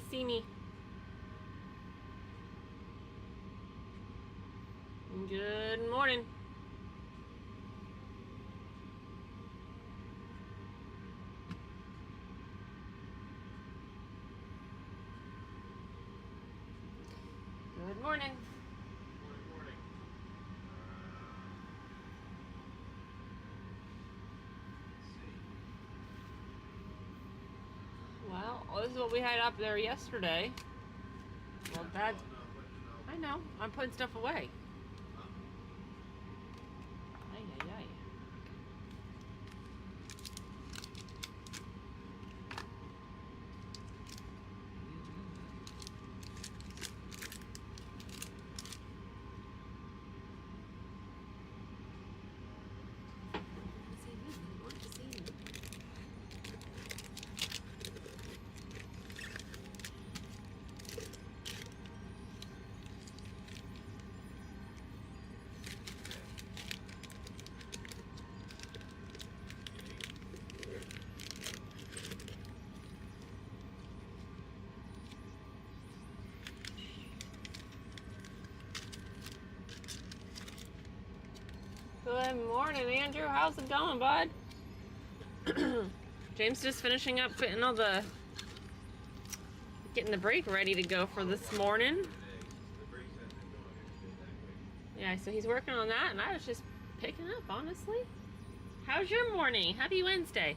See me. Good morning. Good morning. Morning, morning. Let's see. Well, this is what we had up there yesterday. Well, that's... Oh, no, but, I know. I'm putting stuff away. oh. Ay, ay, ay. Good morning, Andrew. How's it going, bud? James just finishing up getting the break ready to go for this morning. The brakes have been going yesterday that quick. Yeah, so he's working on that, and I was just picking up, honestly. How's your morning? Happy Wednesday.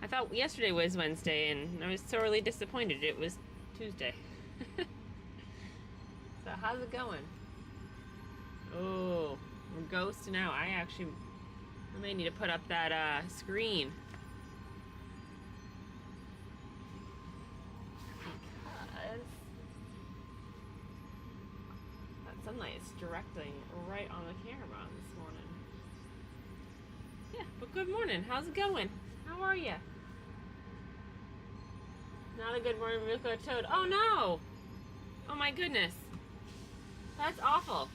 I thought yesterday was Wednesday, and I was sorely disappointed it was Tuesday. So how's it going? Oh, we're ghosting out. I may need to put up that screen. Because that sunlight is directing right on the camera this morning. Yeah, but good morning. How's it going? How are you? Not a good morning, real good toad. Oh no! Oh my goodness. That's awful.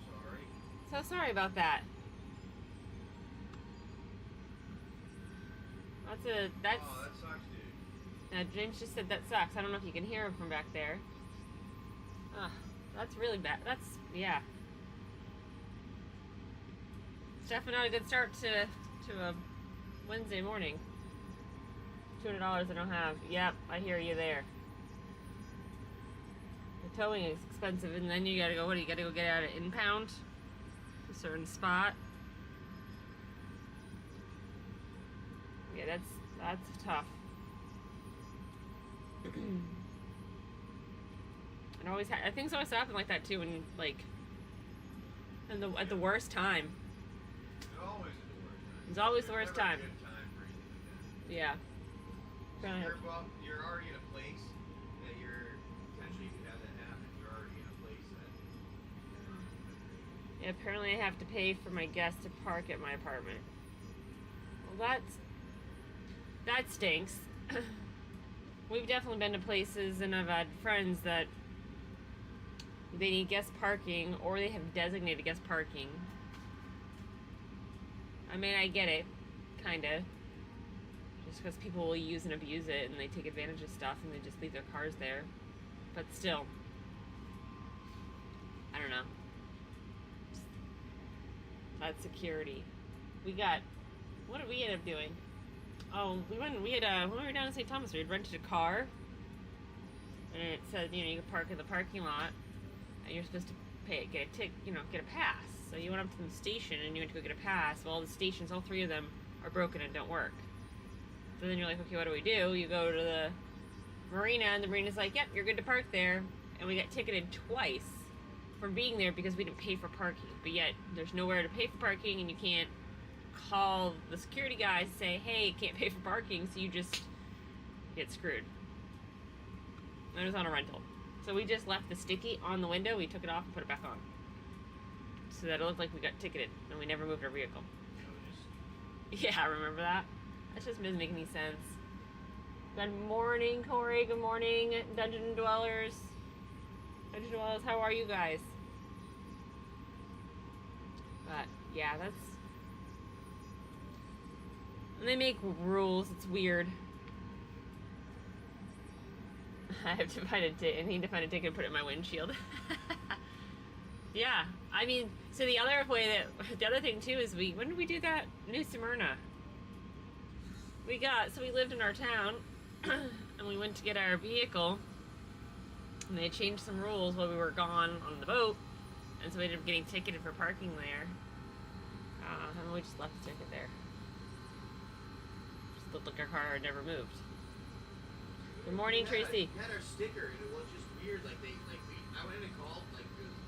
Sorry. So sorry about that. Oh, that sucks, dude. James just said that sucks. I don't know if you can hear him from back there. That's really bad. Yeah. It's definitely not a good start to a Wednesday morning. $200 I don't have. Yep, I hear you there. The towing is expensive, and then you gotta go, you gotta go get out of impound to a certain spot. Yeah, that's tough. And things always happen like that too, when at the worst time. It's always the worst time. It's always the There's worst never time. a good time for anything like that. Yeah. You're already in a place that potentially you could have that happen. You're already in a place that. Yeah, apparently I have to pay for my guests to park at my apartment. Well, that stinks. We've definitely been to places, and I've had friends that they need guest parking, or they have designated guest parking. I mean, I get it, kinda. Just because people will use and abuse it, and they take advantage of stuff, and they just leave their cars there. But still, I don't know. That's security. What did we end up doing? Oh, when we were down in St. Thomas, we had rented a car, and it said, you can park in the parking lot, and you're supposed to get a pass. So you went up to the station, and you went to go get a pass. Well, all the stations, all three of them, are broken and don't work. So then you're like, okay, what do? You go to the marina, and the marina's like, yep, you're good to park there. And we got ticketed twice for being there because we didn't pay for parking. But yet, there's nowhere to pay for parking, and you can't call the security guys and say, hey, can't pay for parking, so you just get screwed. And it was on a rental. So we just left the sticky on the window, we took it off and put it back on. So that it looked like we got ticketed, and we never moved our vehicle. Yeah, remember that? That just doesn't make any sense. Good morning, Corey. Good morning, Dungeon Dwellers. Dungeon Dwellers, how are you guys? But, yeah, that's... And they make rules. It's weird. I have to find I need to find a ticket and put it in my windshield. Yeah, I mean, so the other thing too is when did we do that? New Smyrna. We lived in our town, and we went to get our vehicle, and they changed some rules while we were gone on the boat, and so we ended up getting ticketed for parking there. And we just left the ticket there. Just looked like our car had never moved. Good morning, Tracy. We had our sticker, and it was just weird. I went in and called,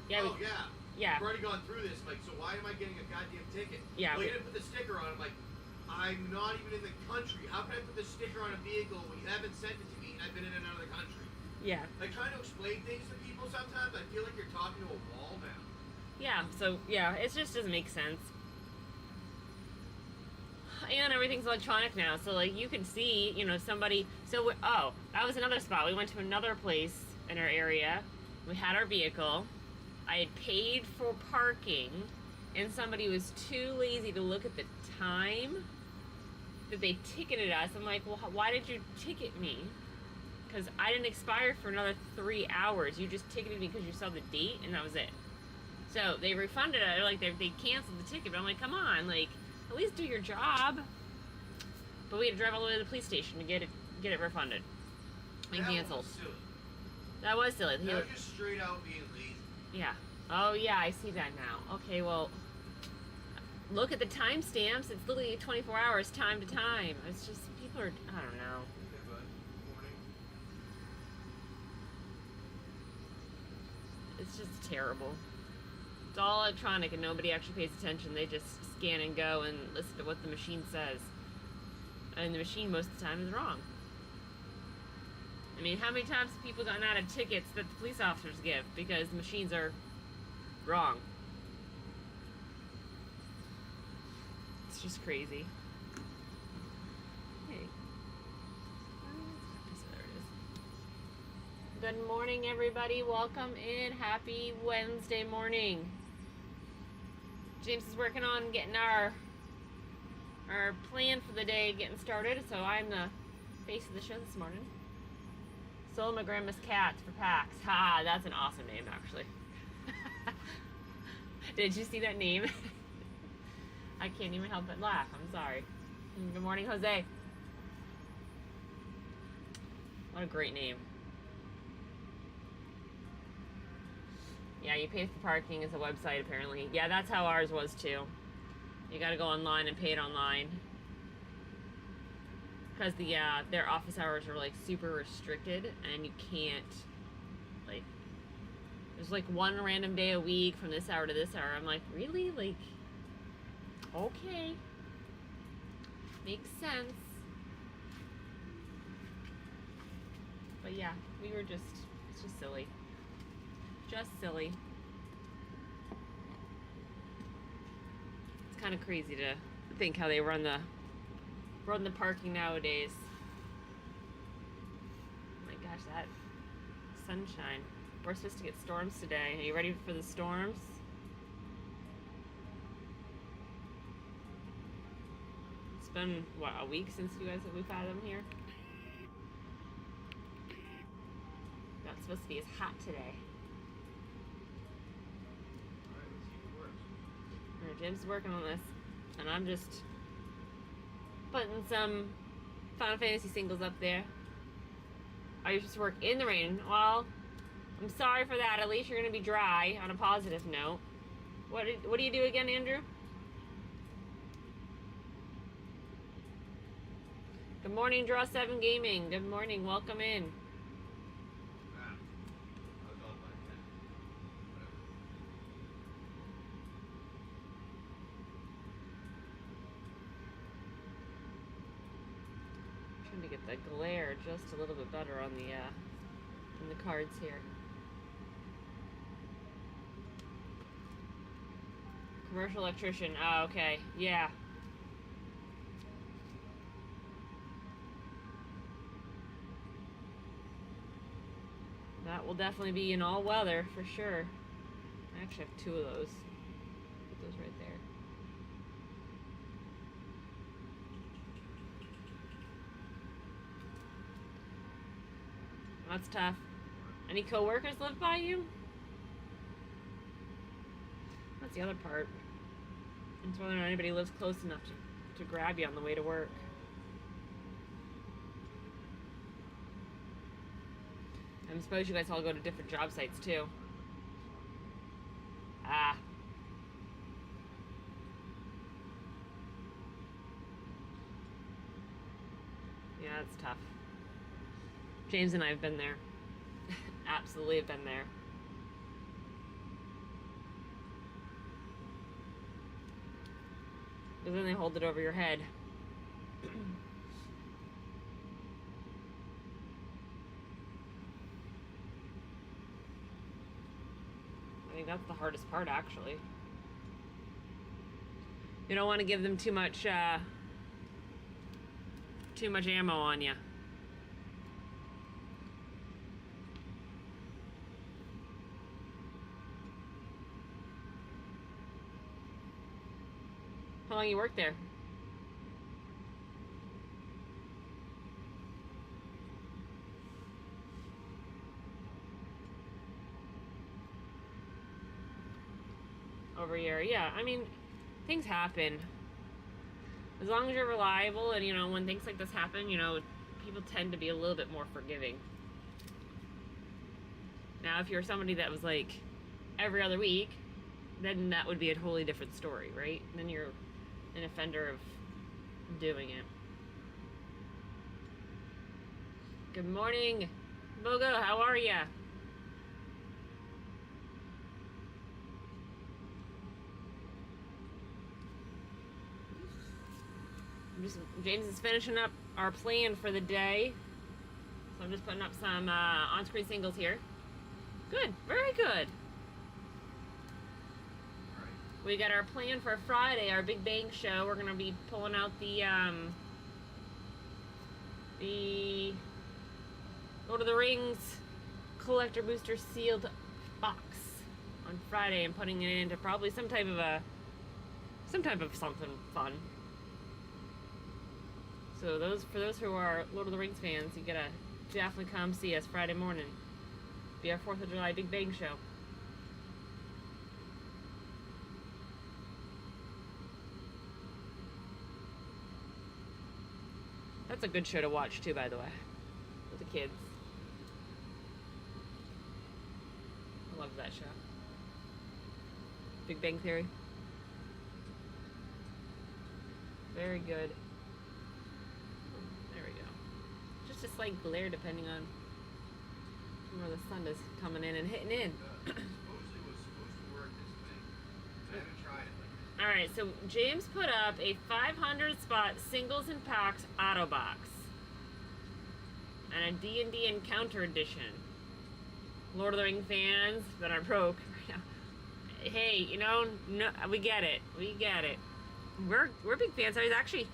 Yeah. We've already gone through this. So why am I getting a goddamn ticket? Yeah. Well, you didn't put the sticker on. I'm like, I'm not even in the country. How can I put the sticker on a vehicle when you haven't sent it to me and I've been in and out of the country? Yeah. Trying to explain things to people sometimes, I feel like you're talking to a wall now. Yeah, so, it just doesn't make sense. And everything's electronic now, so, you can see, somebody... So, that was another spot. We went to another place in our area. We had our vehicle. I had paid for parking, and somebody was too lazy to look at the time that they ticketed us. I'm like, well, why did you ticket me? Because I didn't expire for another 3 hours. You just ticketed me because you saw the date, and that was it. So they refunded it. They canceled the ticket. But I'm like, come on, at least do your job. But we had to drive all the way to the police station to get it refunded and canceled. That was silly. That was just straight out being lazy. Yeah. Oh yeah, I see that now. Okay, well, look at the timestamps. It's literally 24 hours time to time. It's just people are. I don't know. It's just terrible. It's all electronic and nobody actually pays attention. They just scan and go and listen to what the machine says. And the machine most of the time is wrong. I mean, how many times have people gotten out of tickets that the police officers give because the machines are wrong? It's just crazy. Hey. There it is. Good morning, everybody. Welcome in. Happy Wednesday morning. James is working on getting our plan for the day getting started, so I'm the face of the show this morning. Sold my grandma's cat for packs. Ha, that's an awesome name, actually. Did you see that name? I can't even help but laugh. I'm sorry. Good morning, Jose. What a great name. Yeah, you pay for parking as a website, apparently. Yeah, that's how ours was, too. You gotta go online and pay it online. Because their office hours are, super restricted, and you can't, there's, one random day a week from this hour to this hour. I'm like, really? Okay. Makes sense. But yeah, it's just silly. Just silly. It's kind of crazy to think how they run the parking nowadays. Oh my gosh, that sunshine. We're supposed to get storms today. Are you ready for the storms? It's been, a week since we've had them here? Not supposed to be as hot today. Jim's working on this, and I'm just putting some Final Fantasy singles up there. I used to work in the rain. Well, I'm sorry for that. At least you're going to be dry on a positive note. What do you do again, Andrew? Good morning, Draw 7 Gaming. Good morning. Welcome in. To get the glare just a little bit better on in the cards here. Commercial electrician. Oh, okay. Yeah. That will definitely be in all weather for sure. I actually have 2 of those. Put those right there. That's tough. Any coworkers live by you? That's the other part. It's whether or not anybody lives close enough to grab you on the way to work. I suppose you guys all go to different job sites too. Ah. Yeah, it's tough. James and I have been there. Absolutely have been there. Because then they hold it over your head. I think that's the hardest part, actually. You don't want to give them too much ammo on you. How long you work there? Over a year, yeah. I mean, things happen. As long as you're reliable and, you know, when things like this happen, you know, people tend to be a little bit more forgiving. Now, if you're somebody that was like every other week, then that would be a totally different story, right? Then you're an offender of doing it. Good morning, Bogo. How are ya? James is finishing up our plan for the day. So I'm just putting up some on-screen singles here. Good, very good. We got our plan for Friday, our Big Bang show. We're gonna be pulling out the Lord of the Rings collector booster sealed box on Friday and putting it into probably some type of something fun. So for those who are Lord of the Rings fans, you gotta definitely come see us Friday morning. Be our 4th of July Big Bang show. That's a good show to watch too, by the way, with the kids. I love that show. Big Bang Theory. Very good. There we go. Just a slight glare depending on where the sun is coming in and hitting in. Supposedly was supposed to work this thing. I haven't tried it. Alright, so James put up a 500 spot singles and packs auto box. And a D&D Encounter edition. Lord of the Rings fans that are broke right now. Hey, you know, no, we get it. We get it. We're big fans. I was actually,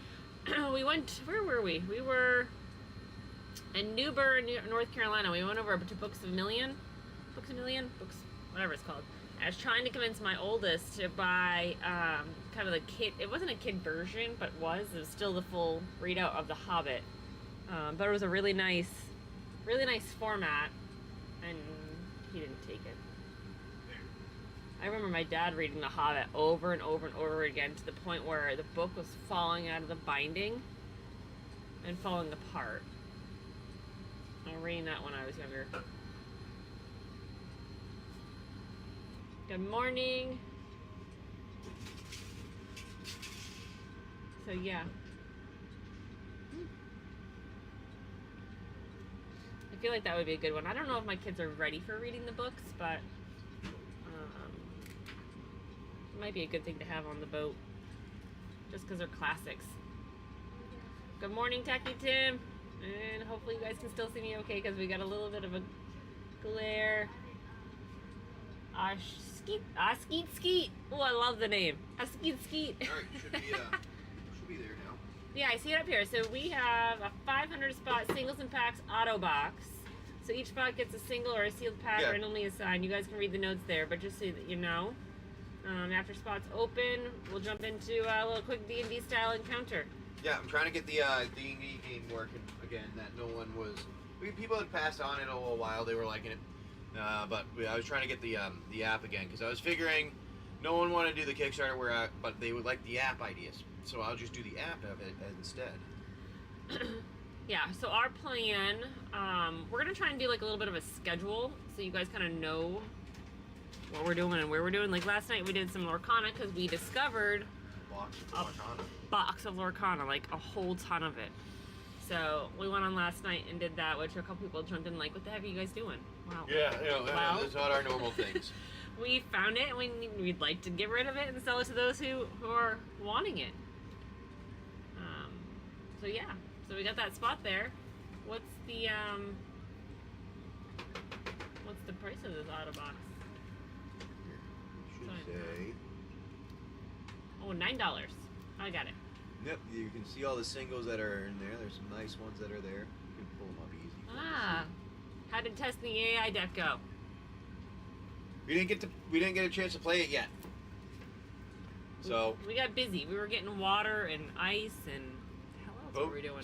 we went, where were we? We were in New Bern, North Carolina. We went over to Books, whatever it's called. I was trying to convince my oldest to buy kind of the kid. It wasn't a kid version, but it was still the full readout of The Hobbit. But it was a really nice format, and he didn't take it. I remember my dad reading The Hobbit over and over and over again to the point where the book was falling out of the binding and falling apart. I was reading that when I was younger. Good morning. So yeah. I feel like that would be a good one. I don't know if my kids are ready for reading the books, but it might be a good thing to have on the boat. Just because they're classics. Good morning, Tacky Tim. And hopefully you guys can still see me okay because we got a little bit of a glare. Skeet. Oh, I love the name. Skeet. Alright, should be there now. Yeah, I see it up here. So we have a 500 spot singles and packs auto box. So each spot gets a single or a sealed pack randomly assigned. You guys can read the notes there, but just so that you know. After spots open, we'll jump into a little quick D&D style encounter. Yeah, I'm trying to get the D&D game working again that no one was People had passed on it a little while. They were liking it, but I was trying to get the app again because I was figuring no one wanted to do the Kickstarter but they would like the app ideas. So I'll just do the app of it instead. Yeah. So our plan, we're gonna try and do like a little bit of a schedule so you guys kind of know what we're doing and where we're doing. Like last night we did some Lorcana because we discovered box of Lorcana, like a whole ton of it. So we went on last night and did that, which a couple people jumped in like, what the heck are you guys doing? Wow. Yeah, that's not our normal things. We found it and we'd like to get rid of it and sell it to those who are wanting it. So yeah, so we got that spot there. What's the price of this auto box? Should say. Oh, $9. I got it. Yep, you can see all the singles that are in there. There's some nice ones that are there. You can pull them up easy. Ah, how did testing the AI deck go? We didn't get a chance to play it yet. So we got busy. We were getting water and ice and the hell else were we doing?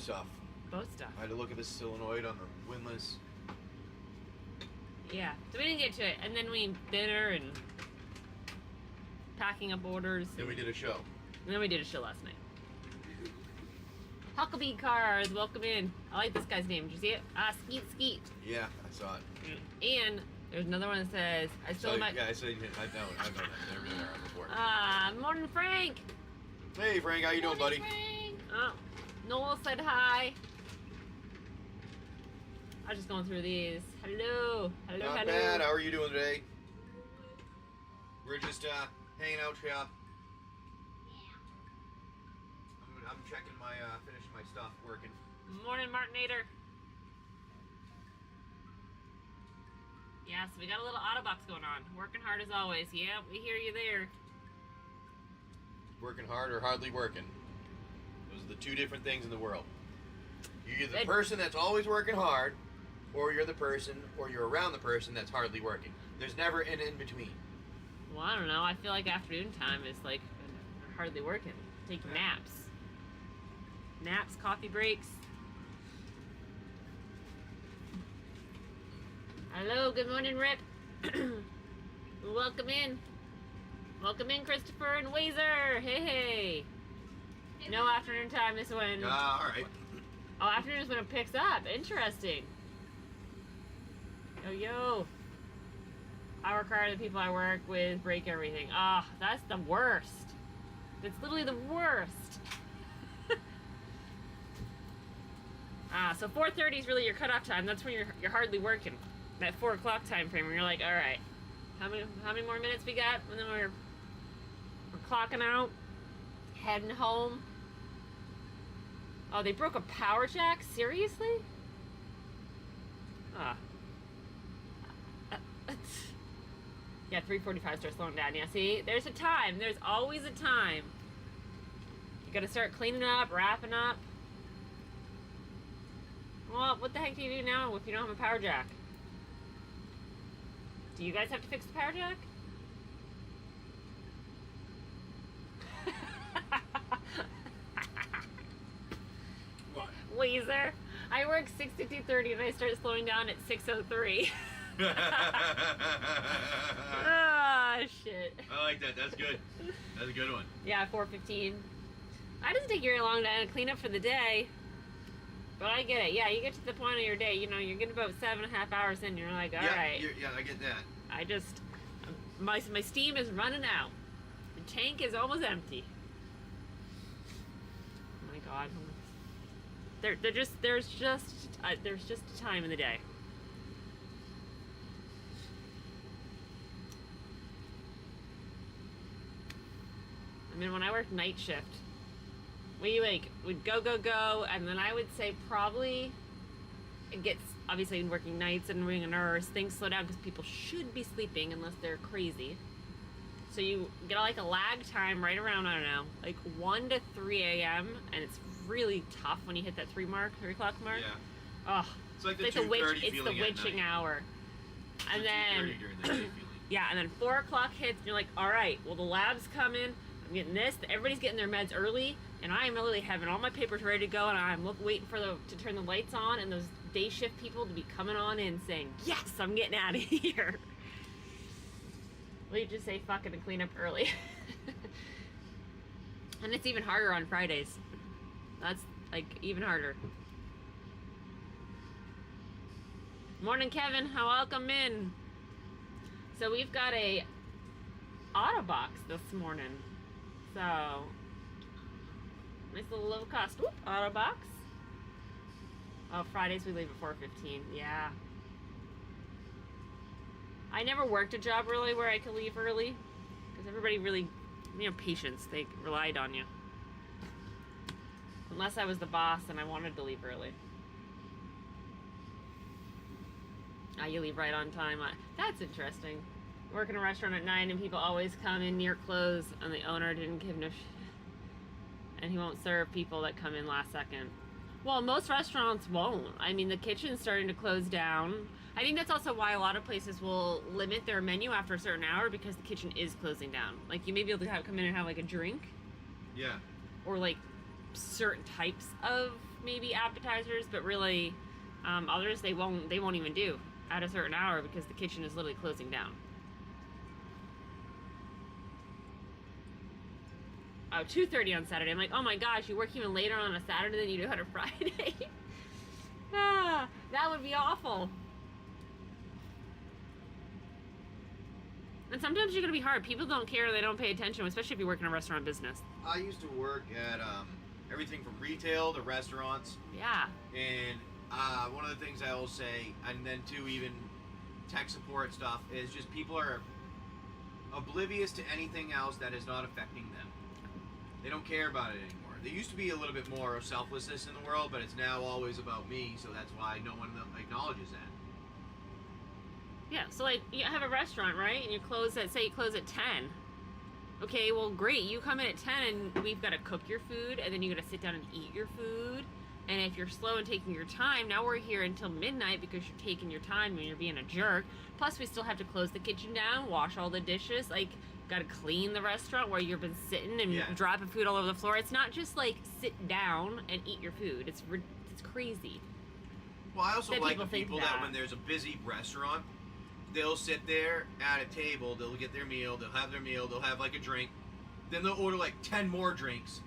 Boat stuff. I had to look at the solenoid on the windlass. Yeah, so we didn't get to it, and then we dinner and packing up orders. Then we did a show. And then we did a show last night. Huckabee Cars, welcome in. I like this guy's name. Did you see it? Skeet Skeet. Yeah, I saw it. And there's another one that says, I know that. There they are before. Morning, Frank. Hey, Frank, how you doing, buddy? Frank. Oh, Noel said hi. I was just going through these. Hello. Not bad. How are you doing today? We're just hanging out here. I'm checking my, finishing my stuff, working. Morning, Martinator. Yeah, so we got a little Autobox going on. Working hard as always. Yeah, we hear you there. Working hard or hardly working. Those are the two different things in the world. You're either the person that's always working hard, or you're the person, or you're around the person that's hardly working. There's never an in-between. Well, I don't know. I feel like afternoon time is like hardly working. Taking naps. Naps, coffee breaks. Hello, good morning, Rip. Welcome in. Welcome in, Christopher and Wazer. Hey. No afternoon time is when... alright. Oh, afternoon is when it picks up. Interesting. Yo. I require the people I work with break everything. Ah, that's the worst. It's literally the worst. So 4:30 is really your cutoff time. That's when you're hardly working. That 4 o'clock time frame where you're like, all right, how many more minutes we got? And then we're clocking out, heading home. Oh, they broke a power jack? Seriously? Yeah, 3:45 starts slowing down. Yeah, see, there's a time. There's always a time. You gotta start cleaning up, wrapping up. Well, what the heck do you do now if you don't have a power jack? Do you guys have to fix the power jack? What? Weezer. I work 6 to 2:30 and I start slowing down at 6:03. Ah, shit. I like that. That's good. That's a good one. Yeah, 4:15. It doesn't take you very long to clean up for the day. But I get it. Yeah, you get to the point of your day, you know, you're getting about 7.5 hours in, you're like, all right. Yeah, I get that. I just, my steam is running out. The tank is almost empty. Oh my God. There's just a time in the day. I mean, when I worked night shift, we'd go, and then I would say probably it gets, obviously working nights and being a nurse, things slow down because people should be sleeping unless they're crazy. So you get like a lag time right around, I don't know, like 1 to 3 a.m. and it's really tough when you hit that 3 o'clock mark. Yeah. Oh, it's like the it's 2:30 it's the witching hour. And then, during the day feeling. yeah, and then 4 o'clock hits and you're like, all right, well the lab's coming, I'm getting this, everybody's getting their meds early, and I am literally having all my papers ready to go, and I'm waiting for to turn the lights on, and those day shift people to be coming on in saying, yes, I'm getting out of here. Well, you just say fuck it and clean up early. And it's even harder on Fridays. That's like even harder. Morning, Kevin. Welcome in. So we've got a auto box this morning. So nice little low cost auto box. Oh, Fridays we leave at 4:15. Yeah. I never worked a job really where I could leave early because everybody really, patience. They relied on you. Unless I was the boss and I wanted to leave early. You leave right on time. That's interesting. Work in a restaurant at 9 and people always come in near close and the owner didn't give no shit. And he won't serve people that come in last second. Well, most restaurants won't. I mean, the kitchen's starting to close down. I think that's also why a lot of places will limit their menu after a certain hour because the kitchen is closing down. Like, you may be able to come in and have, like, a drink. Yeah. Or, like, certain types of maybe appetizers, but really, others they won't even do at a certain hour because the kitchen is literally closing down. Oh, 2:30 on Saturday. I'm like, oh my gosh, you work even later on a Saturday than you do on a Friday? That would be awful. And sometimes you're going to be hard. People don't care. They don't pay attention, especially if you work in a restaurant business. I used to work at everything from retail to restaurants. Yeah. And one of the things I will say, and then too, even tech support stuff, is just people are oblivious to anything else that is not affecting them. They don't care about it anymore. There used to be a little bit more of selflessness in the world, but it's now always about me, so that's why no one acknowledges that. Yeah, so like you have a restaurant, right? And you close at, say you close at 10. Okay, well great, you come in at 10 and we've got to cook your food and then you got to sit down and eat your food. And if you're slow and taking your time, now we're here until midnight because you're taking your time and you're being a jerk. Plus we still have to close the kitchen down, wash all the dishes, like got to clean the restaurant where you've been sitting and dropping food all over the floor. It's not just like sit down and eat your food. It's crazy. Well, I also like the people that when there's a busy restaurant, they'll sit there at a table, they'll get their meal, they'll have their meal, they'll have like a drink, then they'll order like 10 more drinks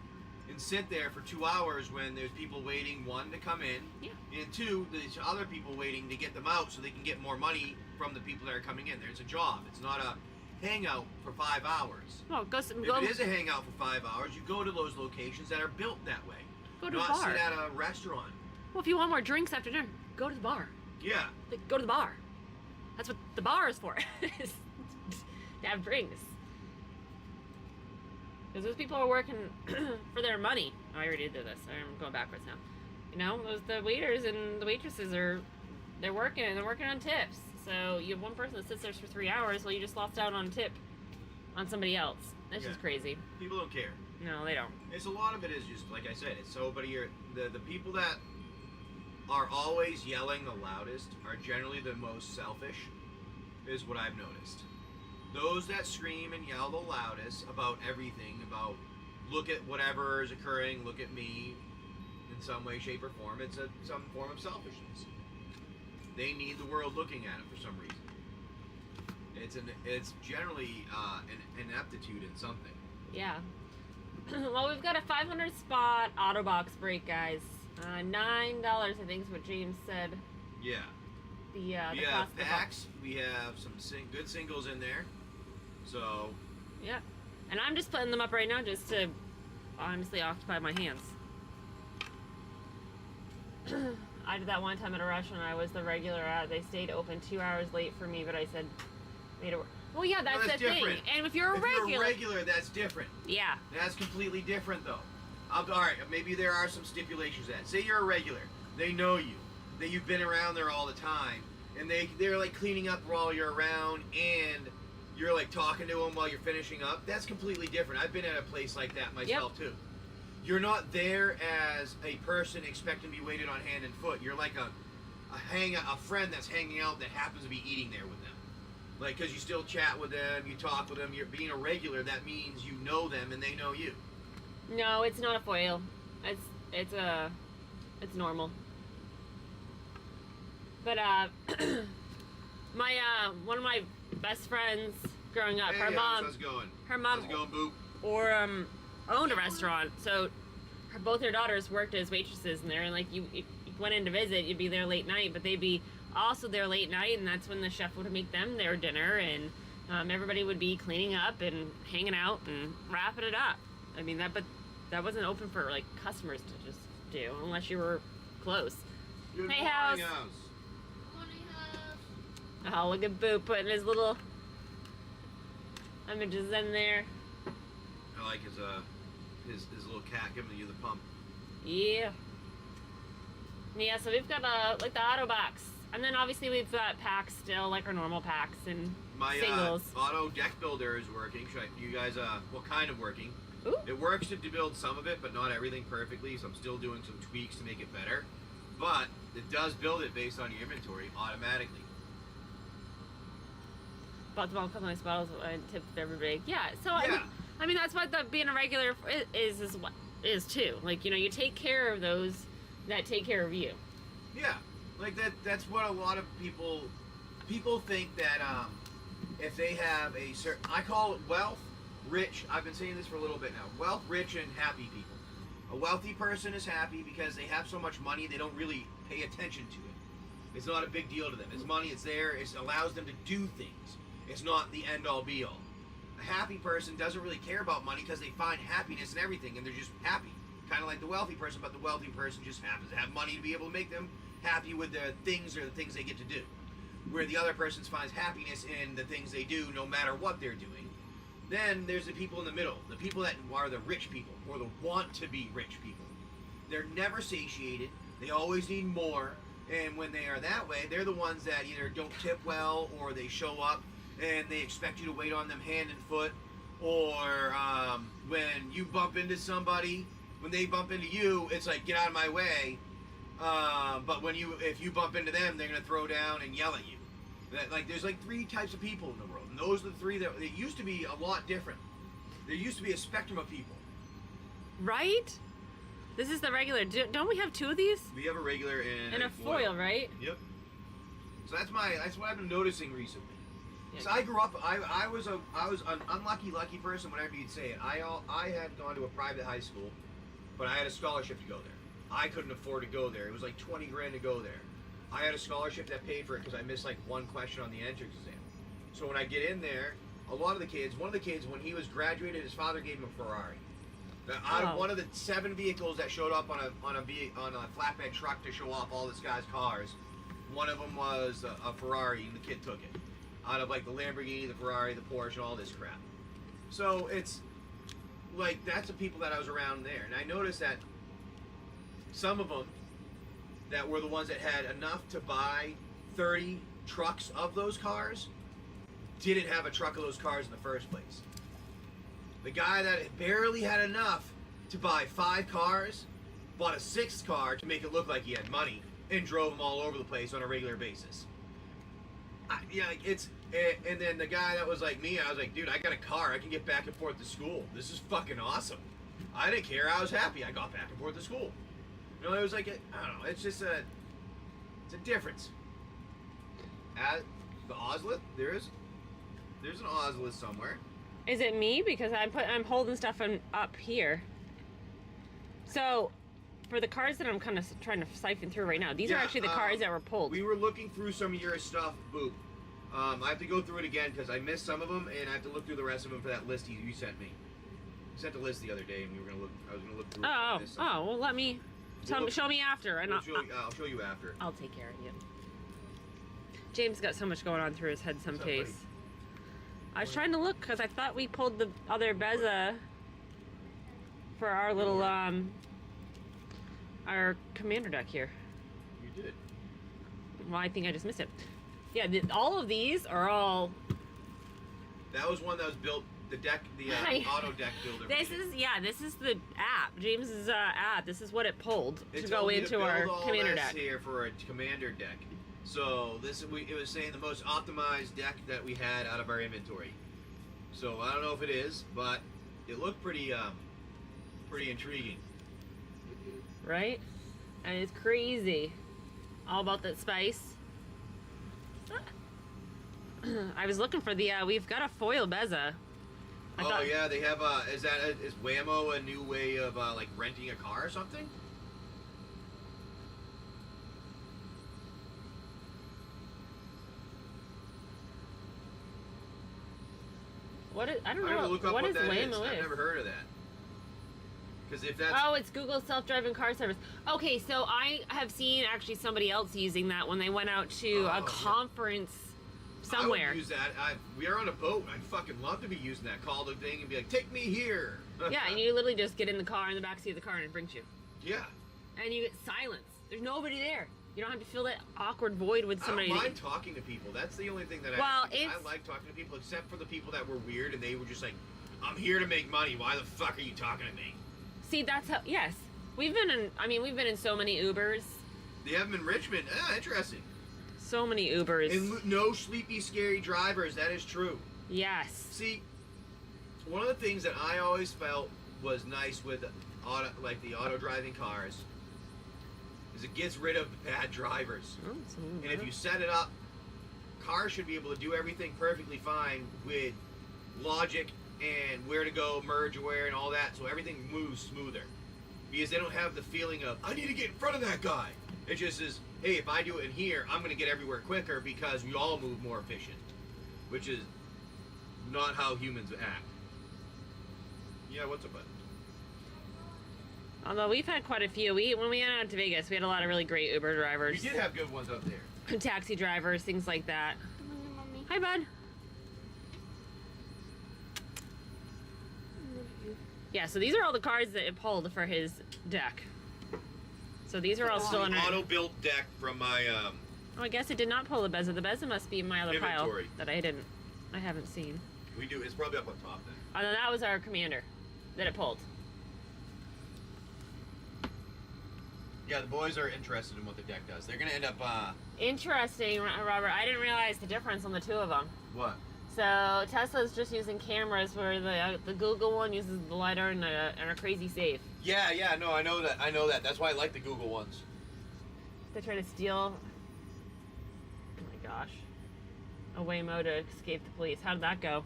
and sit there for 2 hours when there's people waiting, one, to come in, and two, there's other people waiting to get them out so they can get more money from the people that are coming in. It's a job. It's not a hangout for 5 hours. Well, if it is a hangout for 5 hours, you go to those locations that are built that way. Go to not the bar. Sit at a restaurant. Well, if you want more drinks after dinner, go to the bar. Yeah. Like, go to the bar. That's what the bar is for. To have drinks. Because those people are working for their money. Oh, I already did this. I'm going backwards now. You know, the waiters and the waitresses they're working on tips. So you have one person that sits there for 3 hours, well, you just lost out on a tip on somebody else. That's just crazy. People don't care. No, they don't. It's a lot of it is just, like I said, it's so, but the people that are always yelling the loudest are generally the most selfish, is what I've noticed. Those that scream and yell the loudest about everything, about look at whatever is occurring, look at me, in some way, shape, or form, it's some form of selfishness. They need the world looking at it for some reason. It's generally an ineptitude in something. Yeah. Well, we've got a 500 spot auto box break, guys. $9, I think is what James said. Yeah. We have packs. We have some good singles in there. So. Yeah. And I'm just putting them up right now just to honestly occupy my hands. I did that one time at a restaurant. I was the regular. They stayed open 2 hours late for me, but I said, made it work. Well, yeah, that's the thing. And if you're a regular, that's different. Yeah. That's completely different, though. All right, maybe there are some stipulations to that. Say you're a regular. They know you. That you've been around there all the time. And they're like cleaning up while you're around and you're like talking to them while you're finishing up. That's completely different. I've been at a place like that myself, too. You're not there as a person expecting to be waited on hand and foot. You're like a friend that's hanging out that happens to be eating there with them. Like, because you still chat with them, you talk with them. You're being a regular. That means you know them and they know you. No, it's not a foil. It's normal. But my one of my best friends growing up, Hey, her mom, how's it going? her mom How's it going, Boop? owned a restaurant, so both her daughters worked as waitresses in there, and like you went in to visit, you'd be there late night, but they'd be also there late night, and that's when the chef would make them their dinner, and everybody would be cleaning up and hanging out and wrapping it up. I mean but that wasn't open for like customers to just do unless you were close. Good Hey, morning, House. House. Oh, look at Boo putting his little images in there. I like his little cat giving you the pump. Yeah. Yeah, so we've got like the auto box. And then obviously we've got packs still, like our normal packs and My singles. auto deck builder is working. You guys, well, kind of working. Ooh. It works to build some of it, but not everything perfectly, so I'm still doing some tweaks to make it better. But it does build it based on your inventory automatically. Bought them all, a couple nice bottles and tipped everybody. Yeah, so Yeah. I mean that's what being a regular is too. Like, you know, you take care of those that take care of you. Yeah, like that's what a lot of people think that if they have a certain, I call it wealth, rich. I've been saying this for a little bit now. Wealth, rich, and happy people. A wealthy person is happy because they have so much money they don't really pay attention to it. It's not a big deal to them. It's money, it's there, it allows them to do things. It's not the end all be all. A happy person doesn't really care about money because they find happiness in everything and they're just happy. Kind of like the wealthy person, but the wealthy person just happens to have money to be able to make them happy with the things or the things they get to do. Where the other person finds happiness in the things they do no matter what they're doing. Then there's the people in the middle, the people that are the rich people, or the want to be rich people. They're never satiated, they always need more, and when they are that way, they're the ones that either don't tip well, or they show up and they expect you to wait on them hand and foot, or when you bump into somebody, when they bump into you, it's like, get out of my way, but if you bump into them, they're going to throw down and yell at you. Like, there's like 3 types of people in the world, and those are the 3 that it used to be a lot different. There used to be a spectrum of people. Right? This is the regular. Don't we have 2 of these? We have a regular and a foil, right? Yep. So that's what I've been noticing recently. Yeah. So I grew up. I was an lucky person, whatever you'd say it. I had gone to a private high school, but I had a scholarship to go there. I couldn't afford to go there. It was like 20 grand to go there. I had a scholarship that paid for it because I missed like 1 question on the entrance exam. So when I get in there, one of the kids, when he was graduated, his father gave him a Ferrari. Out of one of the 7 vehicles that showed up on a flatbed truck to show off all this guy's cars, one of them was a Ferrari, and the kid took it. Out of like the Lamborghini, the Ferrari, the Porsche, and all this crap. So it's like that's the people that I was around there, and I noticed that some of them that were the ones that had enough to buy 30 trucks of those cars didn't have a truck of those cars in the first place. The guy that barely had enough to buy 5 cars bought a 6th car to make it look like he had money and drove them all over the place on a regular basis. And then the guy that was like me, I was like, dude, I got a car. I can get back and forth to school. This is fucking awesome. I didn't care. I was happy. I got back and forth to school. You know, it was like, I don't know. It's just it's a difference. At the Ozlith, there's an Ozlith somewhere. Is it me? Because I'm holding stuff up here. So, for the cards that I'm kind of trying to siphon through right now, these are actually the cards that were pulled. We were looking through some of your stuff, Boop. I have to go through it again because I missed some of them, and I have to look through the rest of them for that list you sent me. You sent the list the other day, and I was gonna look through it. Well, let me show me after, and I'll show you after. I'll take care of you. James got so much going on through his head some case. I was trying to look because I thought we pulled the other Beza for our little our commander deck here. You did. Well, I think I just missed it. Yeah, all of these are all. That was one that was built. The deck, the auto deck builder. This is the app. James's app. This is what it pulled to go into our commander deck. Here for a commander deck. So it was saying the most optimized deck that we had out of our inventory. So I don't know if it is, but it looked pretty intriguing. Right? And it's crazy. All about that spice. I was looking for the, we've got a foil Beza. Oh yeah, they have. Is Whammo a new way of like renting a car or something? I don't I'm gonna know. look up What is that is. Whammo? I've never heard of that. Because if that's Oh, it's Google's self-driving car service. Okay, so I have seen actually somebody else using that when they went out to a conference I somewhere. would use that. We are on a boat. I'd fucking love to be using that. Call the thing and be like, "Take me here." Yeah, and you literally just get in the car, in the backseat of the car, and it brings you. Yeah. And you get silence. There's nobody there. You don't have to feel that awkward void with somebody. I don't mind talking to people. That's the only thing that I like talking to people, except for the people that were weird and they were just like, "I'm here to make money. Why the fuck are you talking to me?" See, that's how. Yes, we've been in so many Ubers. They have them in Richmond. Interesting. So many Ubers. And no sleepy, scary drivers. That is true. Yes. See, one of the things that I always felt was nice with the auto driving cars is it gets rid of the bad drivers. Oh, And if you set it up, cars should be able to do everything perfectly fine with logic and where to go, merge where, and all that, so everything moves smoother. Because they don't have the feeling of, I need to get in front of that guy. It just is, hey, if I do it in here, I'm going to get everywhere quicker because we all move more efficient. Which is not how humans act. Yeah, what's up, bud? Although we've had quite a few. When we went out to Vegas, we had a lot of really great Uber drivers. We did have good ones up there. Taxi drivers, things like that. Hi, bud. Yeah, so these are all the cards that it pulled for his deck. So these are all still in auto-built deck from my Oh, I guess it did not pull the Beza. The Beza must be in my other inventory. pile that I haven't seen. We do. It's probably up on top then. Oh, no, that was our commander that it pulled. Yeah, the boys are interested in what the deck does. They're gonna end up. Interesting, Robert. I didn't realize the difference on the two of them. What? So Tesla's just using cameras, where the Google one uses the LiDAR and a crazy safe. Yeah. No, I know that. That's why I like the Google ones. They try to steal. Oh my gosh. A Waymo to escape the police. How did that go?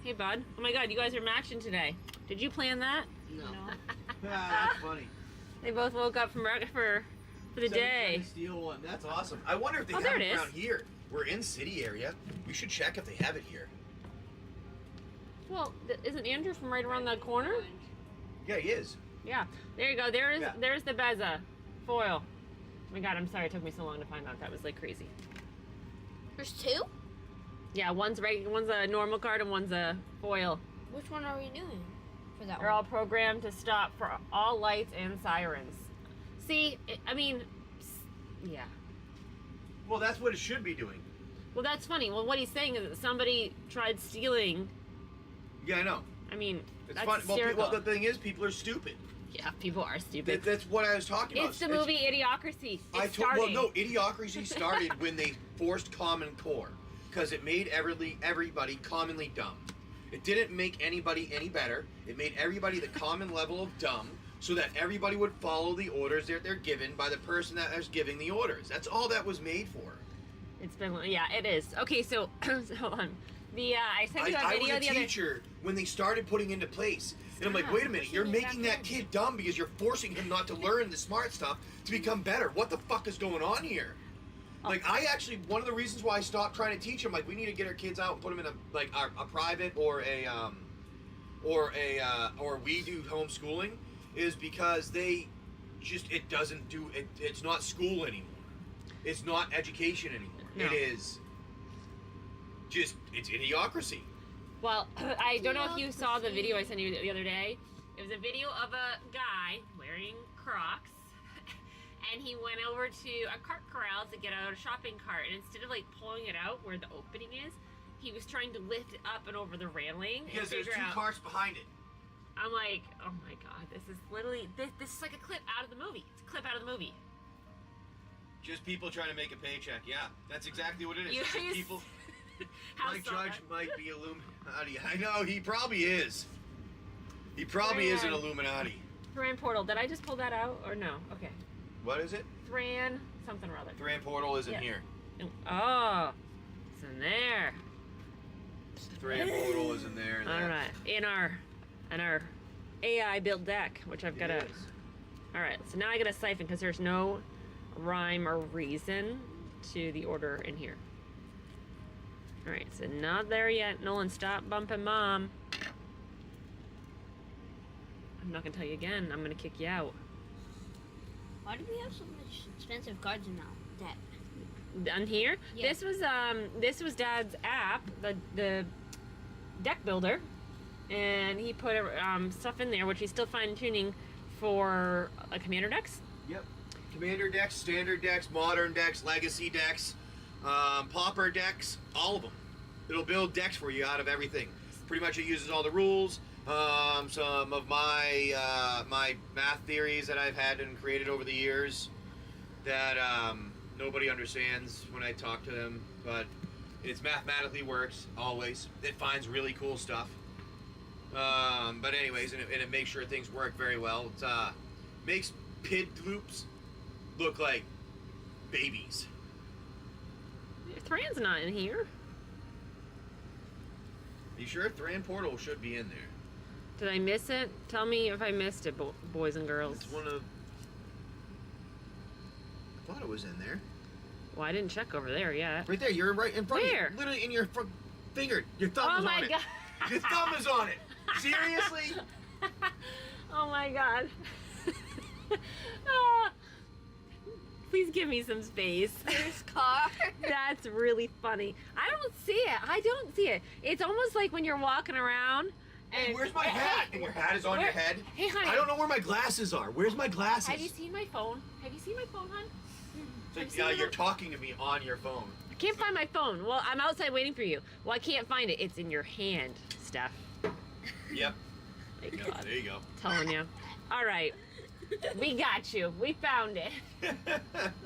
Hey, bud. Oh my God, you guys are matching today. Did you plan that? No. That's funny. They both woke up for the day. Steal one. That's awesome. I wonder if they Oh, have there it it is. around here. We're in city area. We should check if they have it here. Well, isn't Andrew from right around the corner? Yeah, he is. Yeah. There you go. There's the Beza foil. Oh my God, I'm sorry it took me so long to find out. That was like crazy. There's two? Yeah, one's a normal card and one's a foil. Which one are we doing for that They're all programmed to stop for all lights and sirens. See, yeah. Well, that's what it should be doing. Well, that's funny. Well, what he's saying is that somebody tried stealing. Yeah, I know. I mean, It's that's fun. hysterical. Well, the thing is, people are stupid. Yeah, people are stupid. That's what I was talking about. It's the movie Idiocracy. Well, no, Idiocracy started when they forced Common Core, because it made everybody commonly dumb. It didn't make anybody any better. It made everybody the common level of dumb, so that everybody would follow the orders that they're given by the person that is giving the orders. That's all that was made for. It's been, yeah, it is. Okay, so hold on. I sent you a video I was a teacher when they started putting into place. And I'm like, wait a minute, you're making that kid dumb because you're forcing him not to learn the smart stuff to become better. What the fuck is going on here? Like, one of the reasons why I stopped trying to teach him, like, we need to get our kids out and put them in a private or we do homeschooling, is because they just, it's not school anymore. It's not education anymore. No. It is just, it's idiocracy. Well, I don't know if you saw the video I sent you the other day. It was a video of a guy wearing Crocs, and he went over to a cart corral to get out a shopping cart, and instead of like pulling it out where the opening is, he was trying to lift it up and over the railing. Because and there's two carts behind it. I'm like, oh my God, this is literally, this is like a clip out of the movie. It's a clip out of the movie. Just people trying to make a paycheck. Yeah, that's exactly what it is. You It's just guys- people. How My saw judge that? might be Illuminati. I know, he probably is. He probably is an Illuminati. Thran Portal, did I just pull that out or no? Okay. What is it? Thran something or other. Thran Portal isn't Yeah. here. Oh, it's in there. Thran Portal is in there. and All that right, in our AI built deck, which I've got to. is. All right, so now I got to siphon because there's no rhyme or reason to the order in here. All right, so not there yet. Nolan, stop bumping Mom. I'm not gonna tell you again. I'm gonna kick you out. Why do we have so much expensive cards in that deck? On here, Yeah. this was Dad's app, the deck builder, and he put stuff in there, which he's still fine tuning for commander decks. Yep. Commander decks, standard decks, modern decks, legacy decks, pauper decks, all of them. It'll build decks for you out of everything. Pretty much it uses all the rules. Some of my my math theories that I've had and created over the years that nobody understands when I talk to them, but it's mathematically works always. It finds really cool stuff. But anyways, and it makes sure things work very well. It makes PID loops look like babies. Thran's not in here. Are you sure? Thran Portal should be in there. Did I miss it? Tell me if I missed it, boys and girls. It's one of. I thought it was in there. Well, I didn't check over there yet. Right there. You're right in front. Where? Of you. Literally in your front finger. Your thumb Oh is my on it. god! Your thumb is on it. Seriously? Oh my god. Ah. Please give me some space. First card. That's really funny. I don't see it. I don't see it. It's almost like when you're walking around. Hey, And where's my hat? And your hat is on your head. Hey, honey. I don't know where my glasses are. Where's my glasses? Have you seen my phone? Have you seen my phone, hon? So, have you seen you're my- talking to me on your phone. I can't find my phone. Well, I'm outside waiting for you. Well, I can't find it. It's in your hand, Steph. Yep. My Yep, God. there you go. Telling you. All right. We got you. We found it. That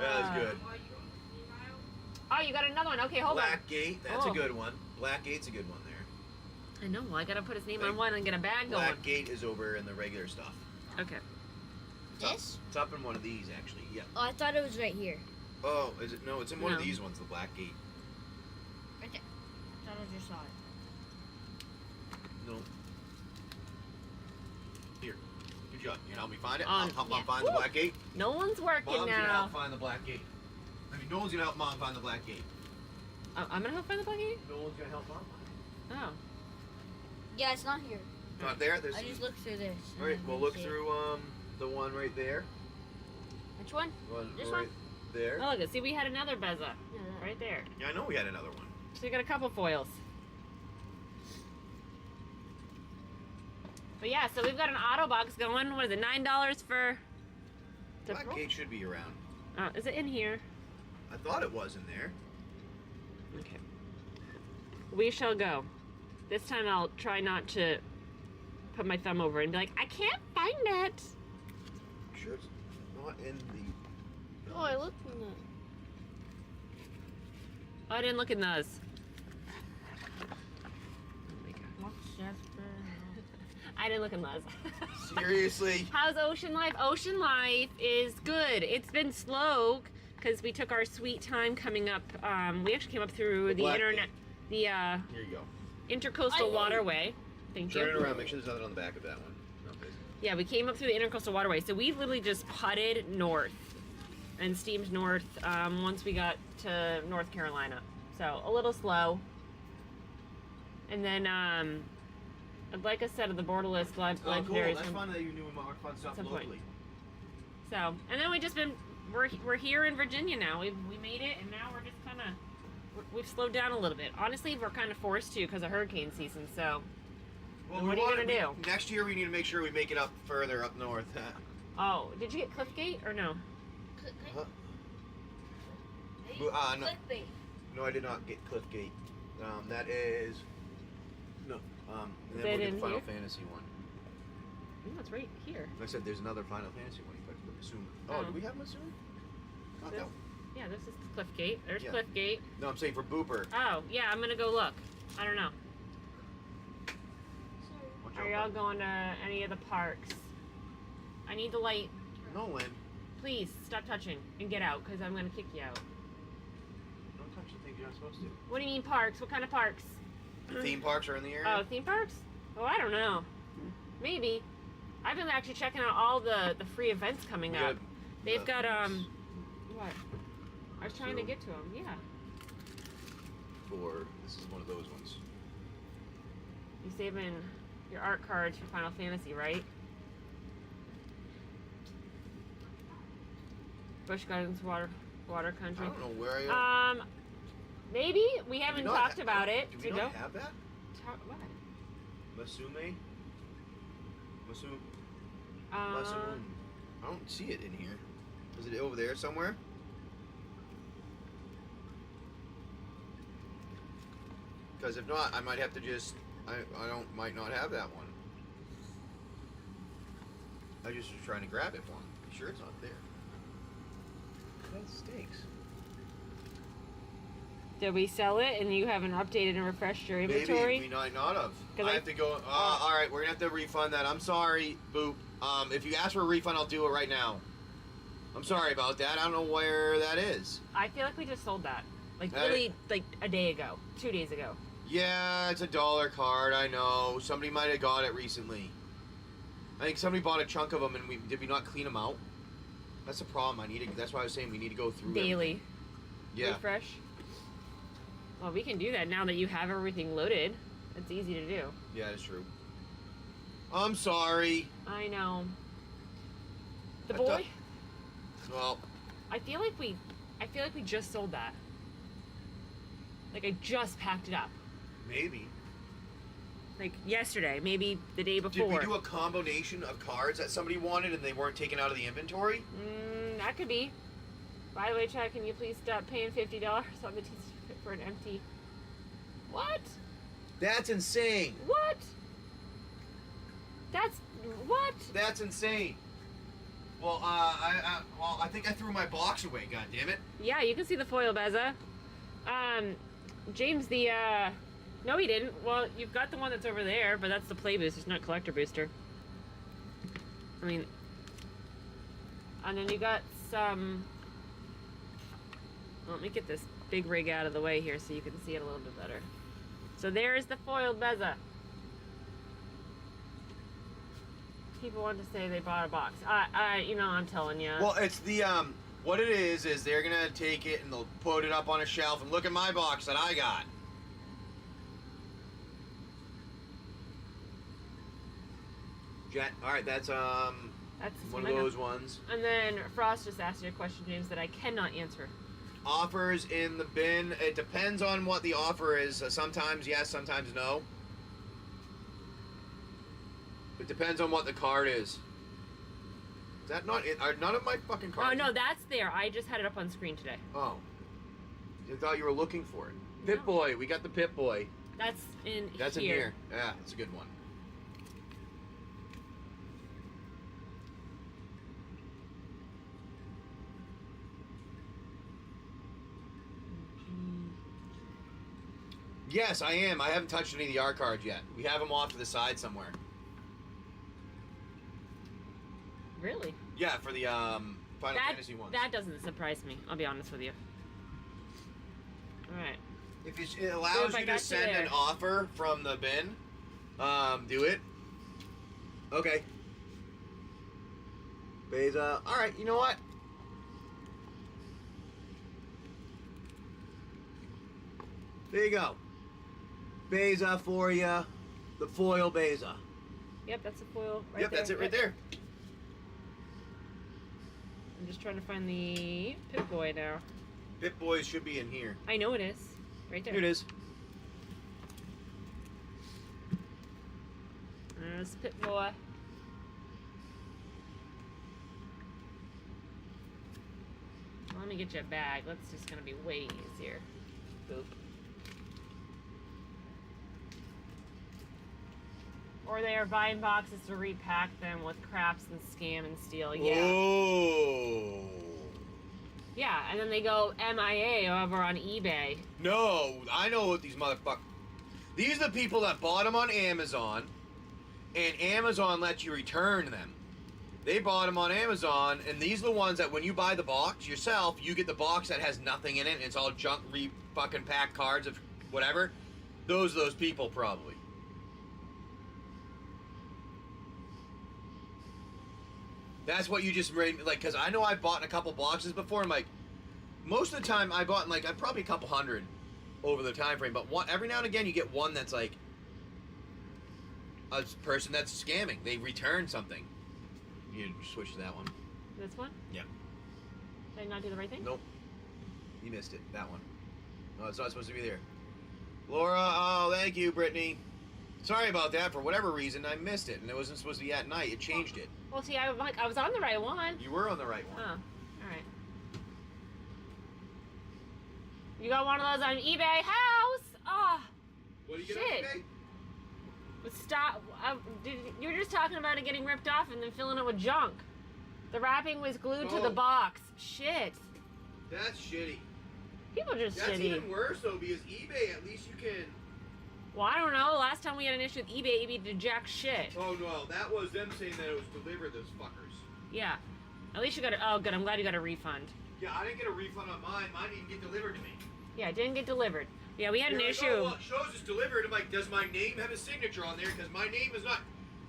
was good. Oh, you got another one. Okay, hold Black Gate, that's Oh. a good one. Black Gate's a good one there. on. I know. Well, I got to put his name on one and get a bag going. Black Gate is over in the regular stuff. Okay. This? It's up in one of these, actually. Yeah. Oh, I thought it was right here. Oh, is it? No, it's in one of No. these ones, the Black Gate. Right there. I thought I just saw it. No. Here. Good job. You can help me find it? On. Help Yeah. Mom find the Woo. Black Gate. No one's working Mom's gonna now. help find the Black Gate. I mean, no one's gonna help Mom find the Black Gate. Oh, I'm gonna help find the plugin. No one's gonna help Mom find Oh. Yeah, it's not here. it. Not there? There's I just looked through this. and Alright, I we'll didn't look see it. through the one right there. Which one? One This right one? there. Oh, look. See, we had another Beza No, that. right there. Yeah, I know we had another one. So we got a couple foils. But yeah, so we've got an auto box going. What is it? $9 for. to Black roll? Gate should be around. Is it in here? I thought it was in there. Okay. We shall go. This time I'll try not to put my thumb over it and be like, I can't find it. Sure it's not in the... Oh, I looked in the. Oh, I didn't look in those. I didn't look in those. Seriously? How's Ocean Life? Ocean Life is good. It's been slow because we took our sweet time coming up. We actually came up through the Black internet, the Here you go. Intercoastal Waterway. Thank Turn you. it around. Make sure there's nothing on the back of that one. No, there's- Yeah, we came up through the Intercoastal Waterway. So we literally just putted north and steamed north once we got to North Carolina. So a little slow. And then, like I said, the borderless Oh, cool. legendaries. That's fun that you knew more fun stuff Some point. locally. So, and then we just been, we're here in Virginia now. We made it, and now we're just kind of, we've slowed down a little bit. Honestly, we're kind of forced to because of hurricane season. So, Well, What are you gonna do? Next year we need to make sure we make it up further up north. oh, did you get Cliffgate or no? Huh? No. Clickbait. No, I did not get Cliffgate. That is... No. And Is then it we'll get in the Final here? Fantasy one. No, it's right here. I said there's another Final Fantasy one. If I could assume. Oh, Oh. do we have them assumed? Not This- that. Yeah, this is Cliffgate. There's Yeah. Cliffgate. No, I'm saying for Booper. Oh, yeah, I'm gonna go look. I don't know. Watch Are out, y'all bud. going to any of the parks? I need the light. Nolan. Please stop touching and get out, because I'm gonna kick you out. parks. I think you're not supposed to. What do you mean parks? What kind of parks? Theme parks are in the area. Oh, theme parks? Oh, I don't know. Maybe. I've been actually checking out all the free events coming up. They've got what? I was trying to get to them. Yeah. This is one of those ones. You saving your art cards for Final Fantasy, right? Busch Gardens, Water Country. I don't know where I am. Maybe we haven't talked about it. Do we not have that? What? Masume. Um, I don't see it in here. Is it over there somewhere? Because if not, I might have to just. Might not have that one. I just was trying to grab it for him. Be sure it's not there. That stinks. Did we sell it and you haven't updated and refreshed your inventory? Maybe we might not have. I I have to go. All right, we're gonna have to refund that. I'm sorry, Boop. If you ask for a refund, I'll do it right now. I'm sorry about that. I don't know where that is. I feel like we just sold that. Like really, like a day ago, 2 days ago. Yeah, it's a $1 card. I know. Somebody might have got it recently. I think somebody bought a chunk of them, and did we not clean them out? That's the problem. That's why I was saying we need to go through Daily. everything. Yeah. Refresh. Well, we can do that now that you have everything loaded. It's easy to do. Yeah, that's true. I'm sorry. I know. The I boy. thought- Well, I feel like we just sold that. Like I just packed it up. maybe. Like yesterday, maybe the day before. Did we do a combination of cards that somebody wanted and they weren't taken out of the inventory? That could be. By the way, Chad, can you please stop paying $50 on the TCG for an empty? What? That's insane. What? That's what? That's insane. Well, I think I threw my box away. God damn it. Yeah, you can see the foil Beza. James, no, he didn't. Well, you've got the one that's over there, but that's the play booster. It's not collector booster. I mean, and then you got some. Let me get this big rig out of the way here so you can see it a little bit better. So there's the foiled Beza. People want to say they bought a box. I'm telling you. Well, it's the what it is they're gonna take it and they'll put it up on a shelf and look at my box that I got. Jet. All right, that's one of those ones. And then Frost just asked you a question, James, that I cannot answer. Offers in the bin. It depends on what the offer is. Sometimes yes, sometimes no. It depends on what the card is. Is that not it? Are none of my fucking cards? Oh, no, that's there. I just had it up on screen today. Oh. I thought you were looking for it. No. Pip Boy. We got the Pip Boy. That's in That's here. in here. Yeah, it's a good one. Yes, I am. I haven't touched any of the art cards yet. We have them off to the side somewhere. Really? Yeah, for the Final Fantasy ones. That doesn't surprise me. I'll be honest with you. All right. If it allows you to send an offer from the bin, do it. Okay. Beza. All right. You know what? There you go. Beza for you. The foil Beza. Yep, that's a foil right Yep, there. that's it right there. I'm just trying to find the Pip Boy now. Pip Boy should be in here. I know it is. Right there. Here it is. There's Pip Boy. Let me get you a bag. That's just going to be way easier. Boop. Or they are buying boxes to repack them with craps and scam and steal. Yeah. Oh. Yeah, and then they go MIA over on eBay. No, I know what these motherfuckers. These are the people that bought them on Amazon, and Amazon lets you return them. They bought them on Amazon, and these are the ones that when you buy the box yourself, you get the box that has nothing in it, and it's all junk, fucking packed cards of whatever. Those are those people, probably. That's what you just made, like, because I know I've bought in a couple boxes before, and, like, most of the time I bought, like, probably a couple hundred over the time frame, but every now and again you get one that's, like, a person that's scamming. They return something. You switch to that one. This one? Yeah. Did I not do the right thing? Nope. You missed it. That one. No, it's not supposed to be there. Laura, oh, thank you, Brittany. Sorry about that. For whatever reason, I missed it, and it wasn't supposed to be at night. It changed it. Well, see, I was on the right one. You were on the right one. Oh, all right. You got one of those on eBay? House? Ah. What do you get Shit. on eBay? Stop. You were just talking about it getting ripped off and then filling it with junk. The wrapping was glued to the Oh. box. Shit. That's shitty. People are just That's shitty. even worse though, because eBay at least you can. Well, I don't know. Last time we had an issue with eBay did jack shit. Oh no, that was them saying that it was delivered. Those fuckers. Yeah. At least you got a... Oh, good. I'm glad you got a refund. Yeah, I didn't get a refund on mine. Mine didn't get delivered to me. Yeah, it didn't get delivered. Yeah, we had an They're like, issue. "Oh, well, it shows it's delivered." I'm like, does my name have a signature on there? Because my name is not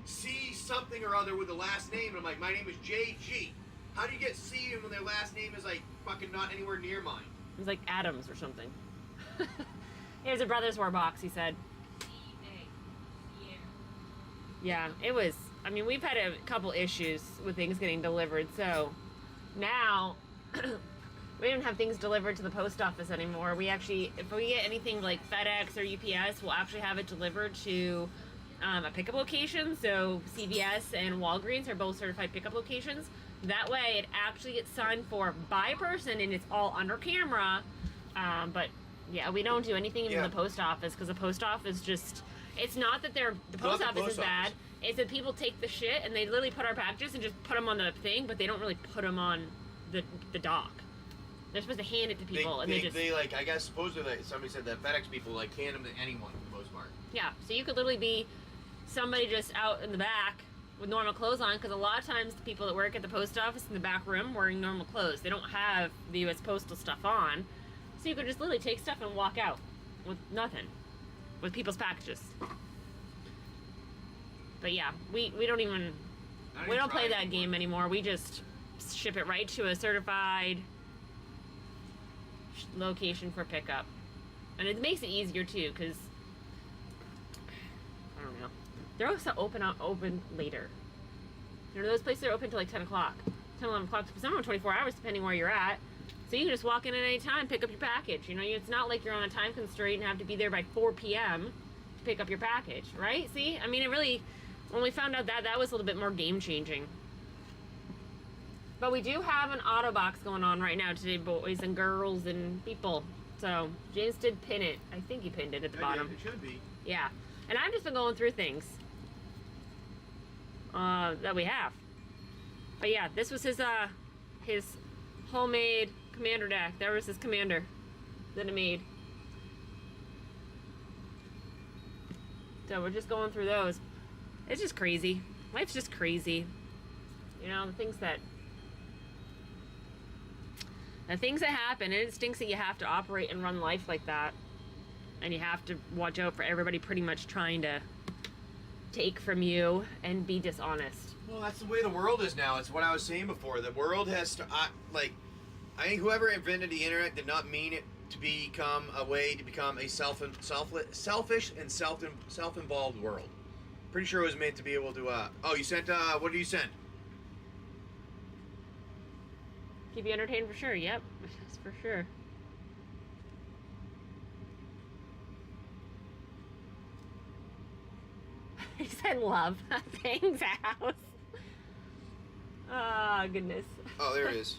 C something or other with the last name. And I'm like, my name is JG. How do you get C when their last name is like fucking not anywhere near mine? It was like Adams or something. Here's a Brothers War box, he said. Yeah, it was... I mean, we've had a couple issues with things getting delivered, so now we don't have things delivered to the post office anymore. We actually, if we get anything like FedEx or UPS, we'll actually have it delivered to a pickup location. So CVS and Walgreens are both certified pickup locations. That way it actually gets signed for by person and it's all under camera. But yeah, we don't do anything in the post office because the post office just... It's not that the post office is bad. It's that people take the shit and they literally put our packages and just put them on the thing, but they don't really put them on the dock. They're supposed to hand it to people, and they just... They, like, I guess, supposedly, somebody said that FedEx people, like, hand them to anyone for the most part. Yeah, so you could literally be somebody just out in the back with normal clothes on, because a lot of times the people that work at the post office in the back room wearing normal clothes. They don't have the U.S. Postal stuff on, so you could just literally take stuff and walk out with nothing, with people's packages. But yeah, we don't even... We don't play that game anymore. We just ship it right to a certified location for pickup. And it makes it easier too, because I don't know. They're also open later. You know, those places are open till like 10 o'clock. 10, 11 o'clock. Some are 24 hours depending where you're at. So you can just walk in at any time, pick up your package. You know, it's not like you're on a time constraint and have to be there by 4 p.m. to pick up your package, right? See? I mean, it really... When we found out that was a little bit more game-changing. But we do have an auto box going on right now today, boys and girls and people. So, James did pin it. I think he pinned it at the bottom. It should be. Yeah. And I've just been going through things that we have. But yeah, this was his homemade commander deck. There was his commander that he made. So we're just going through those. It's just crazy. Life's just crazy. You know, the things that happen, and it stinks that you have to operate and run life like that. And you have to watch out for everybody pretty much trying to take from you and be dishonest. Well, that's the way the world is now. It's what I was saying before. The world has to, I think whoever invented the internet did not mean it to become a way to become a selfish and self-involved world. Pretty sure it was meant to be able to, oh, you sent, what did you send? Keep you entertained for sure, yep. That's for sure. He said love. Thanks, house. Oh, goodness. Oh, there it is.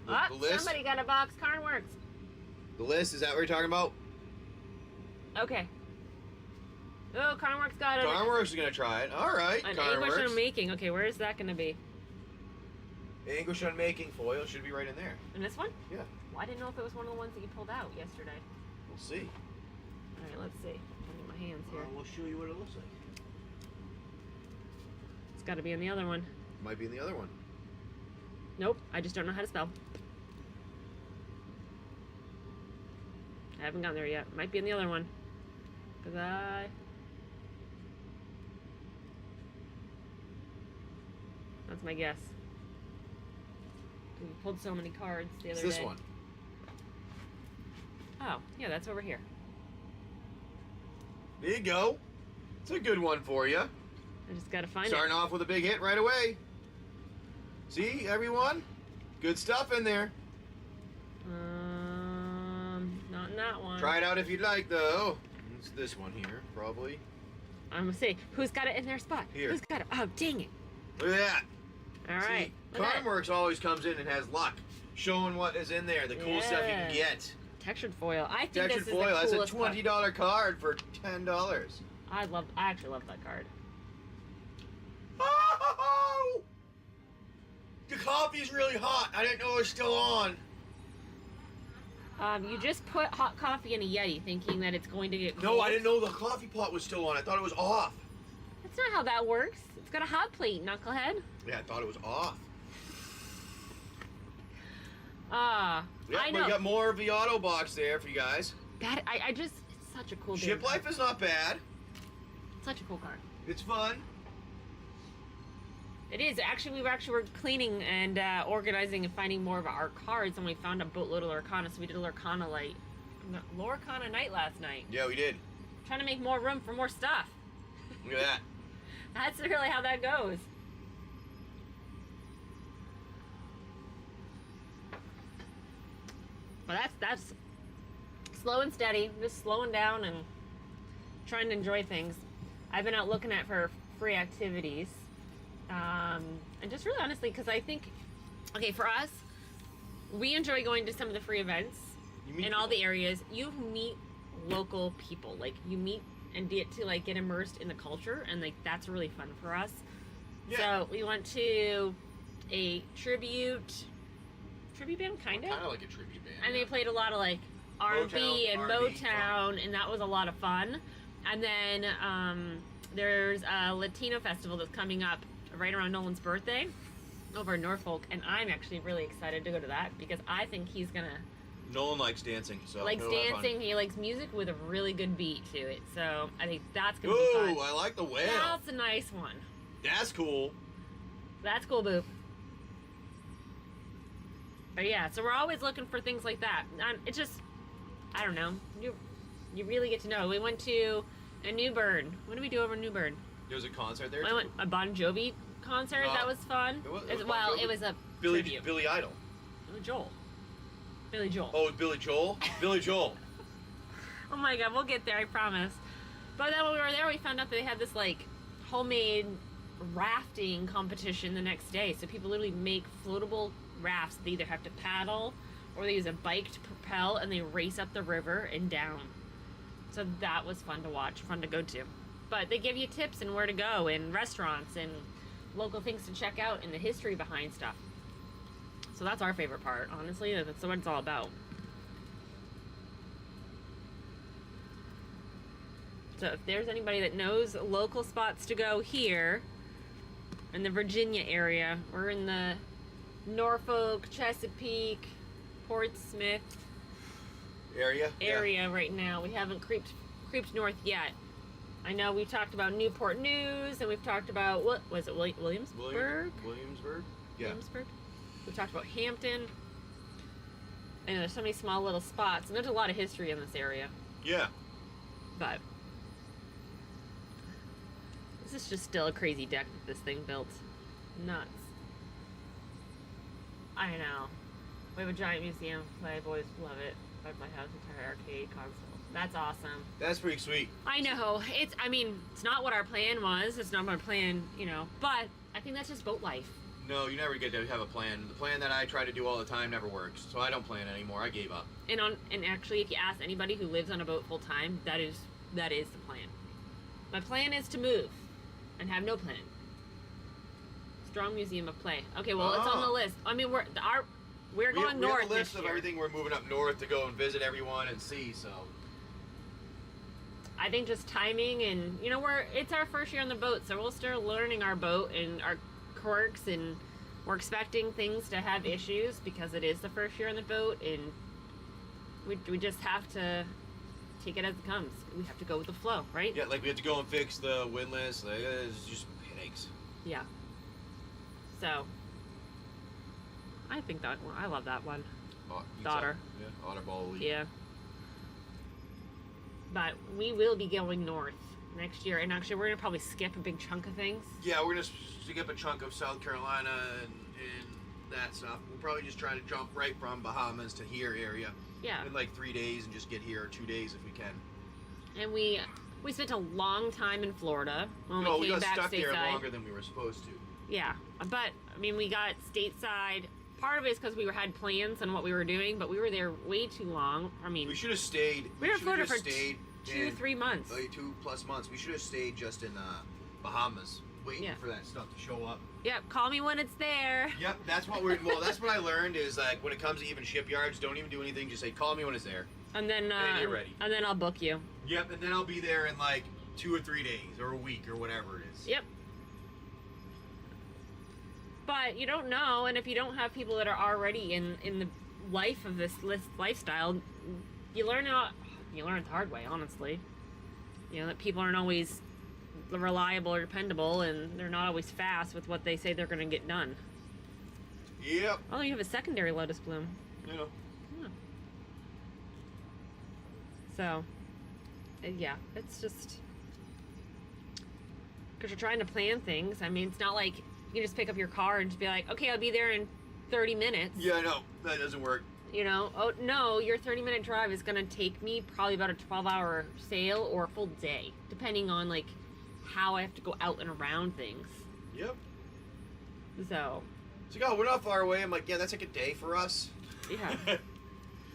Oh, The list? somebody got a box. Carnworks. The list, is that what you're talking about? Okay. Oh, Carnworks got it. Carnworks is going to try it. All right, An English Carnworks. Unmaking. Okay, where is that going to be? English Unmaking foil should be right in there. In this one? Yeah. Well, I didn't know if it was one of the ones that you pulled out yesterday. We'll see. All right, let's see. I'll get my hands here. We'll show you what it looks like. It's got to be in the other one. Might be in the other one. Nope, I just don't know how to spell. I haven't gotten there yet. Might be in the other one. Cause that's my guess. We pulled so many cards the other It's this day. one. Oh, yeah, that's over here. There you go. It's a good one for you. I just gotta find Starting off with a big hit right away. See, everyone? Good stuff in there. it. Not in that one. Try it out if you'd like, though. It's this one here, probably. I'm gonna say, who's got it in their spot? Here. Who's got it? Oh, dang it. Look at that. All right. See, Look at it. Cardworks always comes in and has luck, showing what is in there, the cool stuff you can Yeah. get. Textured foil. I think Textured this is foil, the that's a coolest card. $20 card for $10. I actually love that card. Oh! The coffee's really hot. I didn't know it was still on. You just put hot coffee in a Yeti thinking that it's going to get cold. No, I didn't know the coffee pot was still on. I thought it was off. That's not how that works. It's got a hot plate, knucklehead. Yeah, I thought it was off. Yeah, I know. We got more of the auto box there for you guys. That I just it's such a cool Ship damn life card. is not bad. Such a cool card. It's fun. It is. Actually, we were cleaning and organizing and finding more of our cards, and we found a boatload of Lorcana, so we did a Lorcana night last night. Yeah, we did. Trying to make more room for more stuff. Look at that. That's really how that goes. But that's slow and steady, just slowing down and trying to enjoy things. I've been out looking at for free activities, and just really honestly, because I think, okay, for us, we enjoy going to some of the free events You meet in all people. the areas. You meet local people, like you meet and get to like get immersed in the culture, and like that's really fun for us. Yeah. So we went to a tribute band, kind of, like a tribute band. and yeah. they played a lot of like R&B and R&B, Motown, and that was a lot of fun. And then there's a Latino festival that's coming up right around Nolan's birthday over in Norfolk, and I'm actually really excited to go to that because I think he's gonna Nolan likes dancing, so likes he'll have fun. dancing. He likes music with a really good beat to it, so I think that's gonna be Ooh, fun. I like the whale. That's a nice one. That's cool. That's cool, Boop. But yeah, so we're always looking for things like that. It's just, I don't know. You really get to know. We went to a Newburn. What did we do over in Newburn? There was a concert there. I went a Bon Jovi concert. Oh. That was fun. It was It's- Bon well, Jovi? it was a Billy tribute. Idol. Joel. Billy Joel. Oh, it was Billy Joel? Billy Joel. Oh my god, we'll get there, I promise. But then when we were there, we found out that they had this like homemade rafting competition the next day. So people literally make floatable rafts. They either have to paddle or they use a bike to propel, and they race up the river and down. So that was fun to watch, fun to go to. But they give you tips and where to go, and restaurants and local things to check out, and the history behind stuff. So that's our favorite part, honestly. That's what it's all about. So if there's anybody that knows local spots to go here in the Virginia area, we're in the Norfolk, Chesapeake, Portsmouth Area? area right now. We haven't creeped north yet. I know we've talked about Newport News, and we've talked about, what was it, Williamsburg? Williamsburg? Yeah. Williamsburg? We've talked about Hampton. And there's so many small little spots, and there's a lot of history in this area. Yeah. But this is just still a crazy deck that this thing built. Nuts. I know. We have a giant museum. My boys love it. At my house, entire arcade console. That's awesome. That's pretty sweet. I know. It's not what our plan was. It's not my plan, but I think that's just boat life. No, you never get to have a plan. The plan that I try to do all the time never works, so I don't plan anymore. I gave up. And actually, if you ask anybody who lives on a boat full time, that is the plan. My plan is to move and have no plan. Strong museum of play. Okay, well, it's on the list. I mean, we're going north We have a list this of year. everything we're moving up north to go and visit everyone and see, so. I think just timing, and it's our first year on the boat, so we'll start learning our boat and our quirks and we're expecting things to have issues because it is the first year on the boat, and we just have to take it as it comes. We have to go with the flow, right? Yeah, like we have to go and fix the windlass. Like, it's just headaches. Yeah. So, I think that one, I love that one. Daughter. Yeah, Otter Ball League. Yeah. But we will be going north next year, and actually we're going to probably skip a big chunk of things. Yeah, we're going to skip a chunk of South Carolina and that stuff. We'll probably just try to jump right from Bahamas to here area. Yeah. In like 3 days and just get here 2 days if we can. And we spent a long time in Florida when No, we came got back stuck there stateside. longer than we were supposed to. Yeah, but I mean, we got stateside. Part of it is because we had plans on what we were doing, but we were there way too long. I mean, We should have stayed. we were in Florida for stayed 2-3 months. 2+ months. We should have stayed just in Bahamas, waiting Yeah. for that stuff to show up. Yep, call me when it's there. Yep, that's what that's what I learned is like when it comes to even shipyards, don't even do anything. Just say, call me when it's there. And then you're ready. And then I'll book you. Yep, and then I'll be there in like 2 or 3 days or a week or whatever it is. Yep. But you don't know, and if you don't have people that are already in the life of this lifestyle, you learn the hard way, honestly. You know, that people aren't always reliable or dependable, and they're not always fast with what they say they're going to get done. Yep. Oh, you have a secondary lotus bloom. You know. So, yeah, it's just because you're trying to plan things. I mean, it's not like you can just pick up your car and just be like, okay, I'll be there in 30 minutes. Yeah, I know. That doesn't work. You know, oh no, your 30-minute drive is going to take me probably about a 12-hour sail or a full day, depending on like how I have to go out and around things. Yep. So. It's like, oh, we're not far away. I'm like, yeah, that's like a day for us. Yeah.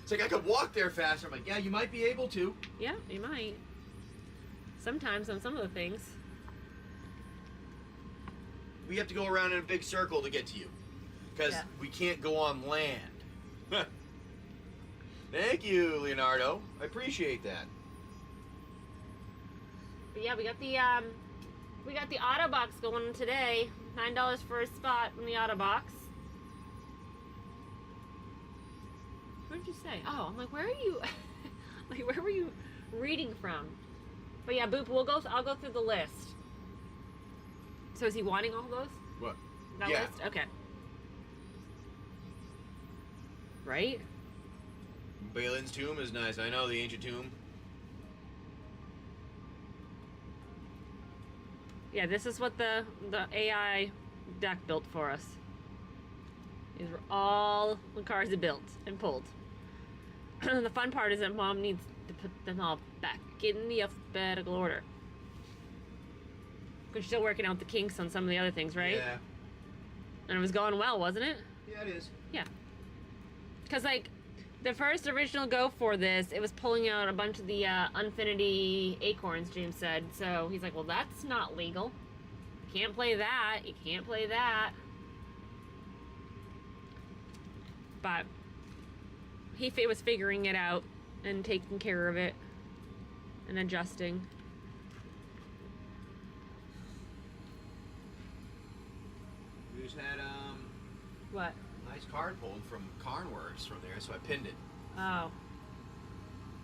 It's like I could walk there faster. I'm like, yeah, you might be able to. Yeah, you might. Sometimes on some of the things. We have to go around in a big circle to get to you. Because we can't go on land. Thank you, Leonardo. I appreciate that. But yeah, we got the auto box going today. $9 for a spot in the auto box. What did you say? Oh, I'm like, where are you? Like, where were you reading from? But yeah, Boop, I'll go through the list. So is he wanting all those? What? That Yeah. list? Okay. Right? Balin's tomb is nice. I know the ancient tomb. Yeah, this is what the AI deck built for us. These were all the cards it built and pulled. The fun part is that Mom needs to put them all back in the alphabetical order. Because she's still working out the kinks on some of the other things, right? Yeah. And it was going well, wasn't it? Yeah, it is. Yeah. Because, like, the first original go for this, it was pulling out a bunch of the Unfinity acorns, James said. So he's like, well, that's not legal. You can't play that. You can't play that. But he was figuring it out and taking care of it and adjusting. We just had What? nice card pulled from Carnwords from there, so I pinned it. Oh.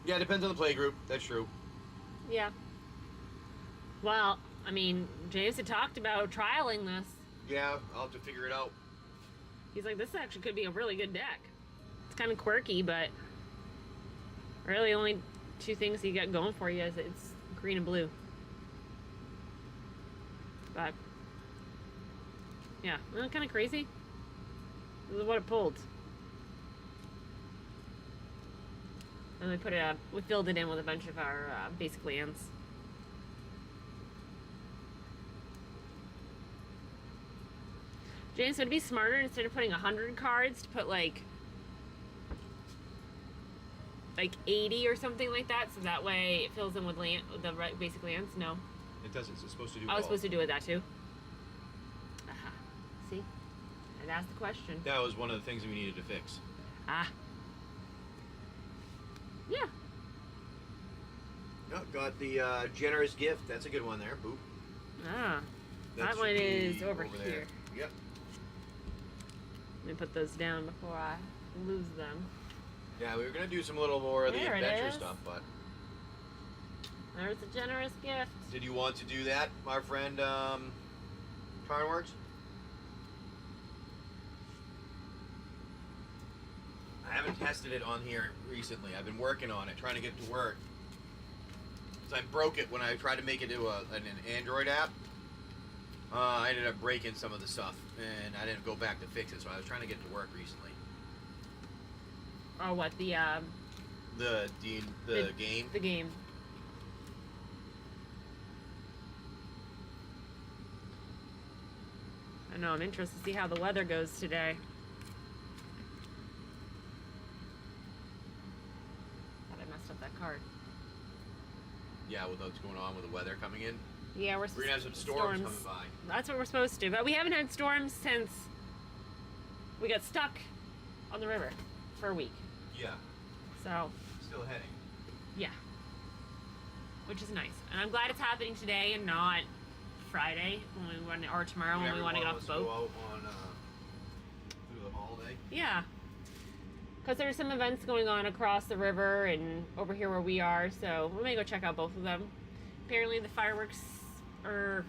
Yeah, it depends on the play group. That's true. Yeah. Well, I mean, James had talked about trialing this. Yeah, I'll have to figure it out. He's like, this actually could be a really good deck. It's kind of quirky, but really only two things you got going for you is it's green and blue. But yeah, isn't that kind of crazy? This is what it pulled. And we filled it in with a bunch of our basic lands. James, would it be smarter instead of putting 100 cards to put like 80 or something like that, so that way it fills in with the right basic lands? No. It doesn't. It's supposed to do I was all. supposed to do it that too. Aha. See? I'd ask the question. That was one of the things we needed to fix. Ah. Yeah. Oh, got the generous gift. That's a good one there. Boop. Ah. That That one should is be over there. here. Yep. Let me put those down before I lose them. Yeah, we were gonna do some little more of the There it adventure is. stuff, but There's a generous gift. did you want to do that, my friend, Carnworks? I haven't tested it on here recently. I've been working on it, trying to get it to work. 'Cause I broke it when I tried to make it into an Android app. I ended up breaking some of the stuff, and I didn't go back to fix it, so I was trying to get it to work recently. Oh, what the Game. The game. I know. I'm interested to see how the weather goes today. Thought I messed up that card. Yeah, with what's going on with the weather coming in. Yeah, We're gonna have some storms coming by. That's what we're supposed to, but we haven't had storms since we got stuck on the river for a week. Yeah, So, still heading. yeah. Which is nice. And I'm glad it's happening today and not Friday when we want to, or tomorrow when we want to get off the boat. Go out on through the holiday. Yeah. Because there's some events going on across the river and over here where we are, so we may go check out both of them. Apparently the fireworks are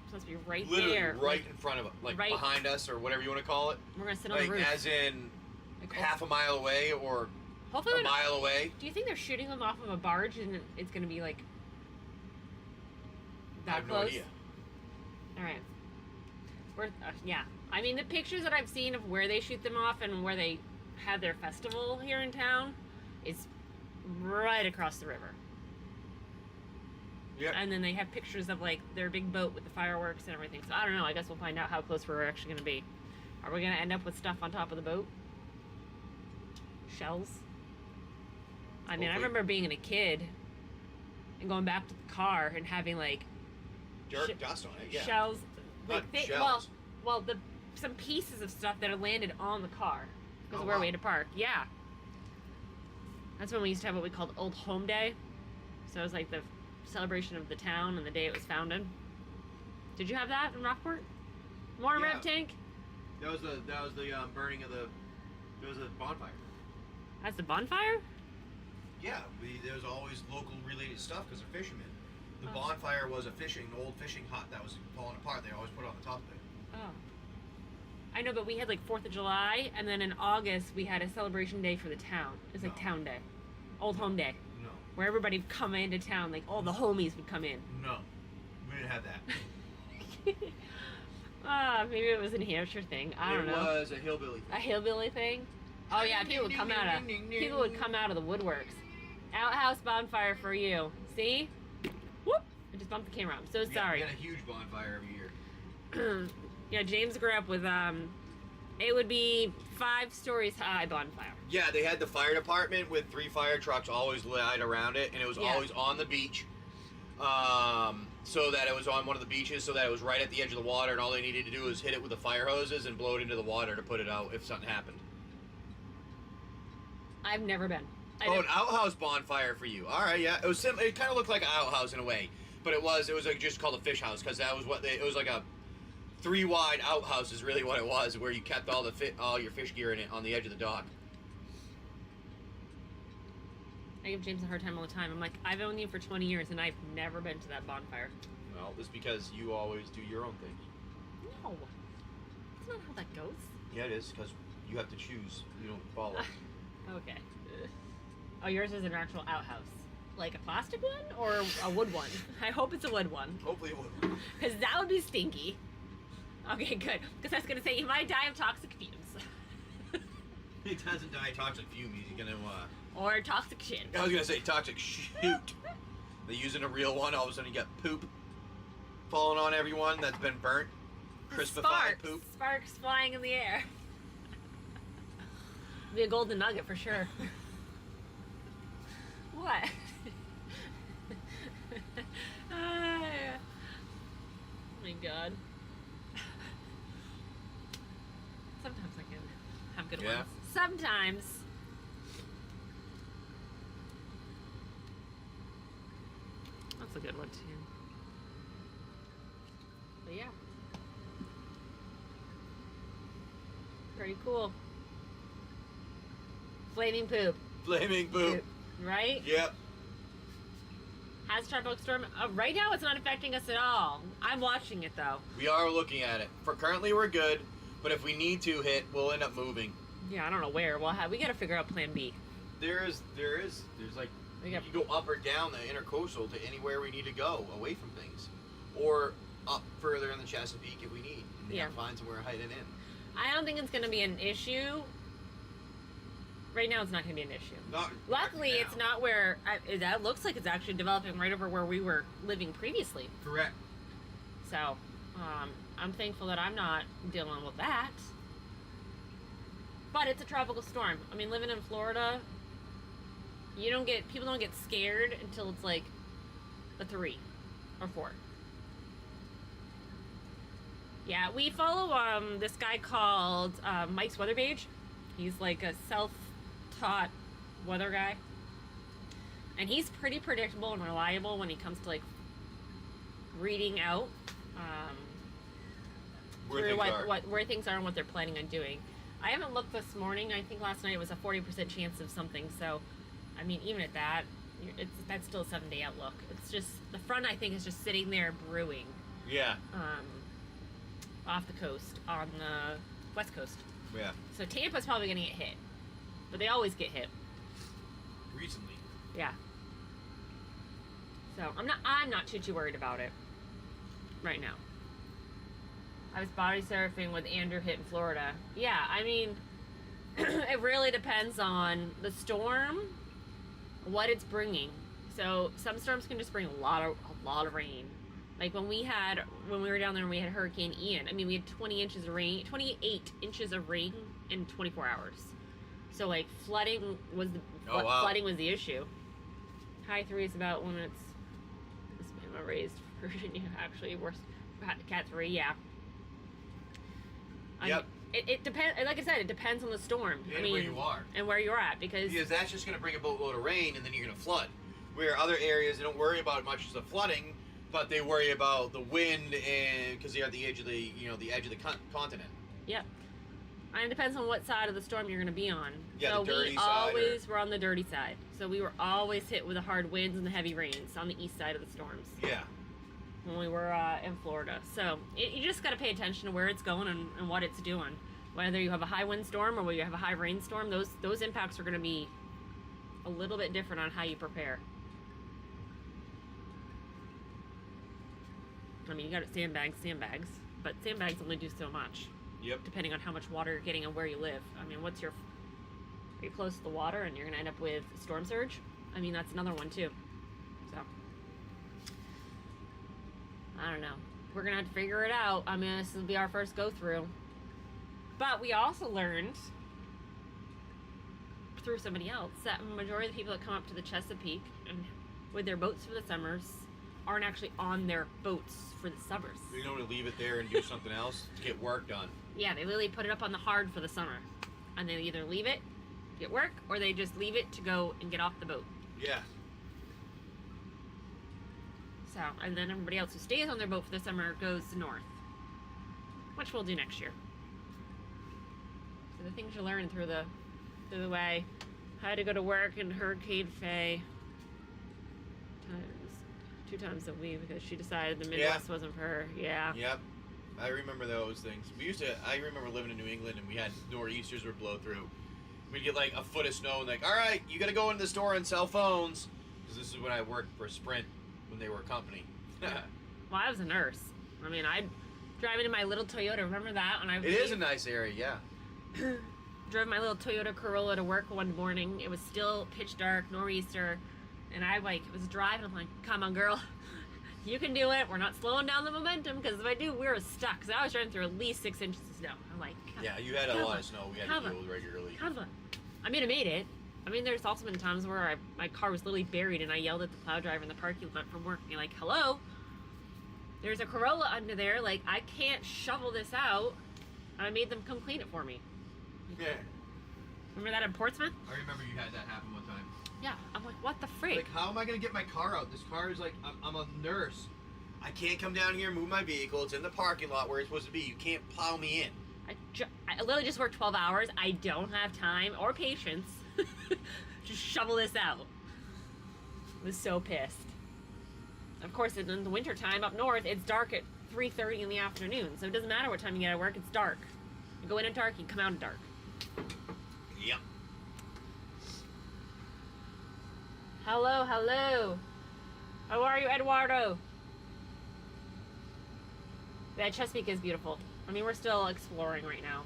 supposed to be right Literally there. right in front of it, like right- behind us or whatever you want to call it. We're going to sit on Like the roof. as in Like, half a mile away or hopefully a they're not- mile away. Do you think they're shooting them off of a barge and it's going to be like that I have close? no idea. All right. Yeah. I mean, the pictures that I've seen of where they shoot them off and where they have their festival here in town is right across the river. Yeah. And then they have pictures of like their big boat with the fireworks and everything. So I don't know. I guess we'll find out how close we're actually going to be. Are we going to end up with stuff on top of the boat? Shells? I mean, I Hopefully. remember being a kid and going back to the car and having like Dirt, dust on it. Yeah. shells. Not Like shells. well, some pieces of stuff that had landed on the car because Oh, of where we wow. had to park. Yeah. That's when we used to have what we called Old Home Day. So it was like the celebration of the town and the day it was founded. Did you have that in Rockport? More Yeah. Rev Tank? That was the burning of the. There was a bonfire. That's the bonfire? Yeah, there was always local related stuff because they're fishermen. The Oh. bonfire was an old fishing hut that was falling apart. They always put it on the top of it. Oh. I know, but we had like 4th of July, and then in August we had a celebration day for the town. It's like No. Town Day. Old Home Day. No, Where everybody would come into town, like all the homies would come in. no, we didn't have that. Maybe it was a New Hampshire thing. I don't know. It was a hillbilly thing. A hillbilly thing? Oh yeah, people would come out of the woodworks. Outhouse bonfire for you. See? Whoop! I just bumped the camera. I'm so sorry. We got a huge bonfire every year. Yeah, James grew up with it would be 5 stories high bonfire. Yeah, they had the fire department with 3 fire trucks always lit around it, and it was Yeah. always on the beach. So that it was on one of the beaches, so that it was right at the edge of the water, and all they needed to do was hit it with the fire hoses and blow it into the water to put it out if something happened. I've never been. Oh, an outhouse bonfire for you. All right, yeah. It was it kind of looked like an outhouse in a way, but it was like just called a fish house because that was what it was like a 3 wide outhouse is really what it was, where you kept all your fish gear in it on the edge of the dock. I give James a hard time all the time. I'm like, I've owned you for 20 years and I've never been to that bonfire. Well, it's because you always do your own things. No. That's not how that goes. Yeah, it is because you have to choose. You don't follow. Okay. Oh, yours is an actual outhouse. Like a plastic one or a wood one? I hope it's a wood one. Hopefully it will. Because that would be stinky. Okay, good. Because I was going to say, you might die of toxic fumes. He doesn't die toxic fumes. He's gonna. Or toxic shit. I was gonna say toxic shoot. They're using a real one. All of a sudden, you get poop falling on everyone that's been burnt. Crispified Sparks. poop. Sparks flying in the air. Be a golden nugget for sure. What? Oh my god. Sometimes I can have good Yeah? ones. Sometimes. That's a good one too. But yeah. Pretty cool. Flaming poop. Flaming poop. Right? Yep. Has tropical storm. Right now, it's not affecting us at all. I'm watching it though. We are looking at it. For currently, we're good. But if we need to hit, we'll end up moving. Yeah, I don't know where. We got to figure out Plan B. There's like We you got can go up or down the intercoastal to anywhere we need to go away from things, or up further in the Chesapeake if we need. And Yeah. find somewhere hiding in. I don't think it's going to be an issue. Right now, it's not going to be an issue. Not Luckily, right it's now. not where... that looks like it's actually developing right over where we were living previously. Correct. So, I'm thankful that I'm not dealing with that. But it's a tropical storm. I mean, living in Florida, people don't get scared until it's like a 3 or 4. Yeah, we follow this guy called Mike's Weather Page. He's like a self-taught weather guy. And he's pretty predictable and reliable when it comes to like reading out Where through things are. where things are and what they're planning on doing. I haven't looked this morning. I think last night it was a 40% chance of something. So, I mean, even at that, that's still a 7-day outlook. It's just the front. I think is just sitting there brewing Yeah. off the coast on the west coast. Yeah. So Tampa's probably going to get hit, but they always get hit. Recently. Yeah. So I'm not too worried about it right now. I was body surfing with Andrew hit in Florida. Yeah, I mean, it really depends on the storm, what it's bringing. So some storms can just bring a lot of rain. Like when we were down there and we had Hurricane Ian. I mean, we had 28 inches of rain in 24 hours. So like flooding was the issue. High 3 is about when it's this minimum raised Virginia actually worse. Cat 3, yeah. Yep. It depends. Like I said, it depends on the storm. And where you are. And where you're at, because that's just going to bring a boatload of rain, and then you're going to flood. Where other areas, they don't worry about it much as the flooding, but they worry about the wind, and because they're at the edge of the continent. Yep. And it depends on what side of the storm you're going to be on. Yeah, so the dirty we side always were on the dirty side. So we were always hit with the hard winds and the heavy rains on the east side of the storms. Yeah. When we were in Florida. So you just got to pay attention to where it's going and what it's doing. Whether you have a high wind storm or whether you have a high rain storm, those impacts are going to be a little bit different on how you prepare. I mean, you got sandbags, but sandbags only do so much. Yep. Depending on how much water you're getting and where you live. I mean, are you close to the water and you're going to end up with storm surge? I mean, that's another one too. So, I don't know. We're going to have to figure it out. I mean, this will be our first go through. But we also learned through somebody else that the majority of the people that come up to the Chesapeake and with their boats for the summers aren't actually on their boats for the summers. You don't want to leave it there and do something else to get work done. Yeah, they literally put it up on the hard for the summer. And they either leave it, get work, or they just leave it to go and get off the boat. Yeah. So, and then everybody else who stays on their boat for the summer goes north. Which we'll do next year. So the things you learn through the way. I had to go to work in Hurricane Faye 2 times a week because she decided the Midwest wasn't for her. Yeah. Yep. I remember those things. I remember living in New England and we had nor'easters would blow through. We'd get like a foot of snow and like, all right, you got to go into the store and sell phones. Because this is when I worked for Sprint when they were a company. Well, I was a nurse. I mean, I'd drive into my little Toyota. Remember that? When It is a nice area, yeah. Drove my little Toyota Corolla to work one morning. It was still pitch dark, nor'easter, and I was driving. I'm like, "Come on, girl, you can do it. We're not slowing down the momentum because if I do, we're stuck." Because I was driving through at least 6 inches of snow. I'm like, yeah, you had a lot of snow. We had to deal with regularly. I mean, I made it. I mean, there's also been times where my car was literally buried, and I yelled at the plow driver in the parking lot from work, and like, "Hello, there's a Corolla under there. Like, I can't shovel this out." And I made them come clean it for me. Yeah. Remember that in Portsmouth? I remember you had that happen one time. Yeah. I'm like, what the freak? Like, how am I going to get my car out? This car is like, I'm a nurse. I can't come down here and move my vehicle. It's in the parking lot where it's supposed to be. You can't plow me in. I literally just worked 12 hours. I don't have time or patience to shovel this out. I was so pissed. Of course, in the winter time up north, it's dark at 3:30 in the afternoon. So it doesn't matter what time you get out of work, it's dark. You go in at dark, you come out at dark. Yep. Hello, hello. How are you, Eduardo? Yeah, Chesapeake is beautiful. I mean, we're still exploring right now.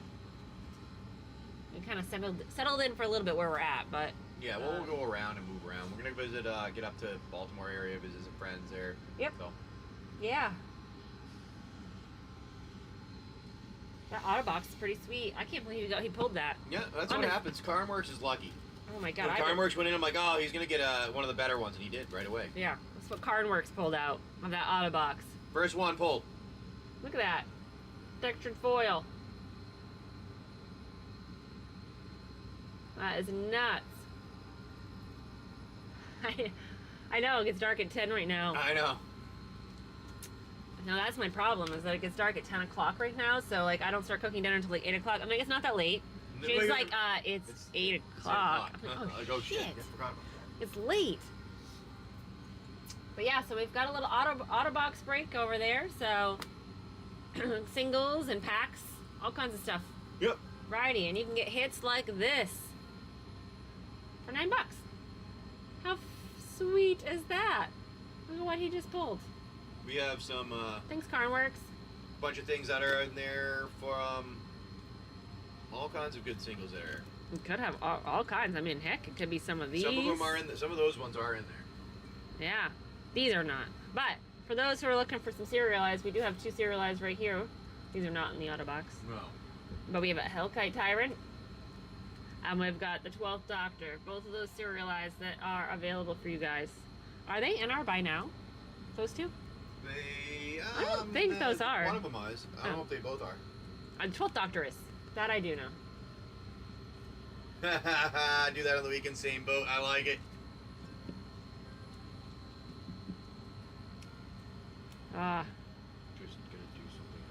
We kind of settled in for a little bit where we're at, but... Yeah, well, we'll go around and move around. We're going to visit, get up to Baltimore area, visit some friends there. Yep. So. Yeah. That Autobox is pretty sweet. I can't believe he pulled that. Yeah, that's what happens. Karnworks is lucky. Oh my god. When Karnworks went in, I'm like, oh, he's going to get one of the better ones, and he did right away. Yeah, that's what Karnworks pulled out of that Autobox. First one pulled. Look at that. Textured foil. That is nuts. I know, it gets dark at 10 right now. I know. Now that's my problem, is that it gets dark at 10 o'clock right now, so like I don't start cooking dinner until like 8 o'clock. I'm like, it's not that late. She's like, it's 8 o'clock. I'm like, oh shit. I forgot about that. It's late. But yeah, so we've got a little Autobox break over there, so singles and packs, all kinds of stuff. Yep. Righty, and you can get hits like this for $9. How sweet is that? Look at what he just pulled. We have some Thanks, Karnworks. bunch of things that are in there for all kinds of good singles there. We could have all kinds. I mean, heck, it could be some of these. Some of them are in. Some of those ones are in there. Yeah, these are not. But for those who are looking for some serialized, we do have 2 serialized right here. These are not in the Autobox. No. But we have a Hellkite Tyrant. And we've got the 12th Doctor. Both of those serialized that are available for you guys. Are they in our buy now? Those two? They. I don't think those are. One of them is. I don't know if they both are. The 12th Doctor is. That I do know. Do that on the weekend, same boat. I like it. Just gonna do something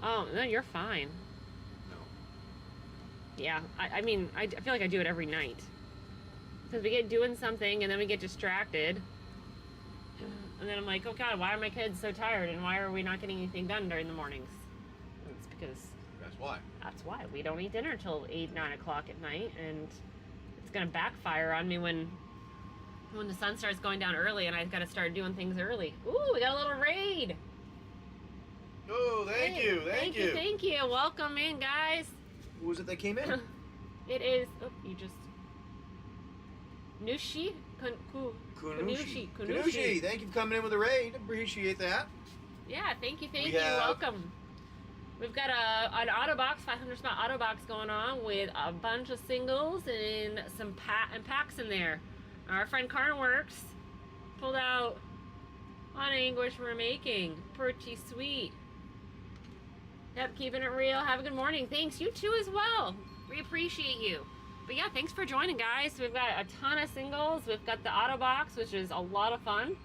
right Oh, no, you're fine. here. No. Yeah, I mean, I feel like I do it every night. Because we get doing something and then we get distracted. And then I'm like, oh god, why are my kids so tired and why are we not getting anything done during the mornings? It's because That's why. that's why. We don't eat dinner till 8, 9 o'clock at night, and it's going to backfire on me when the sun starts going down early and I've got to start doing things early. Ooh, we got a little raid. Oh, thank Hey, you, thank you. Thank you. Welcome in, guys. Who was it that came in? It is, oh, you just, Nushi? Kunushi. Kanushi, thank you for coming in with a raid. Appreciate that. Yeah, thank you, We you. have- Welcome. We've got an Autobox, 500 spot Autobox going on with a bunch of singles and some packs in there. Our friend Karnworks pulled out On Anguish We're Making. Pretty sweet. Yep, keeping it real. Have a good morning. Thanks. You too as well. We appreciate you. But yeah, thanks for joining, guys. We've got a ton of singles. We've got the Autobox, which is a lot of fun.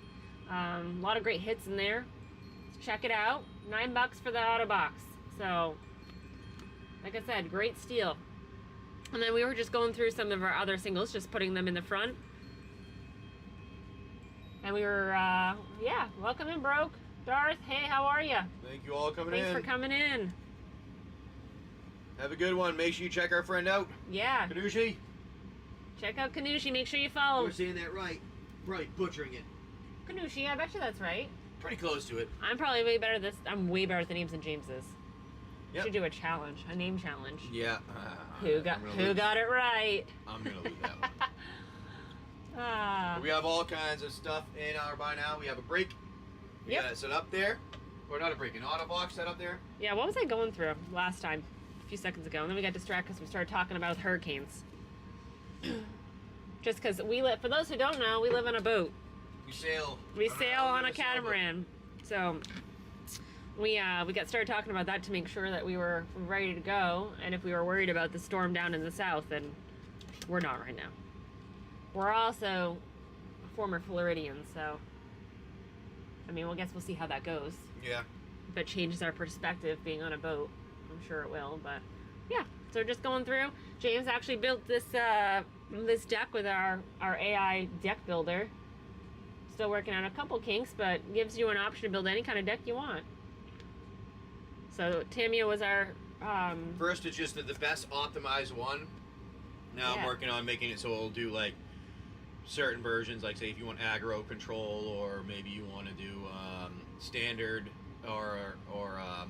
A lot of great hits in there. Check it out. $9 for the Autobox. So, like I said, great steal. And then we were just going through some of our other singles, just putting them in the front. And we were, yeah, welcome in, Broke. Darth, hey, how are you? Thank you all coming Thanks in. for coming in. Have a good one. Make sure you check our friend out. Yeah, Kanushi. check out Kanushi. Make sure you follow You're saying that right. Right, butchering it. Kanushi. I bet you that's right. Pretty close to it. I'm probably way better at this. I'm way better at the names than James is. We Yep. should do a challenge, a name challenge. Yeah. Who got it right? I'm gonna lose that one. Ah. We have all kinds of stuff in our buy now. We have a break. We Yep. got it set up there. Or not a break, an Autobox set up there. Yeah, what was I going through last time? A few seconds ago, and then we got distracted because we started talking about hurricanes. Just because we live, for those who don't know, we live on a boat. We sail. We sail on a sailboat. catamaran. So we got started talking about that to make sure that we were ready to go, and if we were worried about the storm down in the south, and we're not right now. We're also former Floridians, so I mean, well, I guess we'll see how that goes. Yeah. If it changes our perspective being on a boat, I'm sure it will, but yeah, so we're just going through. James actually built this this deck with our AI deck builder. Still working on a couple kinks, but gives you an option to build any kind of deck you want. So Tamia was our First, it's just the best optimized one. Now I'm Yeah. working on making it so it'll do like certain versions, like say if you want aggro control, or maybe you want to do standard or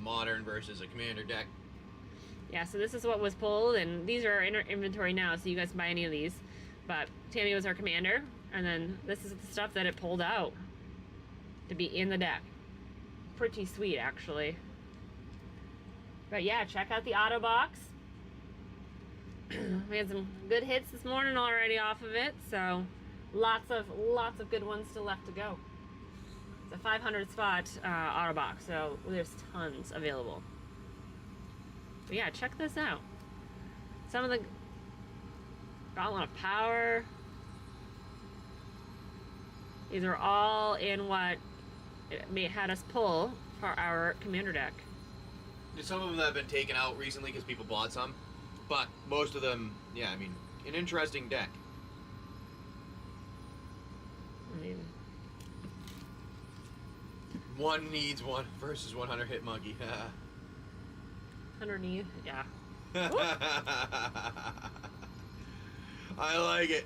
modern versus a commander deck. yeah. So this is what was pulled, and these are in our inventory now, so you guys can buy any of these. But Tamia was our commander, and then this is the stuff that it pulled out to be in the deck. Pretty sweet, actually. But yeah, check out the auto box. We had some good hits this morning already off of it, so lots of good ones still left to go. It's a 500 spot auto box, so there's tons available. But yeah, check this out. Some of the Gauntlet of Power. These are all in what it had us pull for our commander deck. Some of them have been taken out recently because people bought some, but most of them, yeah, I mean, an interesting deck. I mean, One needs one versus 100 hit monkey. underneath, yeah. I like it.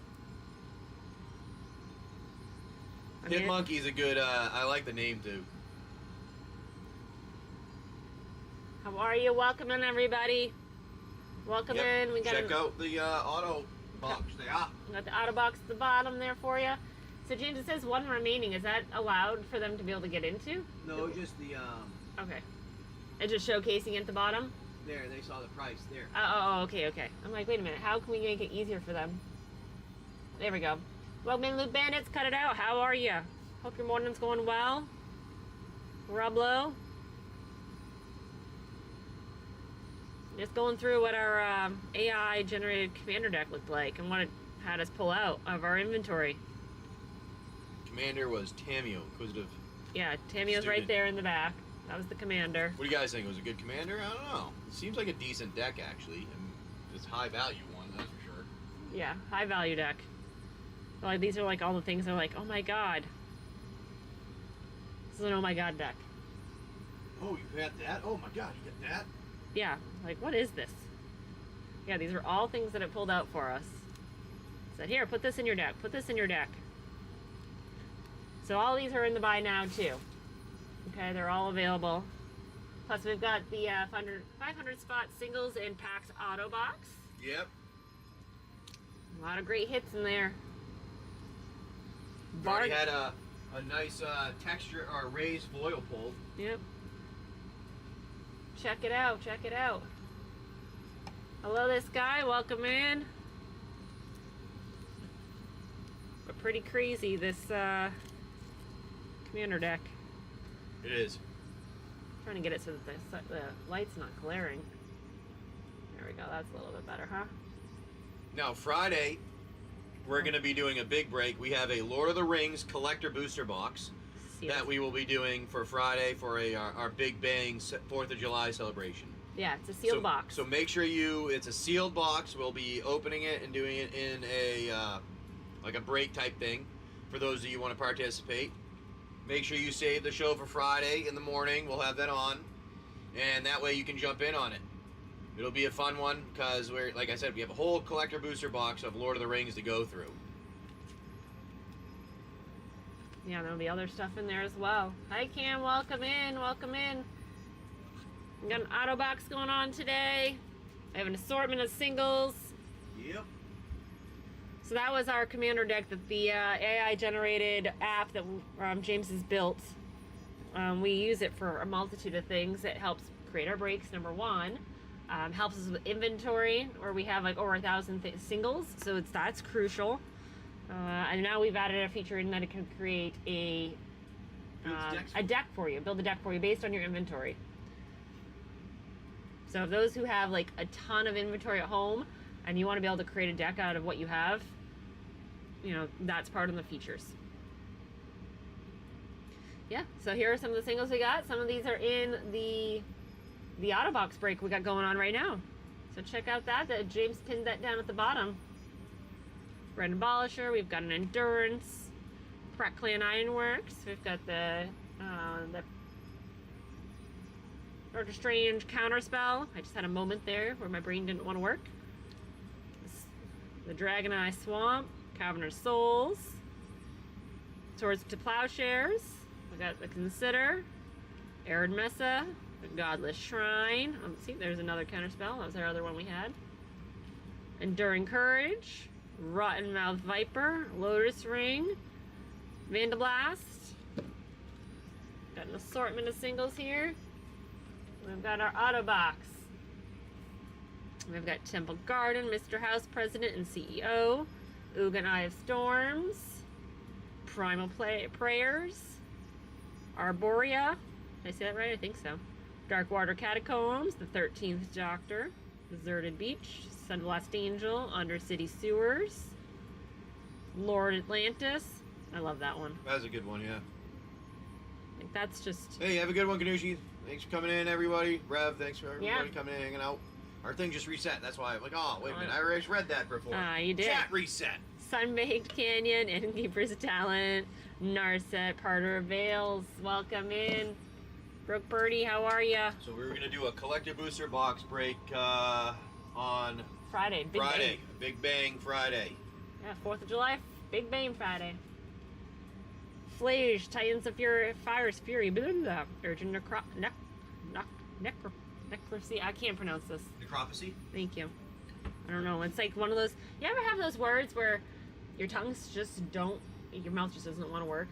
I Hit mean, monkey's a good. I like the name too. how are you? Welcome in, everybody. Welcome Yep. in. We got Check out the auto box. we got the auto box at the bottom there for you. So James, it says one remaining. Is that allowed for them to be able to get into? No, just the Okay. It's just showcasing at the bottom? there. They saw the price there. Okay. I'm like, wait a minute. How can we make it easier for them? There we go. Welcome in, Loot Bandits. Cut it out. How are you? Hope your morning's going well. Rublo. Just going through what our AI generated commander deck looked like and what it had us pull out of our inventory. Commander was Tamio, Inquisitive. Yeah, Tammy's right Student. there in the back. That was the commander. What do you guys think? Was it a good commander? I don't know. It seems like a decent deck actually. And it's a high value one, that's for sure. Yeah, high value deck. Like these are like all the things that are like, oh my god. This is an oh my god deck. Oh, you got that? Oh my god, you got that? Yeah, like what is this? Yeah, these are all things that it pulled out for us. Said, here, put this in your deck. Put this in your deck. So all these are in the buy now too. Okay, they're all available. Plus we've got the 500 spot singles and packs auto box. Yep. A lot of great hits in there. We already had a nice texture or raised foil pull. Yep. Check it out. Check it out. Hello, this guy. Welcome in. We're pretty crazy, this commander deck. It is. Trying to get it so that the light's not glaring. There we go. That's a little bit better, huh? Now Friday, we're going to be doing a big break. We have a Lord of the Rings collector booster box Sealed. that we will be doing for Friday for our Big Bang 4th of July celebration. Yeah, it's a sealed box. So make sure it's a sealed box. We'll be opening it and doing it in a like a break type thing for those of you who want to participate. Make sure you save the show for Friday in the morning. We'll have that on, and that way you can jump in on it. It'll be a fun one because we're, like I said, we have a whole collector booster box of Lord of the Rings to go through. Yeah, there'll be other stuff in there as well. Hi, Cam. Welcome in. Welcome in. We got an auto box going on today. I have an assortment of singles. Yep. So that was our commander deck that the AI generated app that James has built. We use it for a multitude of things. It helps create our breaks, number one. Helps us with inventory, where we have like over 1,000 singles, so that's crucial. And now we've added a feature in that it can create a deck for you, build a deck for you based on your inventory. So if those who have like a ton of inventory at home and you want to be able to create a deck out of what you have, you know, that's part of the features. Yeah, so here are some of the singles we got. Some of these are in the auto box break we got going on right now. So check out that. James pinned that down at the bottom. Red Abolisher. We've got an Endurance. Pratt Clan Ironworks. We've got the Doctor Strange Counterspell. I just had a moment there where my brain didn't want to work. The Dragon Eye Swamp. Caverner's Souls. Swords to Plowshares. We got the Consider. Arid Mesa. The Godless Shrine. See, there's another counterspell. That was our other one we had. Enduring Courage. Rotten Mouth Viper. Lotus Ring. Vandablast. Got an assortment of singles here. We've got our auto box. We've got Temple Garden, Mr. House President and CEO. Ugin Eye of Storms. Primal Prayers. Arborea. Did I say that right? I think so. Darkwater Catacombs, the 13th Doctor, Deserted Beach, Sunblast Angel, Undercity Sewers, Lord Atlantis. I love that one. That's a good one, yeah. I think that's just... Hey, have a good one, Ganushi. Thanks for coming in, everybody. Rev, thanks for everybody coming in, hanging out. Our thing just reset. That's why I'm like, oh, wait a minute. I already read that before. You did. Chat reset. Sunbaked Canyon, Innkeeper's Talent, Narset, Parter Vales. Welcome in. Brooke Birdie, how are ya? So we were going to do a collector booster box break on Friday. Big Bang Friday. Yeah, 4th of July, Big Bang Friday. Flage, Titans of Fury, Fire's Fury, Urgent Necropsy. I can't pronounce this. Necropsy? Thank you. I don't know. It's like one of those. You ever have those words where your tongues just don't, your mouth just doesn't want to work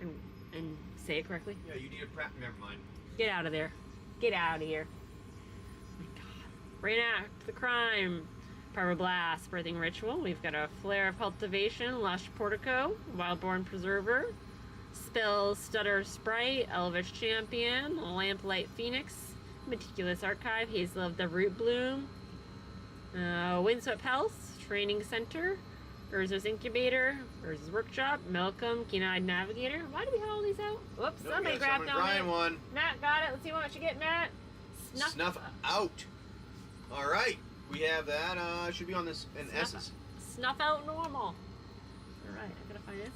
and say it correctly? Yeah, you need a prep. Never mind. Get out of there. Get out of here. Oh my god. Reenact the crime. Pyroblast, Birthing Ritual. We've got a Flare of Cultivation, Lush Portico, Wildborn Preserver, Spell Stutter Sprite, Elvish Champion, Lamplight Phoenix, Meticulous Archive, Hazel of the Root Bloom, Windswept Health, Training Center, Urza's Incubator, Urza's Workshop, Malcolm, Keen-Eyed Navigator. Why do we have all these out? Whoops, somebody grabbed on one. Matt got it. Let's see what you get, Matt. Snuff out. All right, we have that. Should be on this in S's. Snuff out normal. All right, I gotta find S's.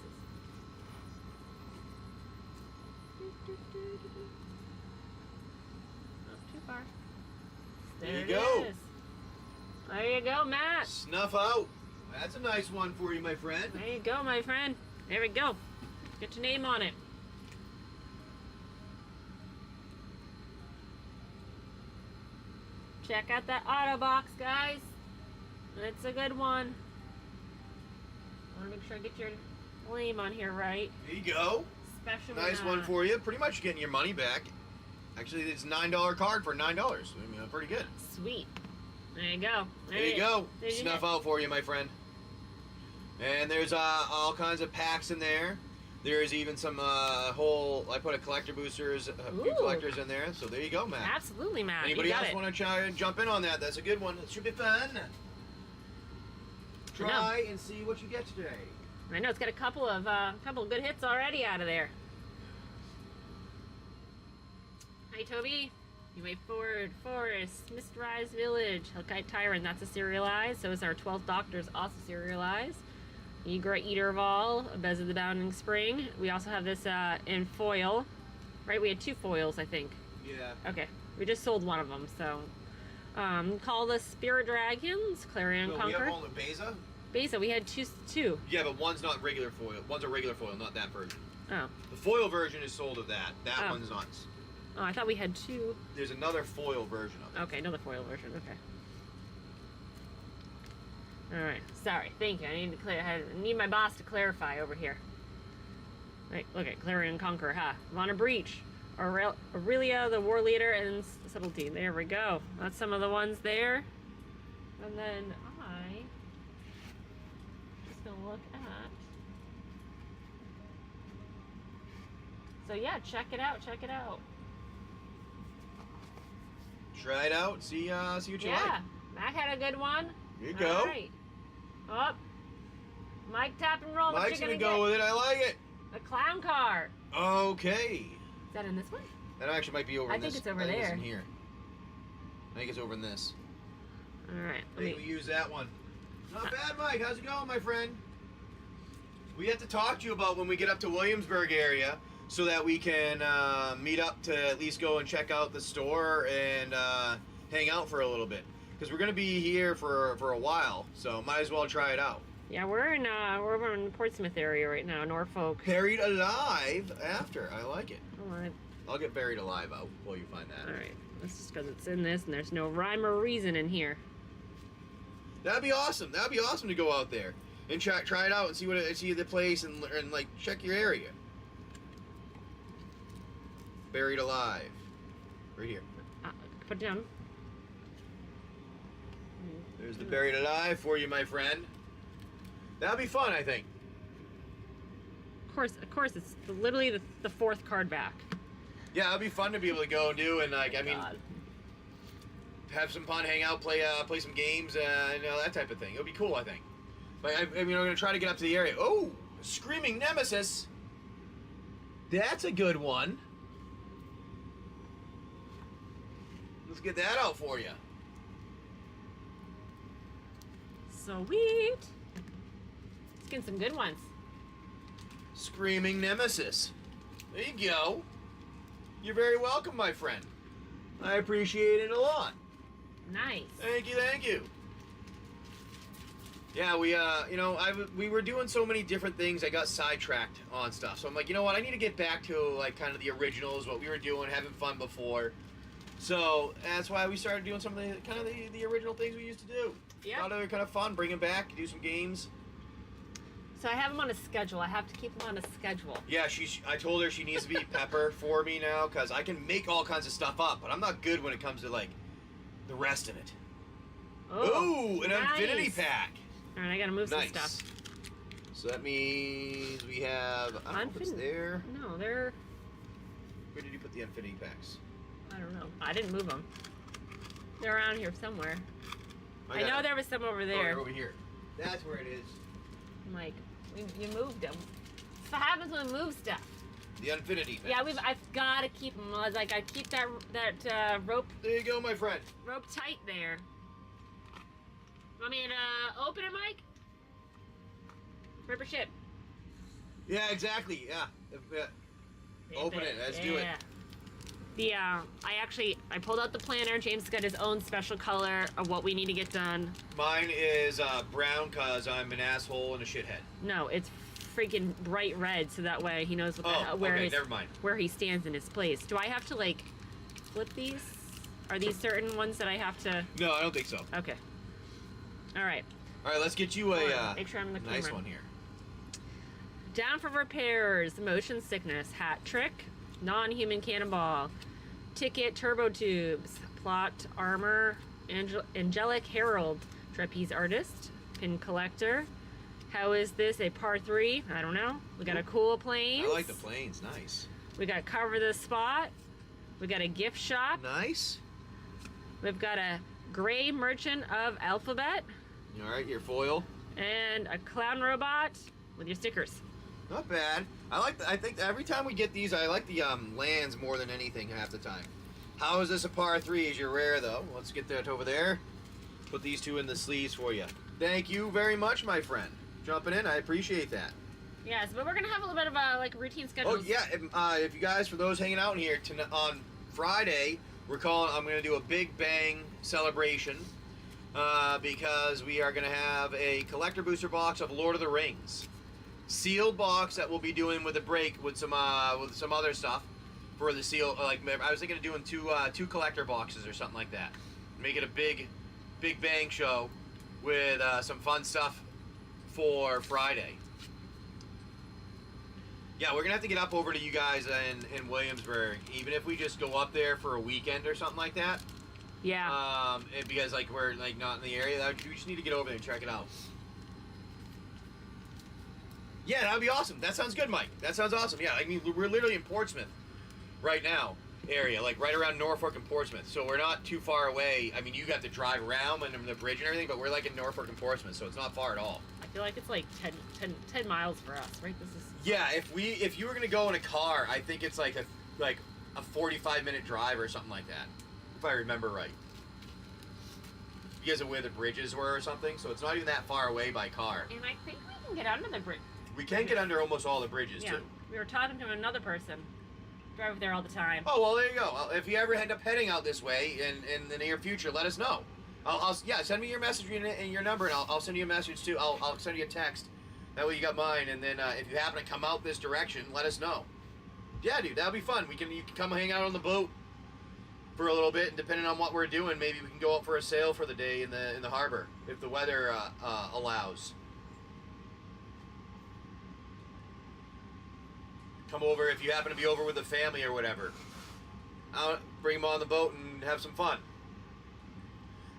Not too far. There you go. There you go, Matt. Snuff out. That's a nice one for you, my friend. There you go, my friend. There we go. Get your name on it. Check out that auto box, guys. It's a good one. I want to make sure I get your name on here right. There you go. Special nice one for you. Pretty much getting your money back. Actually, it's a $9 card for $9. I mean, pretty good. Sweet. There you go. There you go. Snuff out for you, my friend. And there's all kinds of packs in there. There's even some I put a collector boosters, a few collectors in there. So there you go, Matt. Absolutely, Matt. Anybody else want to try and jump in on that? That's a good one. It should be fun. Try and see what you get today. I know it's got a couple of good hits already out of there. Hi, Toby. You Way Forward, Forest, Mysterized Village, Hellkite Tyrant, that's a serialized. So is our 12th Doctor's also serialized. Egra Eater of All, Bez of the Bounding Spring. We also have this in foil. Right, we had 2 foils, I think. Yeah. Okay, we just sold one of them, so. Call the Spirit Dragons, Clarion Conquer. We have only Beza? Beza, we had two. Yeah, but one's not regular foil. One's a regular foil, not that version. Oh. The foil version is sold of that. That one's not. Oh, I thought we had 2. There's another foil version of it. Okay, another foil version. Okay. All right. Sorry. Thank you. I need my boss to clarify over here. Right. Look at Clarion Conqueror. Ha. Vana Breach, Aurelia, the War Leader, and Subtlety. There we go. That's some of the ones there. And then I'm just gonna look at. So yeah, check it out. Check it out. Try it out. See what you like. Yeah, Mac had a good one. Here you go. All right. Up. Mike, tap and roll. Mike's gonna go with it. I like it. A clown car. Okay. Is that in this one? That actually might be over in this. I think it's over I think there. it's in here. I think it's over in this. All right. I think we use that one. Not bad, Mike. How's it going, my friend? We have to talk to you about when we get up to Williamsburg area so that we can meet up to at least go and check out the store and hang out for a little bit. Because we're going to be here for a while, so might as well try it out. Yeah, we're over in the Portsmouth area right now, Norfolk. Buried alive after. I like it. All right. I'll get buried alive out while you find that. All right. That's just because it's in this and there's no rhyme or reason in here. That'd be awesome. That'd be awesome to go out there and try it out and see the place and like check your area. Buried alive. Right here. Put it down. There's the buried alive for you, my friend. That'll be fun, I think. Of course, it's literally the fourth card back. Yeah, it'll be fun to be able to go and do, and like, I mean, God. have some fun, hang out, play some games, you know, that type of thing. It'll be cool, I think. Like, I mean, I'm gonna try to get up to the area. Oh, Screaming Nemesis. That's a good one. Let's get that out for you. Sweet. Let's get some good ones. Screaming Nemesis. There you go. You're very welcome, my friend. I appreciate it a lot. Nice. Thank you, thank you. Yeah, we, you know, we were doing so many different things, I got sidetracked on stuff. So I'm like, you know what, I need to get back to, like, kind of the originals, what we were doing, having fun before. So, that's why we started doing some of the, kind of the original things we used to do. Yeah. Thought they were kind of fun, bring them back, do some games. So I have them on a schedule. I have to keep them on a schedule. Yeah, I told her she needs to be pepper for me now, because I can make all kinds of stuff up, but I'm not good when it comes to, like, the rest of it. Ooh, an nice. Infinity Pack. All right, I gotta move some stuff. So that means we have, I don't know if it's there. No, they're... Where did you put the Infinity Packs? I don't know. I didn't move them. They're around here somewhere. I know there was some over Oh, there. they're over here. That's where it is. I'm like, you moved them. That's what happens when we move stuff. The Infinity Packs. Yeah, I've got to keep them. I was like, I keep that rope There you go, my friend. tight there. Want me to open it, Mike? Rip or ship? Yeah, exactly. Yeah. Open it. Let's do it. I pulled out the planner. James got his own special color of what we need to get done. Mine is brown because I'm an asshole and a shithead. No, it's freaking bright red, so that way he knows what never mind. Where he stands in his place. Do I have to like flip these? Are these certain ones that I have to? No, I don't think so. Okay. All right. All right, let's get you a make sure I'm in the nice camera. one here. Down for Repairs, Motion Sickness, Hat Trick, Non-Human Cannonball, Ticket, Turbo Tubes, Plot Armor, Angelic Herald, Trapeze Artist, Pin Collector. How is this a par 3? I don't know. We got a Cool Planes. I like the planes. Nice. We got Cover the Spot. We got a Gift Shop. Nice. We've got a Gray Merchant of Alphabet. All right, your foil. And a Clown Robot with your stickers. Not bad. I think every time we get these, I like the lands more than anything half the time. How is this a par 3? Is your rare though? Let's get that over there. Put these two in the sleeves for you. Thank you very much, my friend. Jumping in, I appreciate that. Yes, but we're gonna have a little bit of a routine schedule. Oh yeah, if you guys, for those hanging out in here on Friday, I'm gonna do a big bang celebration because we are gonna have a collector booster box of Lord of the Rings. Sealed box that we'll be doing with a break with some other stuff for the seal. Like I was thinking of doing two collector boxes or something like that. Make it a big bang show with some fun stuff for Friday. Yeah, we're gonna have to get up over to you guys in Williamsburg, even if we just go up there for a weekend or something like that. Yeah. Because like we're like not in the area, we just need to get over there and check it out. Yeah, that would be awesome. That sounds good, Mike. That sounds awesome. Yeah, I mean, we're literally in Portsmouth right now, area, like right around Norfolk and Portsmouth. So we're not too far away. I mean, you got to drive around and the bridge and everything, but we're like in Norfolk and Portsmouth, so it's not far at all. I feel like it's like 10 miles for us, right? This is. Yeah, if you were gonna go in a car, I think it's like a 45-minute drive or something like that, if I remember right. because of where the bridges were or something. So it's not even that far away by car. And I think we can get under the bridge. We can get under almost all the bridges Yeah. too. We were talking to another person. Drive there all the time. Oh well, there you go. If you ever end up heading out this way in the near future, let us know. Yeah, send me your message and your number, and I'll send you a message too. I'll send you a text. That way you got mine, and then if you happen to come out this direction, let us know. Yeah, dude, that'll be fun. You can come hang out on the boat for a little bit, and depending on what we're doing, maybe we can go out for a sail for the day in the harbor if the weather allows. Come over if you happen to be over with the family or whatever. I'll bring them on the boat and have some fun.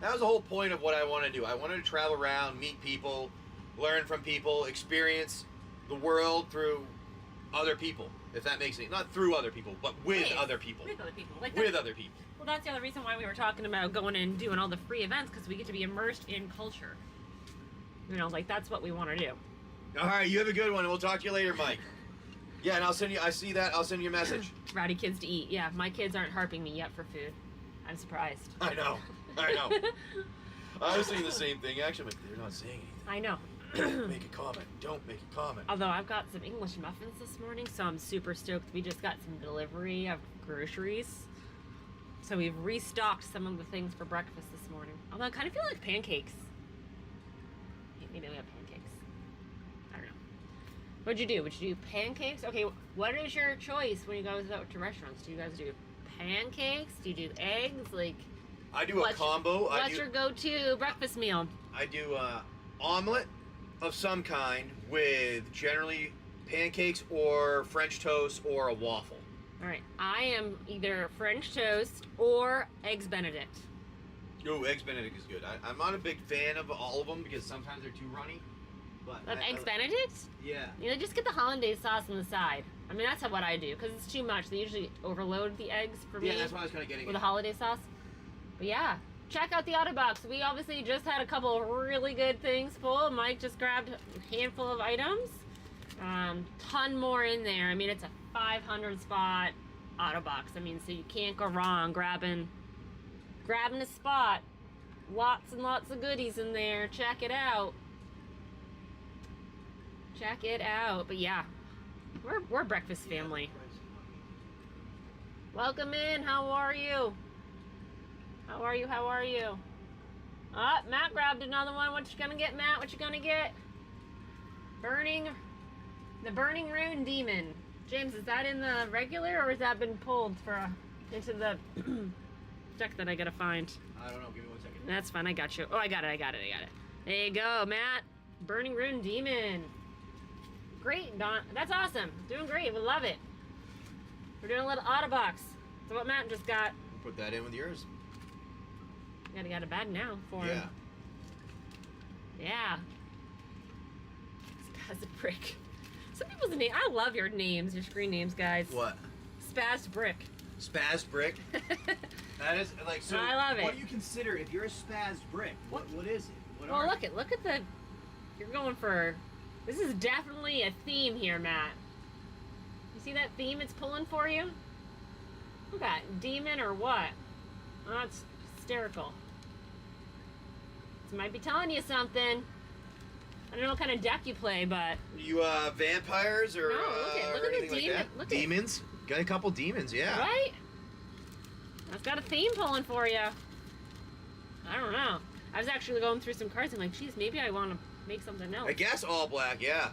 That was the whole point of what I wanted to do. I wanted to travel around, meet people, learn from people, experience the world through other people, if that makes sense. Not through other people, but with other people. With other people. Like With other people. Well, that's the other reason why we were talking about going and doing all the free events, because we get to be immersed in culture. You know, like that's what we want to do. All right, you have a good one, and we'll talk to you later, Mike. Yeah, and I'll send you a message. Rowdy kids to eat. Yeah, my kids aren't harping me yet for food. I'm surprised. I know. I was saying the same thing. Actually, I'm like, they're not saying anything. I know. Don't make a comment. Don't make a comment. Although I've got some English muffins this morning, so I'm super stoked. We just got some delivery of groceries. So we've restocked some of the things for breakfast this morning. Although I kind of feel like pancakes. Maybe we have pancakes. I don't know. What'd you do? Would you do pancakes? Okay, what is your choice when you go out to restaurants? Do you guys do pancakes? Do you do eggs? Like, I do a combo. What's your go-to breakfast meal? I do omelet of some kind with generally pancakes or French toast or a waffle. All right, I am either French toast or eggs Benedict. Oh, eggs Benedict is good. I'm not a big fan of all of them because sometimes they're too runny. But Of eggs Benedict? Yeah. You know, just get the hollandaise sauce on the side. I mean, that's what I do because it's too much. They usually overload the eggs for me. Yeah, that's what I was kind of getting with at. the hollandaise sauce. But yeah, check out the Autobox. We obviously just had a couple of really good things pull. Mike just grabbed a handful of items. Ton more in there. I mean, it's a 500 spot Autobox. I mean, so you can't go wrong grabbing a spot. Lots and lots of goodies in there. Check it out. Check it out. But yeah, we're a breakfast family. Welcome in. How are you? How are you? How are you? Matt grabbed another one. What you gonna get, Matt? What you gonna get? The Burning Rune Demon. James, is that in the regular or has that been pulled into the deck that I gotta find? I don't know. Give me 1 second. That's fine. I got you. Oh, I got it. There you go, Matt. Burning Rune Demon. Great, Don. That's awesome. Doing great. We love it. We're doing a little Autobox. So what Matt just got. Put that in with yours. Gotta get a bag now for him. Yeah. Yeah. Spaz Brick. Some people's name. I love your names, your screen names, guys. What? Spaz Brick. Spaz brick. That is like so. I love it. What do you consider if you're a spaz brick? What is it? Well, look at the. You're going for. This is definitely a theme here, Matt. You see that theme it's pulling for you? Look at that. Demon or what? Oh, it's hysterical. This might be telling you something. I don't know what kind of deck you play, but... You vampires or No, look or at the anything demon. like that? Look at- Demons? Got a couple demons, yeah. Right? I've got a theme pulling for you. I don't know. I was actually going through some cards and I'm like, geez, maybe I want to make something else. I guess all black, yeah.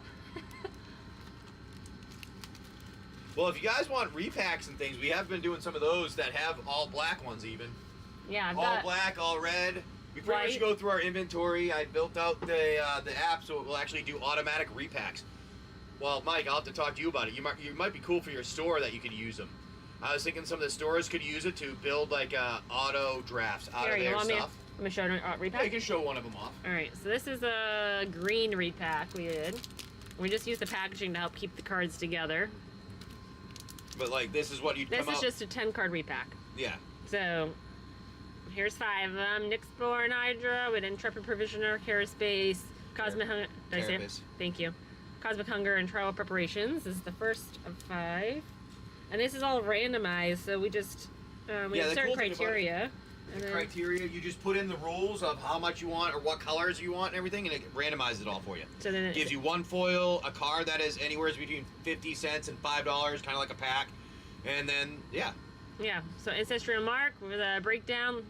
Well, if you guys want repacks and things, we have been doing some of those that have all black ones even. Yeah, I've All got... black, all red. We pretty much White. go through our inventory. I built out the app so it will actually do automatic repacks. Well, Mike, I'll have to talk to you about it. You might be cool for your store that you could use them. I was thinking some of the stores could use it to build like auto drafts out Here, of you their want me to... stuff. Let me show you repack. Yeah, you can show one of them off. Alright, so this is a green repack we did. We just used the packaging to help keep the cards together. But like, this is what you'd This come is out. just a 10 card repack. Yeah. So, here's 5 of them. Nyxborn Hydra with Intrepid Provisioner, Caraspace, Cosmic Hunger. Did I say it? Carapace. Thank you. Cosmic Hunger and Trial Preparations. This is the first of 5. And this is all randomized, so we just, we Yeah, have the certain cool thing about criteria. And The then, criteria, you just put in the rules of how much you want or what colors you want and everything, and it randomizes it all for you. so then It gives you one foil, a card that is anywhere between 50 cents and $5, kind of like a pack, and then yeah. yeah. So ancestral mark with a break down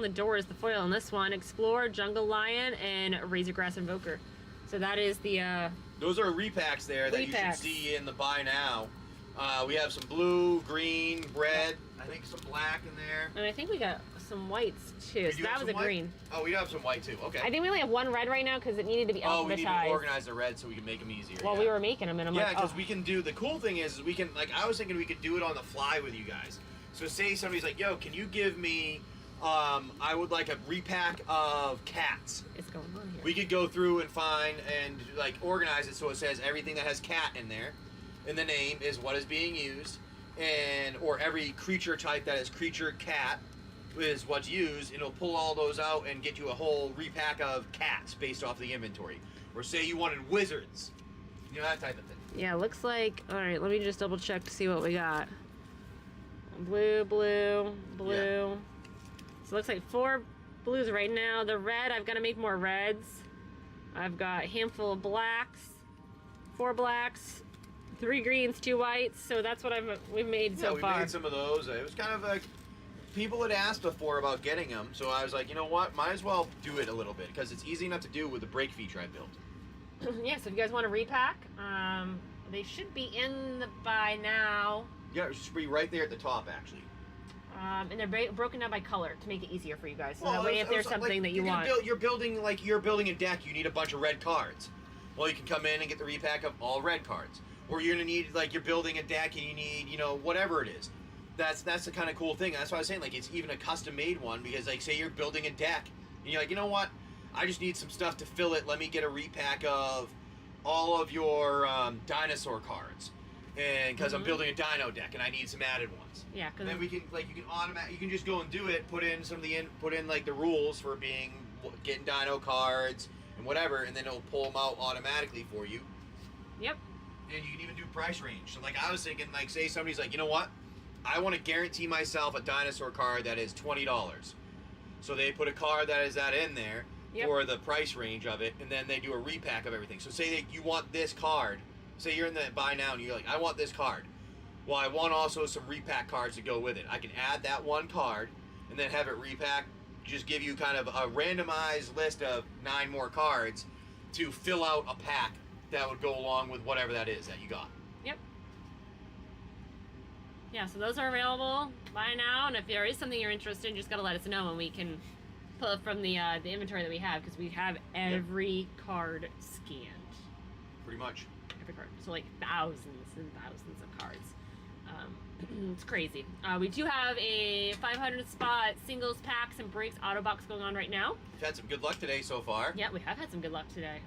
the door is the foil on this one. Explore, jungle lion, and razor grass invoker. So that is the Those are repacks there that you should Repacks. see in the buy now. We have some blue, green, red. I think some black in there. and I think we got some whites too. Did So you that have was a some white? green. Oh, we have some white too. Okay. I think we only have one red right now because it needed to be Oh, we need to alphabetized. organize the red so we can make them easier. While yeah. we were making them, and I'm Yeah, like, because oh. we can do. The cool thing is we can, like, I was thinking we could do it on the fly with you guys. So say somebody's like, "Yo, can you give me? I would like a repack of cats." It's going on here. We could go through and find and like organize it so it says everything that has cat in there, and the name is what is being used, and or every creature type that is creature cat is what's used, and it'll pull all those out and get you a whole repack of cats based off the inventory. Or say you wanted wizards, you know, that type of thing. Yeah, looks like. All right, let me just double check to see what we got. Blue, blue, blue. Yeah. So it looks like 4 blues right now. The red, I've got to make more reds. I've got a handful of blacks, 4 blacks, 3 greens, 2 whites. So that's what we've made Yeah, so we far. made some of those. It was kind of like people had asked before about getting them, so I was like, you know what, might as well do it a little bit because it's easy enough to do with the break feature I built. Yeah, so if you guys want to repack, they should be in the buy now. Yeah, it should be right there at the top actually. And they're broken down by color to make it easier for you guys. So that way, if there's something that you want. you're building a deck. You need a bunch of red cards. Well, you can come in and get the repack of all red cards. Or you're gonna need, like, you're building a deck and you need, you know, whatever it is. That's the kind of cool thing. That's why I was saying, like, it's even a custom made one because, like, say you're building a deck and you're like, you know what? I just need some stuff to fill it. Let me get a repack of all of your dinosaur cards, and because I'm building a dino deck and I need some added ones. Yeah, And then we can, like, you can just go and do it. Put in like the rules for getting dino cards and whatever, and then it'll pull them out automatically for you. Yep. And you can even do price range. So, like, I was thinking, like, say somebody's like, you know what? I want to guarantee myself a dinosaur card that is $20. So they put a card that is that in there for the price range of it, and then they do a repack of everything. So say that you want this card. Say you're in the buy now, and you're like, I want this card. Well, I want also some repack cards to go with it. I can add that one card, and then have it repack. Just give you kind of a randomized list of 9 more cards to fill out a pack that would go along with whatever that is that you got. Yep. Yeah, so those are available buy now, and if there is something you're interested in, just gotta let us know, and we can pull it from the inventory that we have, because we have every card scanned. Pretty much. Every card. So like thousands and thousands of cards. It's crazy. We do have a 500 spot singles packs and breaks auto box going on right now. We've had some good luck today so far. Yeah, we have had some good luck today.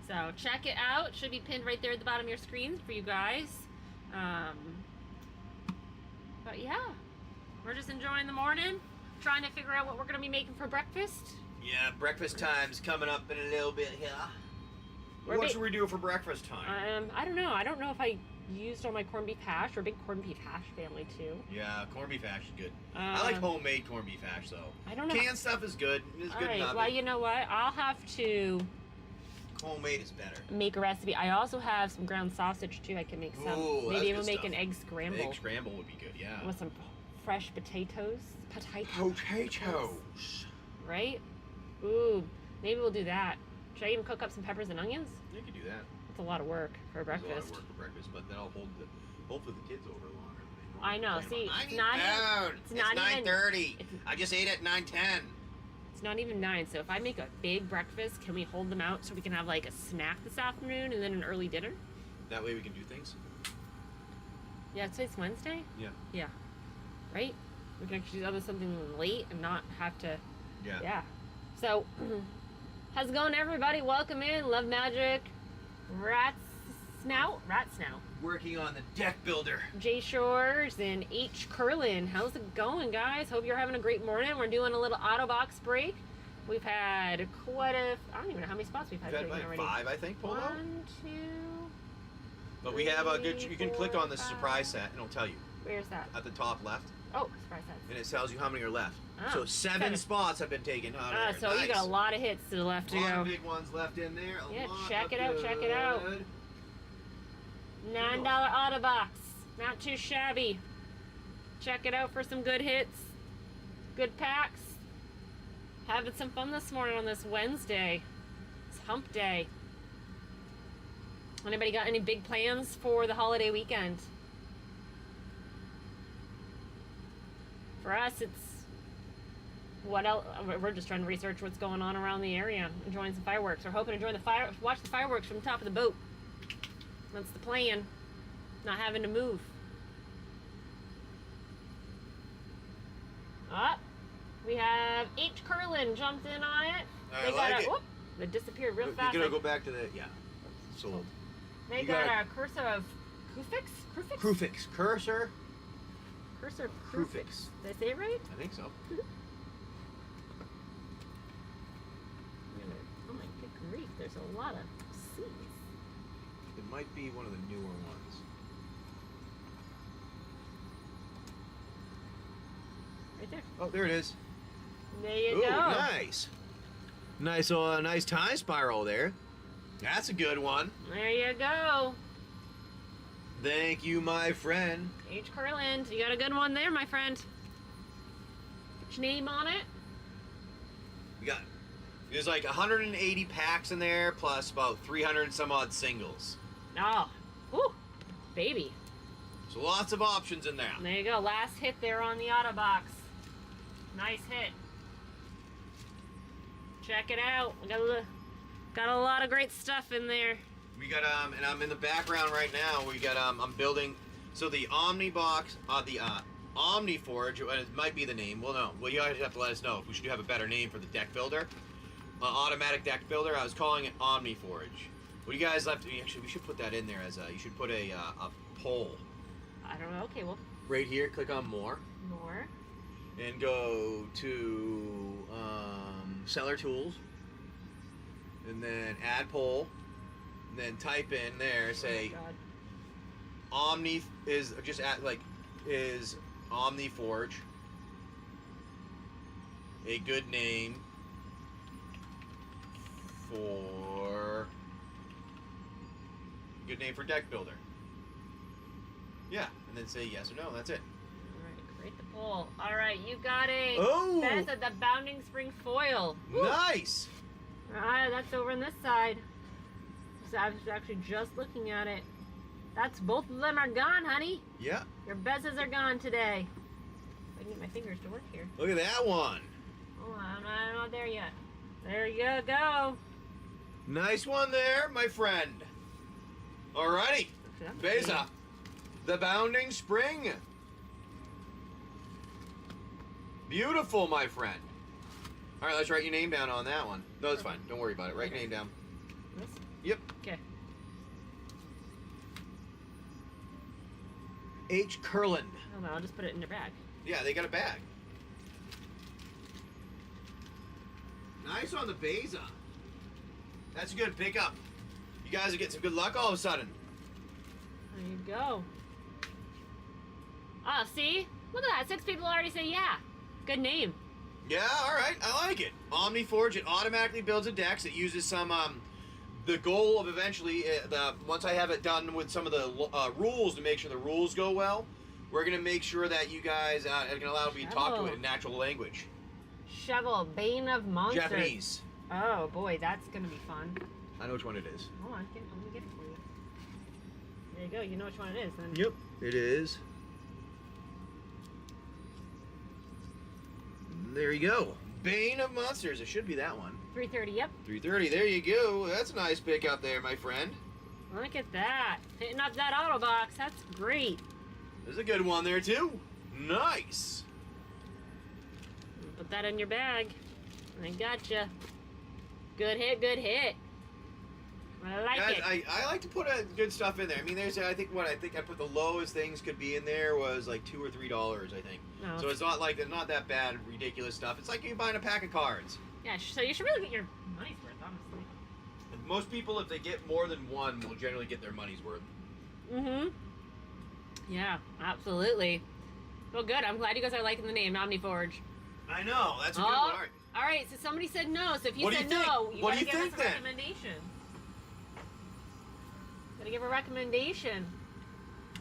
So check it out. It should be pinned right there at the bottom of your screen for you guys. But yeah, we're just enjoying the morning, trying to figure out what we're going to be making for breakfast. Yeah, breakfast time's coming up in a little bit here. What should we do for breakfast time? I don't know. I don't know if I used all my corned beef hash. We're a big corned beef hash family too. Yeah, corned beef hash is good. I like homemade corned beef hash though. I don't know. Canned stuff is good. It's good enough. Well, you know what? I'll have to Homemade is better. make a recipe. I also have some ground sausage too. I can make some. Ooh, that's Maybe good we'll make stuff. an egg scramble. Egg scramble would be good, yeah. With some fresh potatoes. Potatoes. Right? Ooh, maybe we'll do that. Should I even cook up some peppers and onions? You can do that. It's a lot of work for breakfast. It's a lot of work for breakfast, but that'll hopefully the kids over longer. I know. See, it's not 9:30. I just ate at 9:10. It's not even 9. So if I make a big breakfast, can we hold them out so we can have like a snack this afternoon and then an early dinner? That way we can do things. Yeah, today's Wednesday. Yeah. Yeah. Right? We can actually do something late and not have to. Yeah. Yeah. So, how's it going, everybody? Welcome in. Love Magic. Rat Snout. Working on the deck builder. Jay Shores and H. Curlin. How's it going, guys? Hope you're having a great morning. We're doing a little auto box break. We've had quite a. I don't even know how many spots we've had We've had taken like already. 5, I think, pulled out. 1, 2. But we have a good. 3, You can click on the 4, surprise set, and it'll tell you. Where's that? at the top left, Oh, surprise heads. and it tells you how many are left. Oh, So seven spots have been taken out of there. So you got a lot of hits to the left A to lot go. of big ones left in there. Yeah, lot check of it out, check it out. good. $9 auto box. Not too shabby. Check it out for some good hits. Good packs. Having some fun this morning on this Wednesday. It's hump day. Anybody got any big plans for the holiday weekend? For us, it's what else? We're just trying to research what's going on around the area, enjoying some fireworks. We're hoping to watch the fireworks from the top of the boat. That's the plan. Not having to move. We have H. Curlin jumped in on it. I like it. Whoop, they disappeared real You're fast. gonna go back to the sold. They you got got a cursor of Krufix? Krufix cursor. Cursor of Krufix. Did I say it right? I think so. Oh my good grief, there's a lot of C's. It might be one of the newer ones. Right there. Oh, there it is. There you Ooh, go. nice. Nice time spiral there. That's a good one. There you go. Thank you, my friend. H. Curland, you got a good one there, my friend. Put your name on it. There's like 180 packs in there, plus about 300 and some odd singles. Oh, whew, baby. So lots of options in there. There you go. Last hit there on the auto box. Nice hit. Check it out. We got a lot of great stuff in there. We got and I'm in the background right now. We got I'm building. So the Omni box, the Omni Forge, it might be the name. Well, no. Well, you guys have to let us know if we should have a better name for the deck builder. Automatic deck builder. I was calling it Omni Forge. What do you guys left? Actually, we should put that in there as you should put a poll. I don't know. Okay, well, Right here, click on more. more. And go to seller tools. And then add poll. And then type in there, say Oh, God. Omni is just is Omni Forge a good name for deck builder? Yeah, and then say yes or no. That's it. Alright, create the poll. Alright, you got it. Oh! That's the Bounding Spring foil. Woo. Nice. Alright, that's over on this side. So I was actually just looking at it. That's both of them are gone, honey. Yeah. Your bezzes are gone today. I can get my fingers to work here. Look at that one. Oh, I'm not there yet. There you go. Nice one there, my friend. Alrighty. Beza. The Bounding Spring. Beautiful, my friend. Alright, let's write your name down on that one. No, it's fine. Don't worry about it. Write your name down. This? Yep. Okay. H. Curland. Oh, no, I'll just put it in your bag. Yeah, they got a bag. Nice on the Beza. That's a good pickup. You guys are getting some good luck all of a sudden. There you go. Ah, see? Look at that. 6 people already say yeah. Good name. Yeah, alright. I like it. Omni Forge, it automatically builds a deck. It uses some, the goal of eventually, once I have it done with some of the rules to make sure the rules go well, we're going to make sure that you guys are going to allow me to talk to it in natural language. Shovel, Bane of Monsters. Japanese. Oh, boy, that's going to be fun. I know which one it is. Hold on, let me get it for you. There you go. You know which one it is, then. Yep, it is. There you go. Bane of Monsters. It should be that one. 330, yep. 330. There you go. That's a nice pick up there, my friend. Look at that. Hitting up that auto box. That's great. There's a good one there, too. Nice. Put that in your bag. I gotcha. Good hit, good hit. I like Guys, it. I like to put good stuff in there. I mean, there's I think I put the lowest things could be in there was like $2 or $3, I think. No, So it's not that bad, ridiculous stuff. It's like you buying a pack of cards. yeah, so you should really get your money's worth, honestly. And most people, if they get more than one, will generally get their money's worth. Mm-hmm. Yeah, absolutely. Well, good. I'm glad you guys are liking the name OmniForge. I know. That's a good Oh, one. all right. So somebody said no. So if you What do said you think? no, you What do gotta you give think us a then? recommendation. Gotta give a recommendation.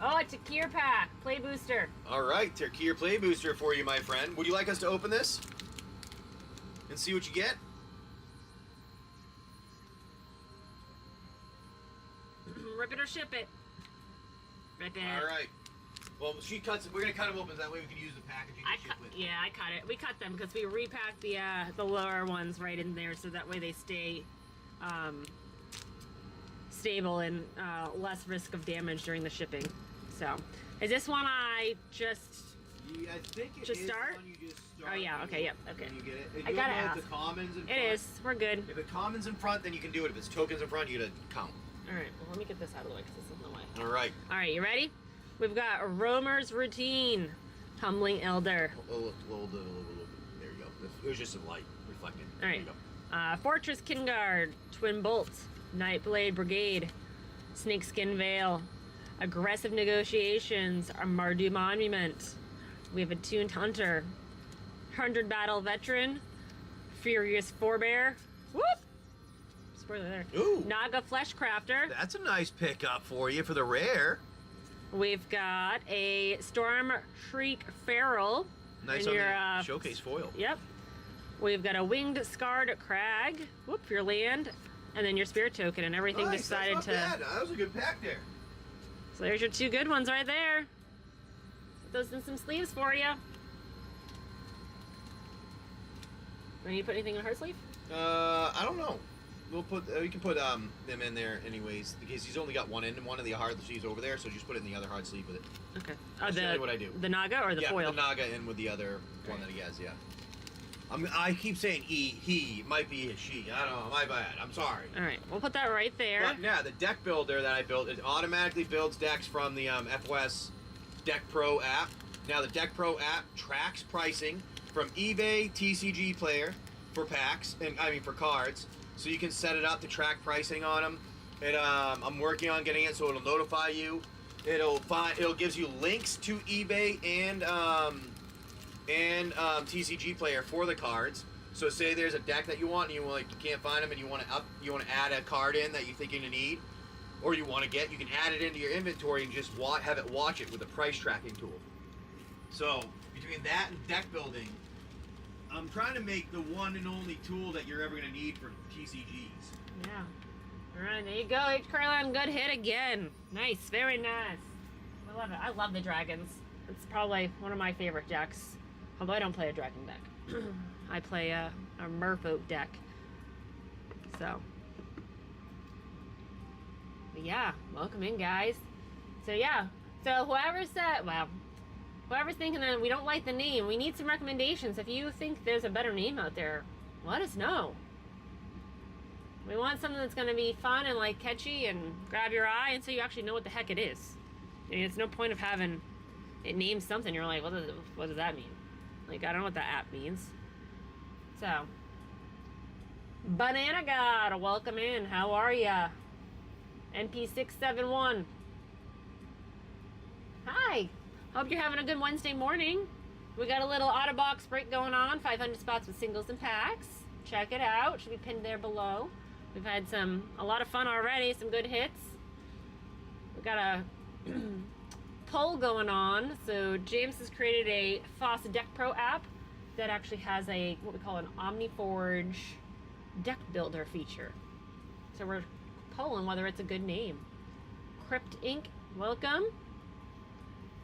Oh, a Takir pack, play booster. All right, Terkier Play Booster for you, my friend. Would you like us to open this and see what you get? Rip it or ship it. Rip it. All right. Well, she cuts. We're gonna cut them open so that way we can use the packaging to ship with. Yeah, I cut it. We cut them because we repacked the lower ones right in there, so that way they stay stable and less risk of damage during the shipping. So, is this one I just? Yeah, I think it Just is start? one you just start. Oh yeah. Okay. Yep. Okay. When you get it. I You gotta know ask. if the commons in It front. is. We're good. If the commons in front, then you can do it. If it's tokens in front, you gotta count. All right. Well, let me get this out of the way because this is in the way. All right. All right. You ready? We've got Roamer's Routine, Tumbling Elder, A little bit. There you go. It was just some light reflecting. All right. There you go. Fortress Kingguard, Twin Bolt, Nightblade Brigade, Snakeskin Veil, Aggressive Negotiations, a Mardu Monument. We have Attuned Hunter, 100 Battle Veteran, Furious Forebear. Whoop! Spoiler there. Ooh. Naga Flesh Crafter. That's a nice pickup for you for the rare. We've got a Storm Shriek Feral. Nice in on your, the showcase foil. Yep. We've got a Winged Scarred Crag. Whoop, your land. And then your Spirit Token, and everything Nice, decided that's to. not bad. That was a good pack there. So there's your two good ones right there. Put those in some sleeves for you. Do you put anything in a hard sleeve? I don't know. We'll put. We can put them in there anyways because he's only got one end and one of the hard sleeves over there. So just put it in the other hard sleeve with it. Okay. That's generally what I do. The Naga or the yeah, foil? put the Naga in with the other one that he has. Yeah. I keep saying he might be a she. I don't know. My bad. I'm sorry. All right, we'll put that right there. But yeah, the deck builder that I built, it automatically builds decks from the FOS Deck Pro app. Now the Deck Pro app tracks pricing from eBay, TCG Player for packs, and I mean for cards. So you can set it up to track pricing on them. And I'm working on getting it so it'll notify you. It'll gives you links to eBay and TCG Player for the cards. So say there's a deck that you want and you can't find them and you want to add a card in that you think you're gonna need, or you want to get, you can add it into your inventory and just have it watch it with a price tracking tool. So between that and deck building, I'm trying to make the one and only tool that you're ever gonna need for TCGs. Yeah. All right, there you go. H. Carlin, good hit again. Nice, very nice. I love it. I love the dragons. It's probably one of my favorite decks. Although I don't play a dragon deck. I play a merfolk deck. So. But yeah, welcome in, guys. So yeah, so whoever's thinking that we don't like the name, we need some recommendations. If you think there's a better name out there, let us know. We want something that's going to be fun and like catchy and grab your eye, and so you actually know what the heck it is. I mean, it's no point of having it named something. You're like, what does that mean? Like, I don't know what that app means. So, Banana God, welcome in. How are ya? NP671. Hi. Hope you're having a good Wednesday morning. We got a little Otterbox break going on. 500 spots with singles and packs. Check it out. Should be pinned there below. We've had a lot of fun already. Some good hits. We got a poll going on. So James has created a FOSS Deck Pro app that actually has what we call an OmniForge deck builder feature. So we're polling whether it's a good name. Crypt Inc., welcome.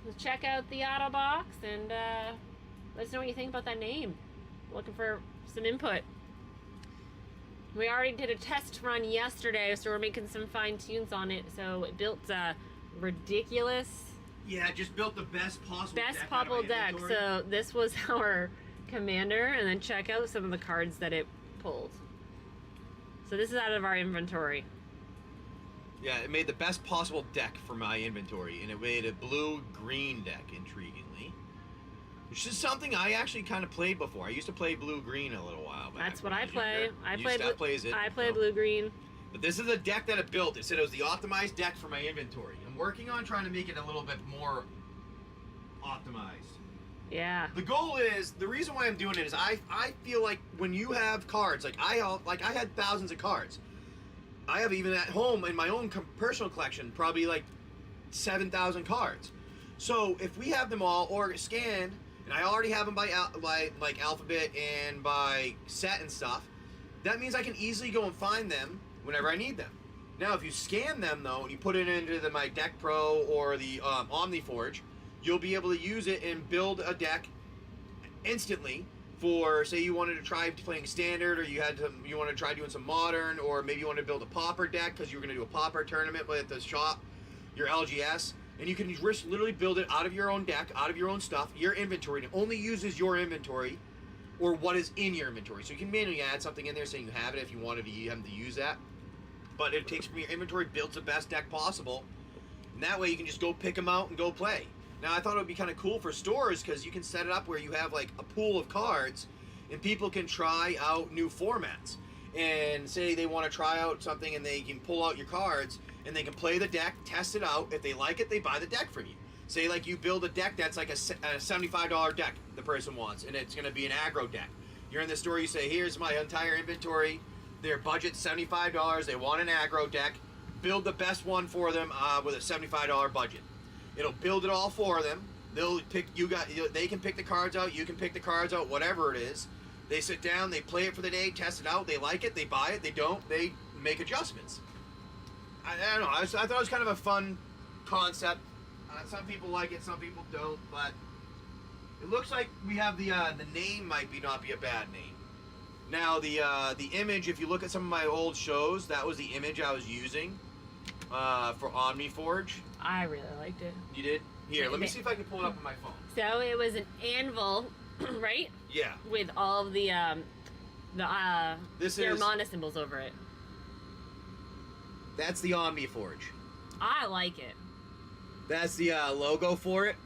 Let's check out the Autobox and let us know what you think about that name. Looking for some input. We already did a test run yesterday, so we're making some fine tunes on it. So it built ridiculous. Yeah, just built the best possible deck. So this was our commander, and then check out some of the cards that it pulled. So this is out of our inventory. Yeah, it made the best possible deck for my inventory, and it made a blue-green deck, intriguingly. Which is something I actually kind of played before. I used to play blue-green a little while back. That's what I play. I play No. blue-green. But this is the deck that it built. It said it was the optimized deck for my inventory. I'm working on trying to make it a little bit more optimized. Yeah. The goal is, the reason why I'm doing it is I feel like when you have cards, like I had thousands of cards. I have, even at home in my own personal collection, probably like 7,000 cards. So if we have them all or scanned, and I already have them by like alphabet and by set and stuff, that means I can easily go and find them whenever I need them. Now, if you scan them though, and you put it into my Deck Pro or the OmniForge, you'll be able to use it and build a deck instantly. For, say, you wanted to try playing standard, or you want to try doing some modern, or maybe you want to build a pauper deck because you were going to do a pauper tournament at the shop, your LGS, and you can just literally build it out of your own deck, out of your own stuff, your inventory, and it only uses your inventory or what is in your inventory. So you can manually add something in there saying you have it if you wanted to have to use that, but it takes from your inventory, builds the best deck possible, and that way you can just go pick them out and go play. Now, I thought it would be kind of cool for stores because you can set it up where you have like a pool of cards and people can try out new formats. And say they want to try out something and they can pull out your cards and they can play the deck, test it out. If they like it, they buy the deck from you. Say like you build a deck that's like a $75 deck the person wants, and it's going to be an aggro deck. You're in the store, you say, here's my entire inventory. Their budget's $75. They want an aggro deck. Build the best one for them with a $75 budget. It'll build it all for them. They'll pick. They can pick the cards out. You can pick the cards out. Whatever it is, they sit down. They play it for the day. Test it out. They like it. They buy it. They don't. They make adjustments. I don't know. I thought it was kind of a fun concept. Some people like it. Some people don't. But it looks like we have the name might not be a bad name. Now the image. If you look at some of my old shows, that was the image I was using for OmniForge. I really liked it. You did? Here, let me see if I can pull it up on my phone. So it was an anvil, right? Yeah. With all of the This Lorcana symbols over it. That's the OmniForge. I like it. That's the logo for it.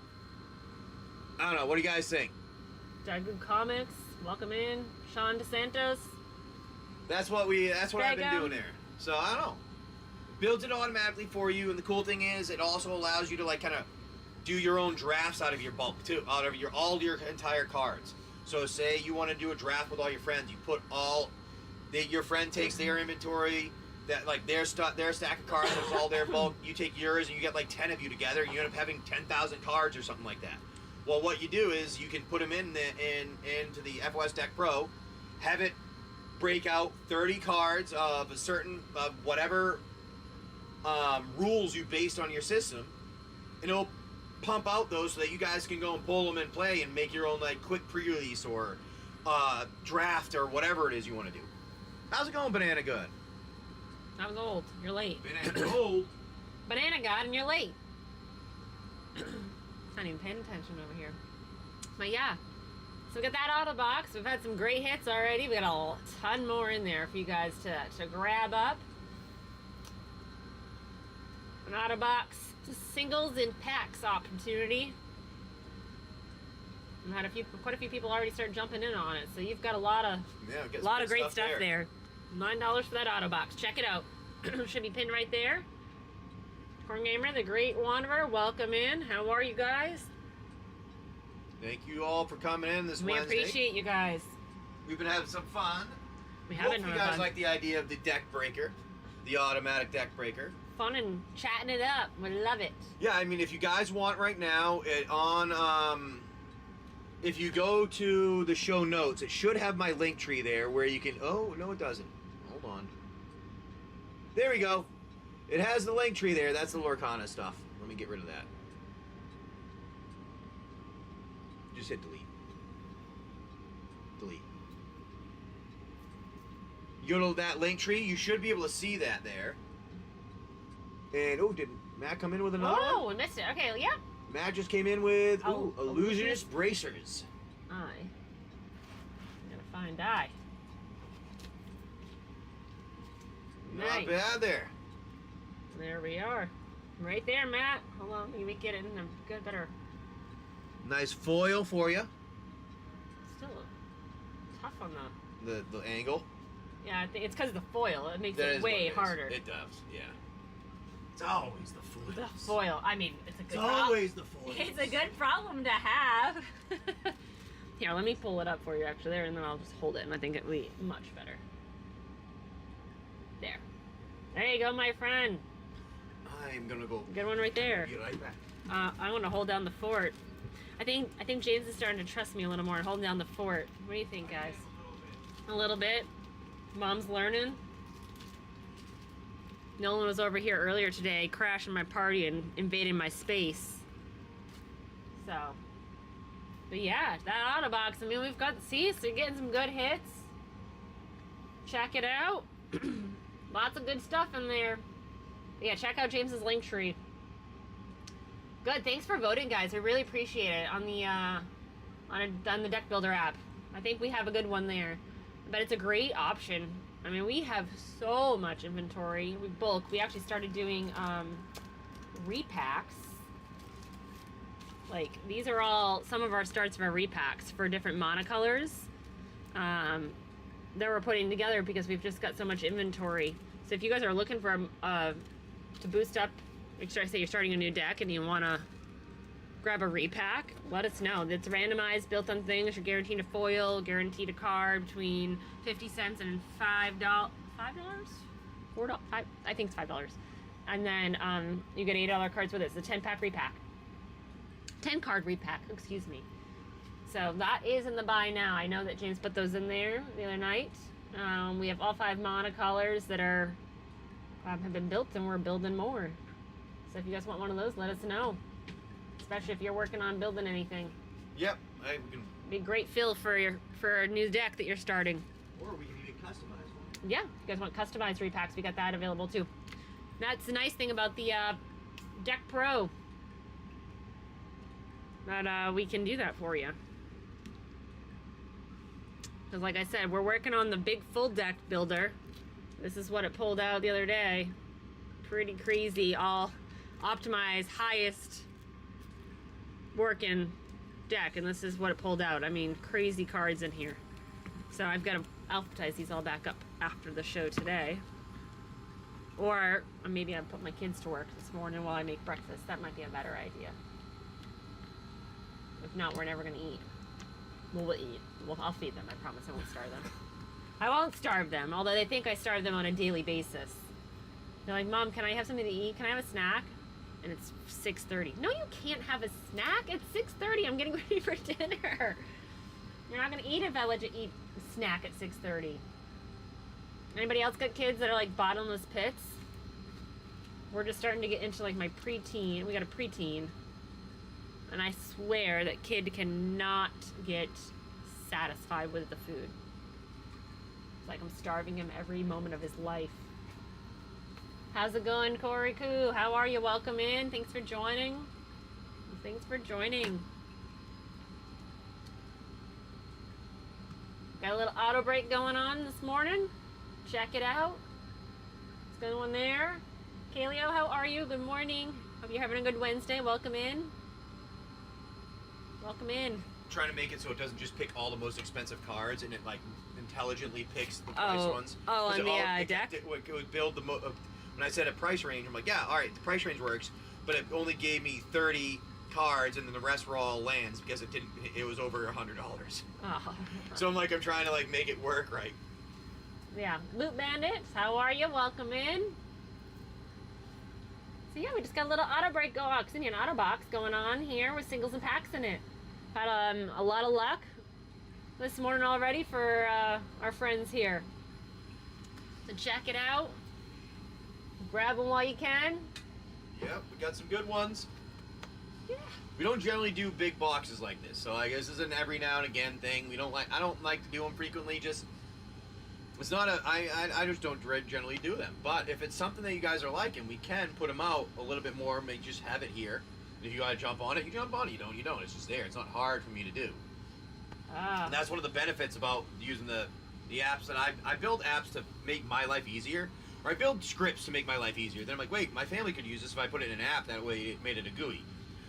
I don't know. What do you guys think? Good Comics, welcome in. Sean DeSantos. That's what I've been doing there. So I don't know. Builds it automatically for you, and the cool thing is it also allows you to like kind of do your own drafts out of your bulk too, out of all your entire cards. So say you want to do a draft with all your friends, you put your friend takes their inventory, that like their stack of cards is all their bulk. You take yours, and you get like 10 of you together, and you end up having 10,000 cards or something like that. Well, what you do is you can put them into the FOS Deck Pro, have it break out 30 cards of a certain whatever rules you based on your system, and it'll pump out those so that you guys can go and pull them and play and make your own like quick pre-release or draft or whatever it is you want to do. How's it going, Banana Good? I was old. You're late. Banana Gold. Banana God, and you're late. It's not even paying attention over here. But yeah. So we got that auto box. We've had some great hits already. We got a ton more in there for you guys to grab up. An auto box, singles and packs opportunity. We've had quite a few people already start jumping in on it. So you've got a lot of great stuff there. $9 for that auto box. Check it out. Should be pinned right there. Corn Gamer, the Great Wanderer, welcome in. How are you guys? Thank you all for coming in this We Wednesday. appreciate you guys. We've been having some fun. We have been Hope you having guys fun. like the idea of the deck breaker, the automatic deck breaker. Fun and chatting it up. We love it. Yeah, I mean, if you guys want right now, if you go to the show notes, it should have my link tree there where you can. Oh no, it doesn't. Hold on. There we go. It has the link tree there. That's the Lorcana stuff. Let me get rid of that. Just hit delete. Delete. You go to that link tree, you should be able to see that there. And, oh, did Matt come in with another one? Oh, we missed it. Okay, yeah. Matt just came in with, Oh, Illusionist Bracers. I gotta find I. Not Nice. bad there. There we are. Right there, Matt. Hold on, let me get it in a good, better. Nice foil for you. Still tough on the. The angle. Yeah, I think it's because of the foil. It makes That it is way what it is. harder. It does, yeah. It's always the foils. The foil. I mean, it's a good It's always the foils. It's a good problem to have. Here, let me pull it up for you actually there, and then I'll just hold it, and I think it'll be much better. There. There you go, my friend. I'm gonna go. Good one right there. Be right back. I want to hold down the fort. I think James is starting to trust me a little more and holding down the fort. What do you think, guys? A little bit. Mom's learning. Nolan was over here earlier today, crashing my party and invading my space. So, but yeah, that auto box. I mean, we've got so you're getting some good hits. Check it out. Lots of good stuff in there. But yeah, check out James's link tree. Good, thanks for voting, guys. I really appreciate it on the on the Deck Builder app. I think we have a good one there, but it's a great option. I mean, we have so much inventory. We bulk. We actually started doing repacks. Like, these are all some of our starts of our repacks for different monocolors that we're putting together because we've just got so much inventory. So if you guys are looking for to boost up, like should I say you're starting a new deck and you want to grab a repack, let us know. It's randomized, built on things. You're guaranteed a foil, guaranteed a card between 50 cents and $5. $4? I think it's $5. And then you get $8 cards with it. It's a 10-pack repack. 10-card repack, excuse me. So that is in the buy now. I know that James put those in there the other night. We have all 5 monocolors that are have been built, and we're building more. So if you guys want one of those, let us know. Especially if you're working on building anything. Yep. We can. Be a great fill for a new deck that you're starting. Or we can even customize one. Yeah, if you guys want customized repacks, we got that available too. That's the nice thing about the Deck Pro. That we can do that for you. Because like I said, we're working on the big full deck builder. This is what it pulled out the other day. Pretty crazy, all optimized, highest working deck, and this is what it pulled out. I mean, crazy cards in here. So I've got to alphabetize these all back up after the show today. Or maybe I'll put my kids to work this morning while I make breakfast. That might be a better idea. If not, we're never going to eat. Well, we'll eat. I'll feed them. I promise I won't starve them. I won't starve them, although they think I starve them on a daily basis. They're like, Mom, can I have something to eat? Can I have a snack? And it's 6:30. No, you can't have a snack. It's 6:30. I'm getting ready for dinner. You're not going to eat if I let you eat a snack at 6:30. Anybody else got kids that are like bottomless pits? We're just starting to get into like my preteen. We got a preteen. And I swear that kid cannot get satisfied with the food. It's like I'm starving him every moment of his life. How's it going, Corey Koo? How are you? Welcome in. Thanks for joining. Thanks for joining. Got a little auto break going on this morning. Check it out. What's going on there? Kaleo, how are you? Good morning. Hope you're having a good Wednesday. Welcome in. Welcome in. Trying to make it so it doesn't just pick all the most expensive cards, and it like intelligently picks the price ones. Oh, on the deck? It would build the when I said a price range, I'm like, yeah, all right, the price range works, but it only gave me 30 cards, and then the rest were all lands because it was over $100. Oh. So I'm trying to like make it work right. Yeah, Loot Bandits, how are you? Welcome in. So yeah, we just got a little auto break an auto box going on here with singles and packs in it. Had a lot of luck this morning already for our friends here. So check it out. Grab them while you can. Yep, we got some good ones. Yeah. We don't generally do big boxes like this, so I guess this is an every now and again thing. I don't like to do them frequently. Just it's not I just don't generally do them. But if it's something that you guys are liking, we can put them out a little bit more. Maybe just have it here. And if you gotta jump on it, you jump on it. You don't. It's just there. It's not hard for me to do. And that's one of the benefits about using the apps that I build apps to make my life easier. Or I build scripts to make my life easier. Then I'm like, wait, my family could use this if I put it in an app. That way it made it a GUI.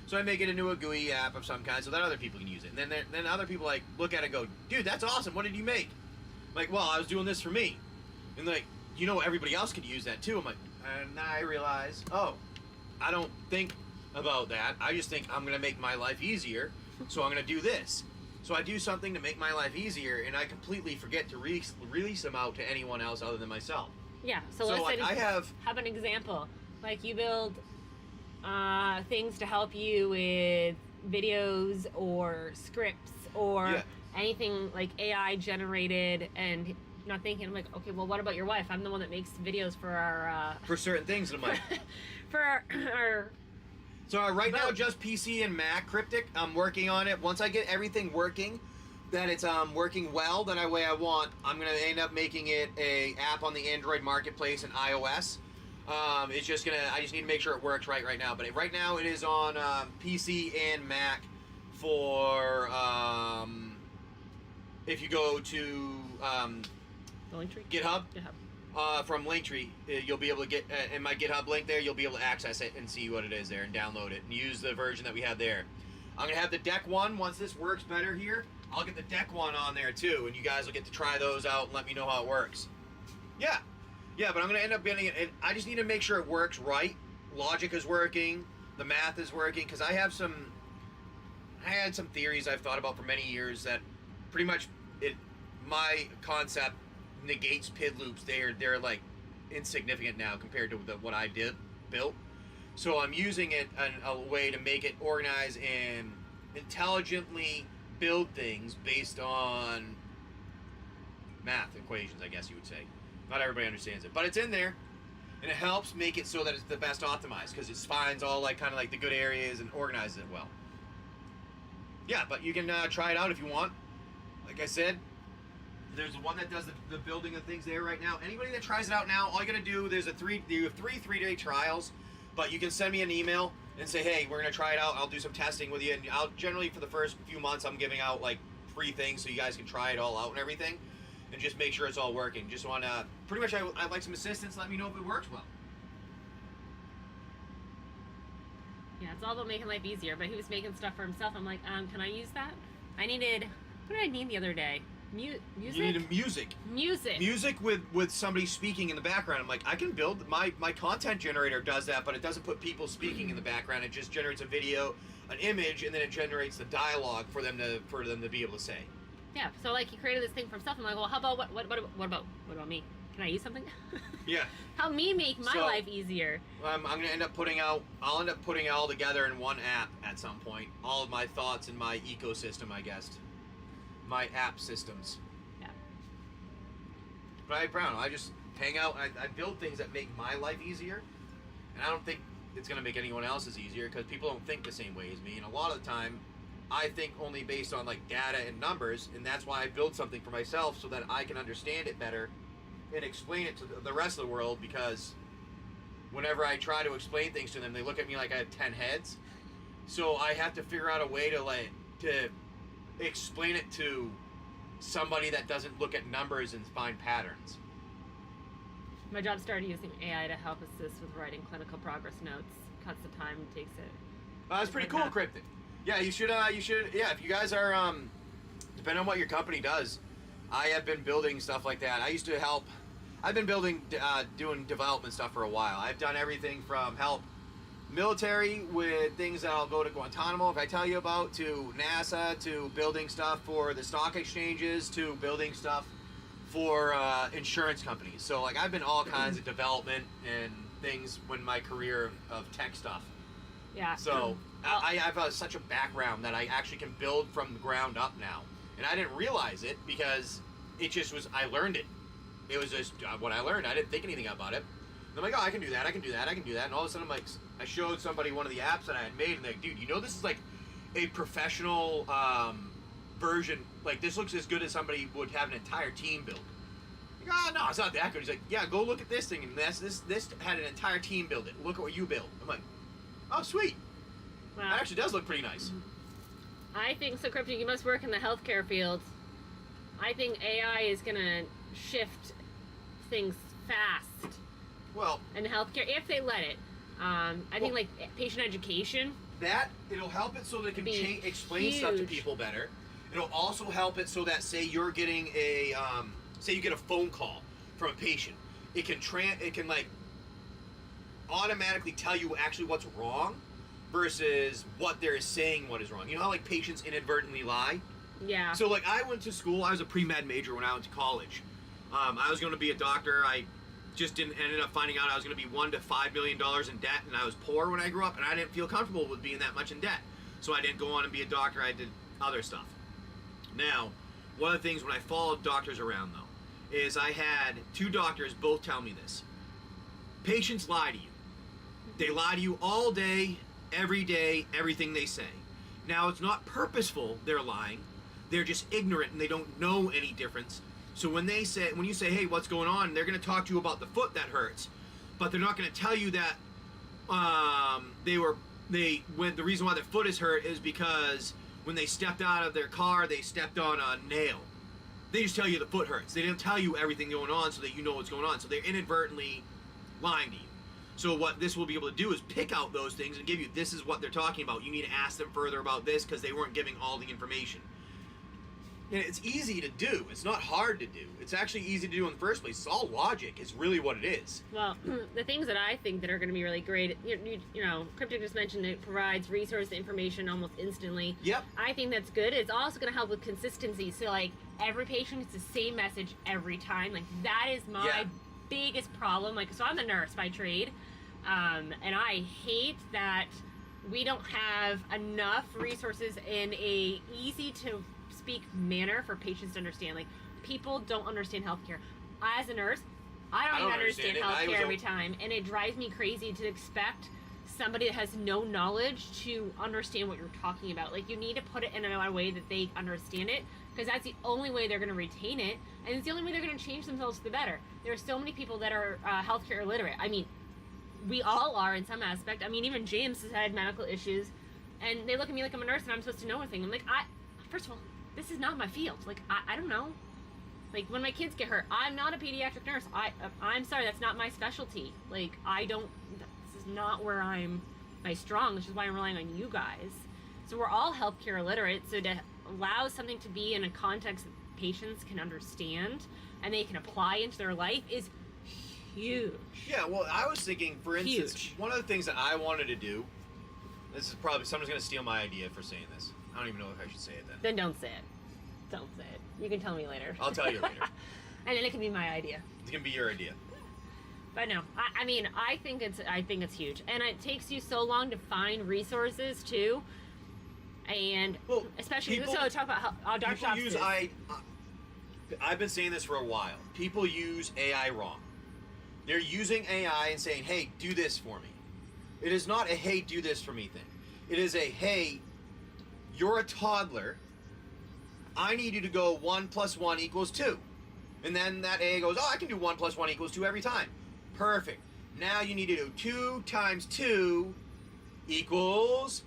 So I make it into a GUI app of some kind so that other people can use it. And then other people like look at it and go, dude, that's awesome. What did you make? I'm like, well, I was doing this for me. And they're like, everybody else could use that too. I'm like, And then I realize, oh, I don't think about that. I just think I'm going to make my life easier, so I'm going to do this. So I do something to make my life easier, and I completely forget to release them out to anyone else other than myself. Yeah. So So let's like, say I have... have an example. Like you build things to help you with videos or scripts or Yeah. anything like AI generated, and not thinking, I'm like, okay, well, what about your wife? I'm the one that makes videos for our For certain things, and I'm like... for our So right now, just PC and Mac Cryptic. I'm working on it. Once I get everything working, that it's working well, then the way I want, I'm gonna end up making it a app on the Android marketplace and iOS. It's just I just need to make sure it works right now. But right now, it is on PC and Mac for if you go to Linktree? GitHub. GitHub. From Linktree, you'll be able to get in my GitHub link there. You'll be able to access it and see what it is there and download it and use the version that we have there. I'm gonna have the deck one once this works better here. I'll get the deck one on there too, and you guys will get to try those out and let me know how it works. Yeah, but I'm gonna end up getting it. And I just need to make sure it works right. Logic is working, the math is working, because I had some theories I've thought about for many years that pretty much my concept negates PID loops. They're like insignificant now compared to what I built. So I'm using it a way to make it organize and intelligently build things based on math equations, I guess you would say. Not everybody understands it, but it's in there, and it helps make it so that it's the best optimized because it finds all like kind of like the good areas and organizes it well. Yeah, but you can try it out if you want. Like I said, there's one that does the building of things there right now. Anybody that tries it out now, all you gotta do, you have three 3-day trials, but you can send me an email and say, hey, we're gonna try it out. I'll do some testing with you, and I'll generally for the first few months I'm giving out like free things so you guys can try it all out and everything, and just make sure it's all working. Just want to pretty much I'd like some assistance. Let me know if it works well. Yeah, it's all about making life easier. But he was making stuff for himself. I'm like, can I use that? I needed. What did I need the other day? Music. You need music. Music with somebody speaking in the background. I'm like, I can build my content generator does that, but it doesn't put people speaking in the background. It just generates a video, an image, and then it generates the dialogue for them to be able to say. Yeah. So like he created this thing for himself. I'm like, well, how about what about me? Can I use something? Yeah. Help me make my life easier. I'm gonna end up putting it all together in one app at some point. All of my thoughts in my ecosystem, I guess. My app systems. Yeah. But I just hang out and I build things that make my life easier, and I don't think it's gonna make anyone else's easier because people don't think the same way as me, and a lot of the time I think only based on like data and numbers, and that's why I build something for myself so that I can understand it better and explain it to the rest of the world, because whenever I try to explain things to them, they look at me like I have 10 heads. So I have to figure out a way to explain it to somebody that doesn't look at numbers and find patterns. My job started using AI to help assist with writing clinical progress notes. Cuts the time, takes it. That's pretty cool, Cryptic. Yeah, you should. Yeah, if you guys are, depending on what your company does, I have been building stuff like that. I used to help. I've been doing development stuff for a while. I've done everything from help military with things that I'll go to Guantanamo, if I tell you about, to NASA, to building stuff for the stock exchanges, to building stuff for insurance companies. So like I've been all kinds of development and things when my career of tech stuff. Yeah. So I have such a background that I actually can build from the ground up now. And I didn't realize it because it just was, I learned it. It was just what I learned. I didn't think anything about it. And I'm like, oh, I can do that, I can do that, I can do that. And all of a sudden I'm like, I showed somebody one of the apps that I had made, and they're like, dude, you know this is like a professional version. Like this looks as good as somebody would have an entire team build. Like, oh, no, it's not that good. He's like, yeah, go look at this thing. And this had an entire team build it. Look at what you built. I'm like, oh, sweet. Wow. That actually does look pretty nice. I think so, Cryptic. You must work in the healthcare field. I think AI is gonna shift things fast. Well, in healthcare, if they let it. I think like patient education. That it'll help it so they can explain huge. stuff to people better. It'll also help it so that say you're getting say you get a phone call from a patient, it can like automatically tell you actually what's wrong versus what they're saying what is wrong. You know how like patients inadvertently lie? Yeah. So like I went to school, I was a pre-med major when I went to college. I was going to be a doctor. I just ended up finding out I was going to be $1 to $5 million in debt, and I was poor when I grew up, and I didn't feel comfortable with being that much in debt. So I didn't go on and be a doctor. I did other stuff. Now, one of the things when I followed doctors around though is I had 2 doctors both tell me this. Patients lie to you. They lie to you all day, every day, everything they say. Now, it's not purposeful they're lying. They're just ignorant and they don't know any difference. So when you say, hey, what's going on, they're going to talk to you about the foot that hurts. But they're not going to tell you that the reason why their foot is hurt is because when they stepped out of their car, they stepped on a nail. They just tell you the foot hurts. They don't tell you everything going on so that you know what's going on. So they're inadvertently lying to you. So what this will be able to do is pick out those things and give you, this is what they're talking about. You need to ask them further about this because they weren't giving all the information. And it's easy to do. It's not hard to do. It's actually easy to do in the first place. It's all logic is really what it is. Well, the things that I think that are going to be really great, you know, Cryptic just mentioned it provides resource information almost instantly. Yep. I think that's good. It's also going to help with consistency. So, like, every patient gets the same message every time. Like, that is my biggest problem. Like, so I'm a nurse by trade, and I hate that we don't have enough resources in a easy to speak manner for patients to understand. Like, people don't understand healthcare. As a nurse, I don't even understand healthcare every time, and it drives me crazy to expect somebody that has no knowledge to understand what you're talking about. Like, you need to put it in a way that they understand it, because that's the only way they're going to retain it, and it's the only way they're going to change themselves for the better. There are so many people that are healthcare illiterate. I mean, we all are in some aspect. I mean, even James has had medical issues, and they look at me like I'm a nurse and I'm supposed to know everything. I'm like, first of all, this is not my field. Like, I don't know. Like, when my kids get hurt, I'm not a pediatric nurse. I'm sorry, that's not my specialty. Like, this is not where I'm my strong, which is why I'm relying on you guys. So we're all healthcare illiterate, so to allow something to be in a context that patients can understand and they can apply into their life is huge. Yeah, well, I was thinking, for instance, one of the things that I wanted to do, this is probably, someone's going to steal my idea for saying this. I don't even know if I should say it then. Then don't say it. Don't say it. You can tell me later. I'll tell you later. And then it can be my idea. It's going to be your idea. But no, I mean, I think it's huge. And it takes you so long to find resources, too. And especially, so talk about how dark shops use I've been saying this for a while. People use AI wrong. They're using AI and saying, hey, do this for me. It is not a, hey, do this for me thing. It is a, hey, you're a toddler. I need you to go 1 + 1 = 2. And then that AI goes, oh, I can do 1 + 1 = 2 every time. Perfect. Now you need to do 2 × 2 equals...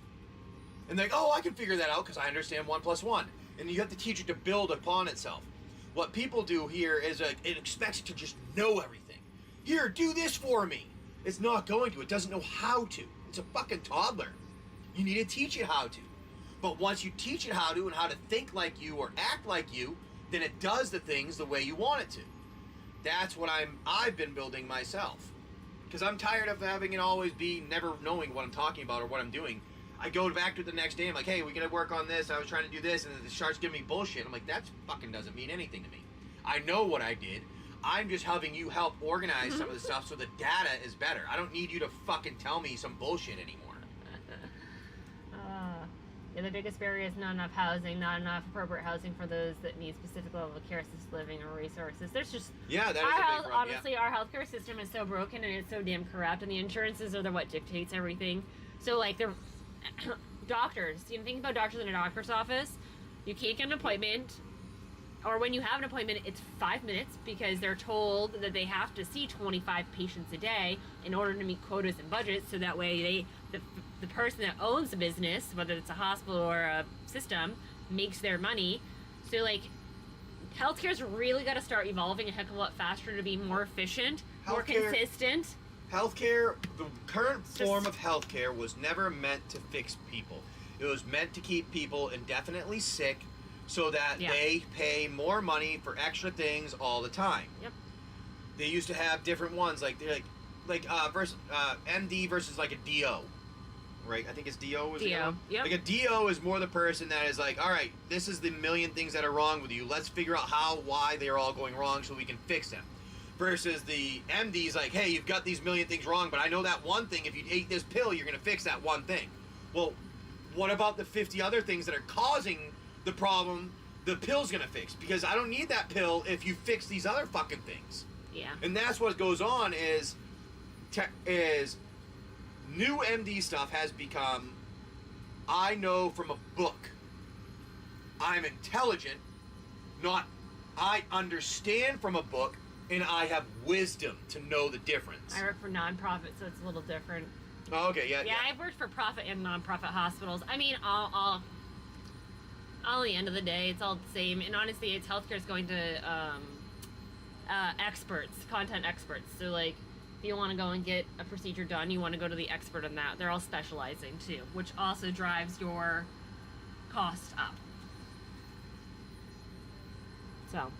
And they're like, oh, I can figure that out because I understand 1 + 1. And you have to teach it to build upon itself. What people do here is it expects it to just know everything. Here, do this for me. It's not going to. It doesn't know how to. It's a fucking toddler. You need to teach it how to. But once you teach it how to and how to think like you or act like you, then it does the things the way you want it to. That's what I've been building myself. Because I'm tired of having it always be never knowing what I'm talking about or what I'm doing. I go back to it the next day, I'm like, hey, we're going to work on this, I was trying to do this, and then it starts giving me bullshit. I'm like, that fucking doesn't mean anything to me. I know what I did. I'm just helping you help organize some of the stuff so the data is better. I don't need you to fucking tell me some bullshit anymore. Yeah, the biggest barrier is not enough housing, not enough appropriate housing for those that need specific level of care, assisted living, or resources. There's just... Yeah, that is a big problem. Honestly, our healthcare system is so broken and it's so damn corrupt, and the insurances are what dictates everything. So, like, they're... doctors, you know, think about doctors in a doctor's office. You can't get an appointment, or when you have an appointment, it's 5 minutes because they're told that they have to see 25 patients a day in order to meet quotas and budgets, so that way the person that owns the business, whether it's a hospital or a system, makes their money. So, like, healthcare's really got to start evolving a heck of a lot faster to be more efficient, more consistent. Healthcare, the current form of healthcare was never meant to fix people. It was meant to keep people indefinitely sick so that they pay more money for extra things all the time. Yep. They used to have different ones, like, they're like, like versus MD versus like a DO, right? I think it's DO. DO, yep. Like a DO is more the person that is like, all right, this is the million things that are wrong with you. Let's figure out why they're all going wrong so we can fix them. Versus the MD is like, hey, you've got these million things wrong, but I know that one thing. If you ate this pill, you're gonna fix that one thing. Well, what about the 50 other things that are causing the problem? The pill's gonna fix, because I don't need that pill if you fix these other fucking things. Yeah. And that's what goes on is new MD stuff has become, I know from a book. I'm intelligent, not I understand from a book, and I have wisdom to know the difference. I work for nonprofit, so it's a little different. Oh, okay, yeah. Yeah, I've worked for profit and nonprofit hospitals. I mean, all at the end of the day, it's all the same. And honestly, it's healthcare is going to experts, content experts. So like, if you want to go and get a procedure done, you want to go to the expert on that. They're all specializing too, which also drives your cost up. So,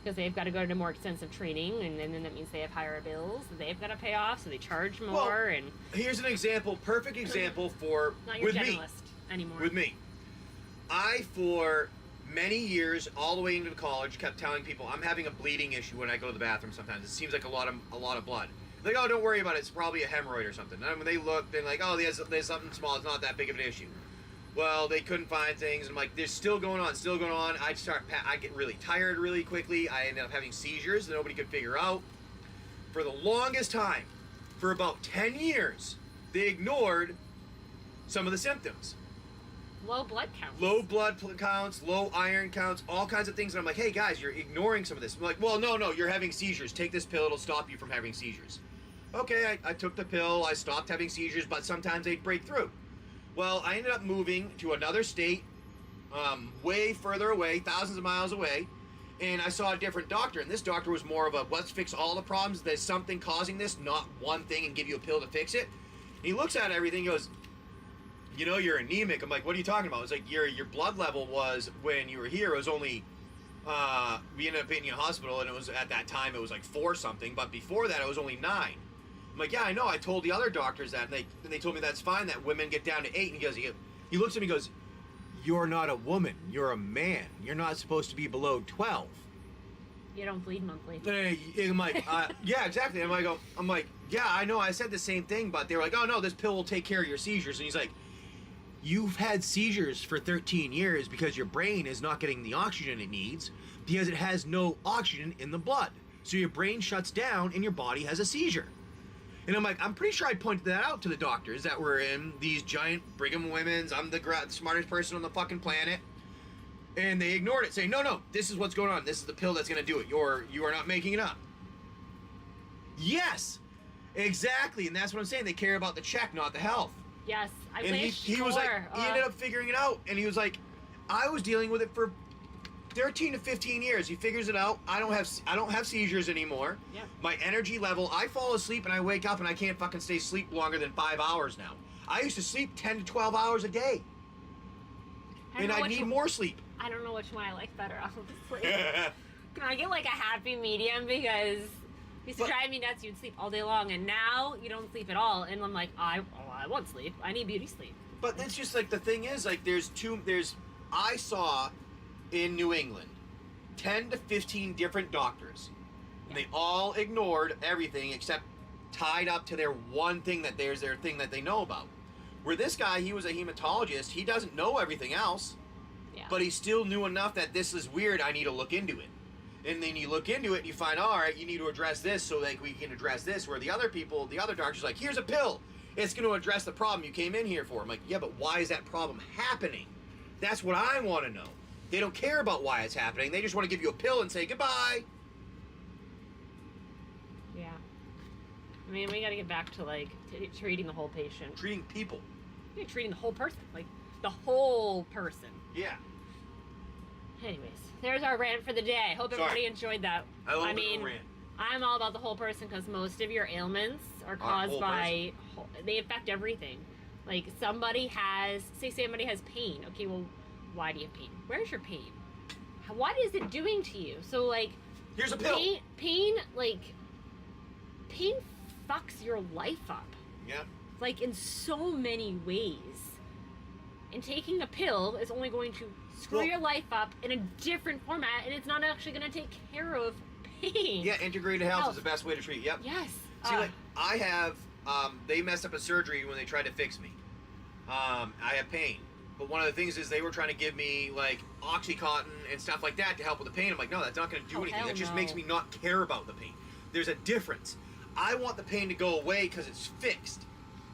because they've got to go to more extensive training, and then that means they have higher bills that they've got to pay off, so they charge more. Well, and here's an example, perfect example for not your with generalist me. anymore. With me, I for many years, all the way into college, kept telling people I'm having a bleeding issue when I go to the bathroom. Sometimes it seems like a lot of blood. Like, oh, don't worry about it. It's probably a hemorrhoid or something. And when they look, they're like, oh, there's something small. It's not that big of an issue. Well, they couldn't find things. I'm like, there's still going on. I get really tired really quickly. I ended up having seizures that nobody could figure out. For the longest time, for about 10 years, they ignored some of the symptoms. Low blood counts. Low blood counts, low iron counts, all kinds of things. And I'm like, hey guys, you're ignoring some of this. I'm like, well, no, you're having seizures. Take this pill, it'll stop you from having seizures. Okay, I took the pill, I stopped having seizures, but sometimes they'd break through. Well, I ended up moving to another state, way further away, thousands of miles away, and I saw a different doctor. And this doctor was more of a, let's fix all the problems. There's something causing this, not one thing, and give you a pill to fix it. And he looks at everything, goes, you know, you're anemic. I'm like, what are you talking about? It's like, your blood level was, when you were here, it was only, we ended up being in a hospital, and it was, at that time, it was like 4 something, but before that, it was only 9. I'm like, yeah, I know. I told the other doctors that, and they told me that's fine, that women get down to 8. And he looks at me and goes, you're not a woman. You're a man. You're not supposed to be below 12. You don't bleed monthly. I'm like, yeah, exactly. I'm like, yeah, I know. I said the same thing, but they were like, oh, no, this pill will take care of your seizures. And he's like, you've had seizures for 13 years because your brain is not getting the oxygen it needs because it has no oxygen in the blood. So your brain shuts down and your body has a seizure. And I'm like, I'm pretty sure I pointed that out to the doctors that were in these giant Brigham Women's. I'm the smartest person on the fucking planet. And they ignored it, saying, no, this is what's going on. This is the pill that's going to do it. You are not making it up. Yes, exactly. And that's what I'm saying. They care about the check, not the health. Yes, I And wish he was like, he ended up figuring it out. And he was like, I was dealing with it for 13 to 15 years. He figures it out. I don't have seizures anymore. Yeah. My energy level, I fall asleep and I wake up and I can't fucking stay asleep longer than 5 hours now. I used to sleep 10 to 12 hours a day. And I need more sleep. I don't know which one I like better, honestly. Can I get like a happy medium? Because it used to drive me nuts. You'd sleep all day long, and now you don't sleep at all. And I'm like, I won't sleep. I need beauty sleep. But that's just like, the thing is, like, I saw in New England 10 to 15 different doctors. And they all ignored everything except tied up to their one thing, that there's their thing that they know about. Where this guy, he was a hematologist. He doesn't know everything else. Yeah. But he still knew enough that this is weird, I need to look into it. And then you look into it and you find, all right, you need to address this so that we can address this. Where the other doctors are like, here's a pill. It's going to address the problem you came in here for. I'm like, yeah, but why is that problem happening? That's what I want to know. They don't care about why it's happening. They just want to give you a pill and say goodbye. Yeah. I mean, we got to get back to, like, treating the whole patient. Treating people. Yeah, treating the whole person. Like, the whole person. Yeah. Anyways, there's our rant for the day. Hope everybody enjoyed that. I mean, rant. I'm all about the whole person because most of your ailments are caused by... They affect everything. Like, somebody has pain. Okay, well, why do you have pain? Where's your pain? What is it doing to you? So, like... Here's a pill. Pain fucks your life up. Yeah. Like, in so many ways. And taking a pill is only going to screw your life up in a different format, and it's not actually going to take care of pain. Yeah, integrated health is the best way to treat. Yep. Yes. See, like, I have, they messed up a surgery when they tried to fix me. I have pain. But one of the things is they were trying to give me, like, Oxycontin and stuff like that to help with the pain. I'm like, no, that's not going to do anything. That just makes me not care about the pain. There's a difference. I want the pain to go away because it's fixed.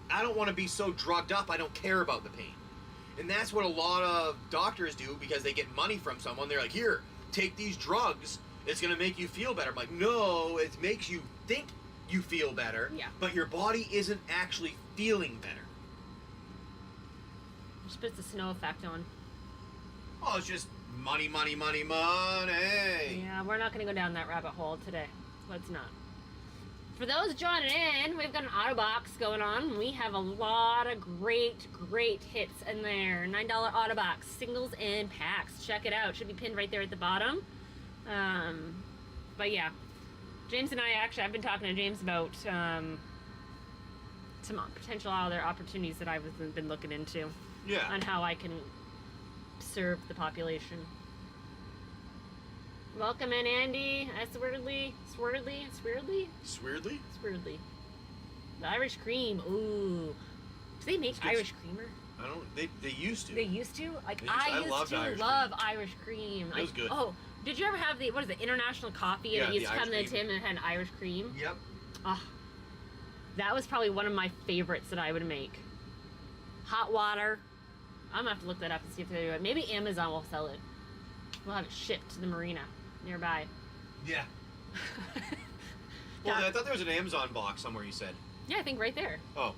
I don't want to be so drugged up I don't care about the pain. And that's what a lot of doctors do because they get money from someone. They're like, here, take these drugs. It's going to make you feel better. I'm like, no, it makes you think you feel better, but your body isn't actually feeling better. Just puts the snow effect on. Oh, it's just money, money, money, money. Yeah, we're not going to go down that rabbit hole today. Let's not. For those joining in, we've got an auto box going on. We have a lot of great, great hits in there. $9 auto box, singles and packs. Check it out. Should be pinned right there at the bottom. But yeah, James and I've been talking to James about some potential other opportunities that I've been looking into. Yeah. On how I can serve the population. Welcome in, Andy. Swirly. The Irish cream. Ooh. Do they make Irish creamer? I don't. They used to. They used to? Like, I used to love Irish cream. It was good. Oh, did you ever have the, what is it, International Coffee? And it used to come to the tin and it had an Irish cream? Yep. Oh, that was probably one of my favorites that I would make. Hot water. I'm going to have to look that up and see if they do it. Maybe Amazon will sell it. We'll have it shipped to the marina nearby. Yeah. Well, I thought there was an Amazon box somewhere, you said. Yeah, I think right there. Oh.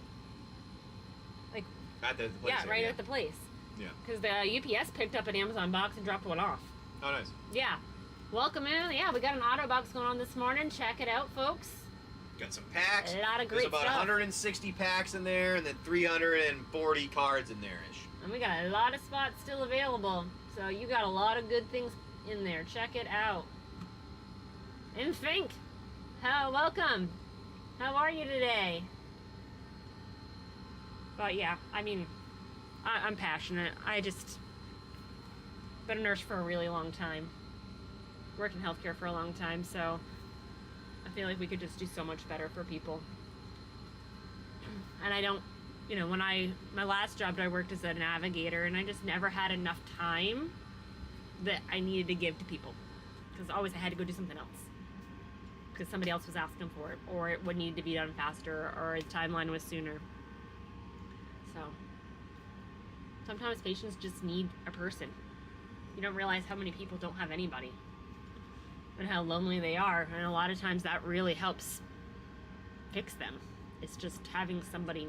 Like, at the place. Yeah, right at the place. Yeah. Because the UPS picked up an Amazon box and dropped one off. Oh, nice. Yeah. Welcome in. Yeah, we got an auto box going on this morning. Check it out, folks. Got some packs. A lot of great There's about stuff. 160 packs in there, and then 340 cards in there-ish. And we got a lot of spots still available. So you got a lot of good things in there. Check it out. And Fink, welcome. How are you today? But yeah, I mean, I'm passionate. I just been a nurse for a really long time. Worked in healthcare for a long time, so I feel like we could just do so much better for people. And I don't, you know, my last job I worked as a navigator, and I just never had enough time that I needed to give to people. Because always I had to go do something else. Because somebody else was asking for it, or it would need to be done faster, or the timeline was sooner. So, sometimes patients just need a person. You don't realize how many people don't have anybody. And how lonely they are, and a lot of times that really helps fix them. It's just having somebody,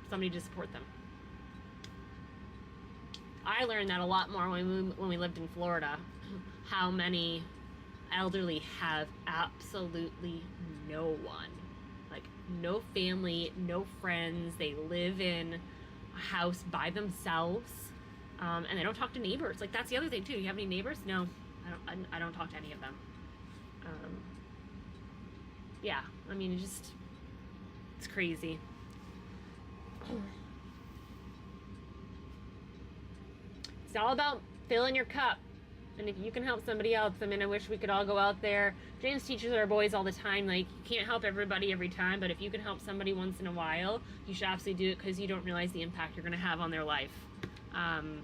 somebody to support them. I learned that a lot more when we lived in Florida, how many elderly have absolutely no one. Like, no family, no friends. They live in a house by themselves, and they don't talk to neighbors. Like, that's the other thing, too. You have any neighbors? No. I don't talk to any of them. Yeah, I mean, it's crazy. It's all about filling your cup. And if you can help somebody else, I mean, I wish we could all go out there. James teaches our boys all the time, like, you can't help everybody every time, but if you can help somebody once in a while, you should absolutely do it because you don't realize the impact you're going to have on their life. And,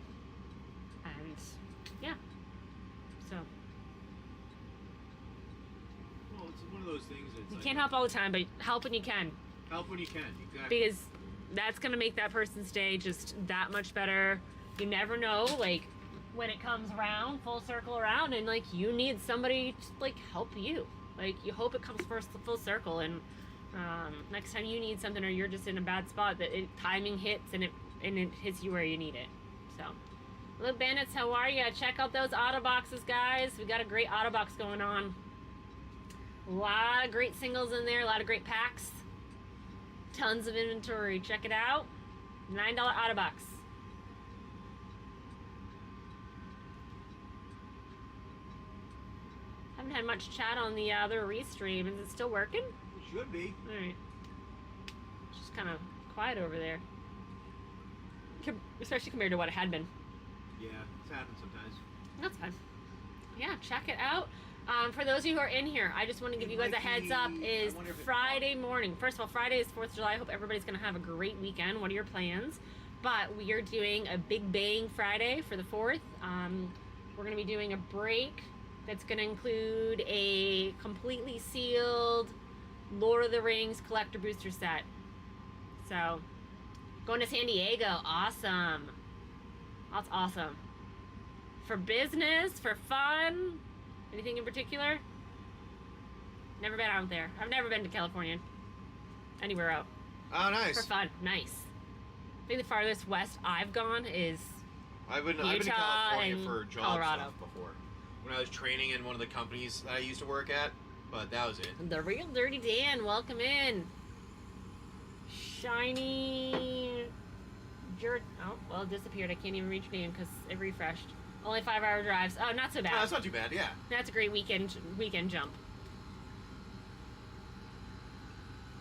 yeah. So. Well, it's one of those things that's you can't help all the time, but help when you can. Help when you can, exactly. Because that's going to make that person's day just that much better. You never know, like, when it comes around, full circle around, and, like, you need somebody to, like, help you. Like, you hope it comes first full circle, and next time you need something or you're just in a bad spot, that timing hits and it hits you where you need it. So. Hello, Bandits, how are you? Check out those auto boxes, guys. We got a great auto box going on. A lot of great singles in there, a lot of great packs. Tons of inventory. Check it out. $9 auto box. Haven't had much chat on the other restream. Is it still working? It Should be. All right. It's just kind of quiet over there, especially compared to what it had been. Yeah, it's happened sometimes. That's fine. Yeah, check it out. For those of you who are in here, I just want to give you guys a heads up. Is Friday morning. First of all, Friday is 4th of July. I hope everybody's going to have a great weekend. What are your plans? But we are doing a Big Bang Friday for the 4th. We're going to be doing a break that's going to include a completely sealed Lord of the Rings collector booster set. So, going to San Diego. Awesome. That's awesome. For business, for fun, anything in particular? Never been out there. I've never been to California. Anywhere out. Oh, nice. For fun. Nice. I think the farthest west I've gone is I've been to Utah California and for job Colorado. stuff before. When I was training in one of the companies that I used to work at, but that was it. The Real Dirty Dan. Welcome in. Shiny... Oh, well, it disappeared. I can't even reach your name because it refreshed. Only 5-hour drives. Oh, not so bad. No, that's not too bad, yeah. That's a great weekend jump.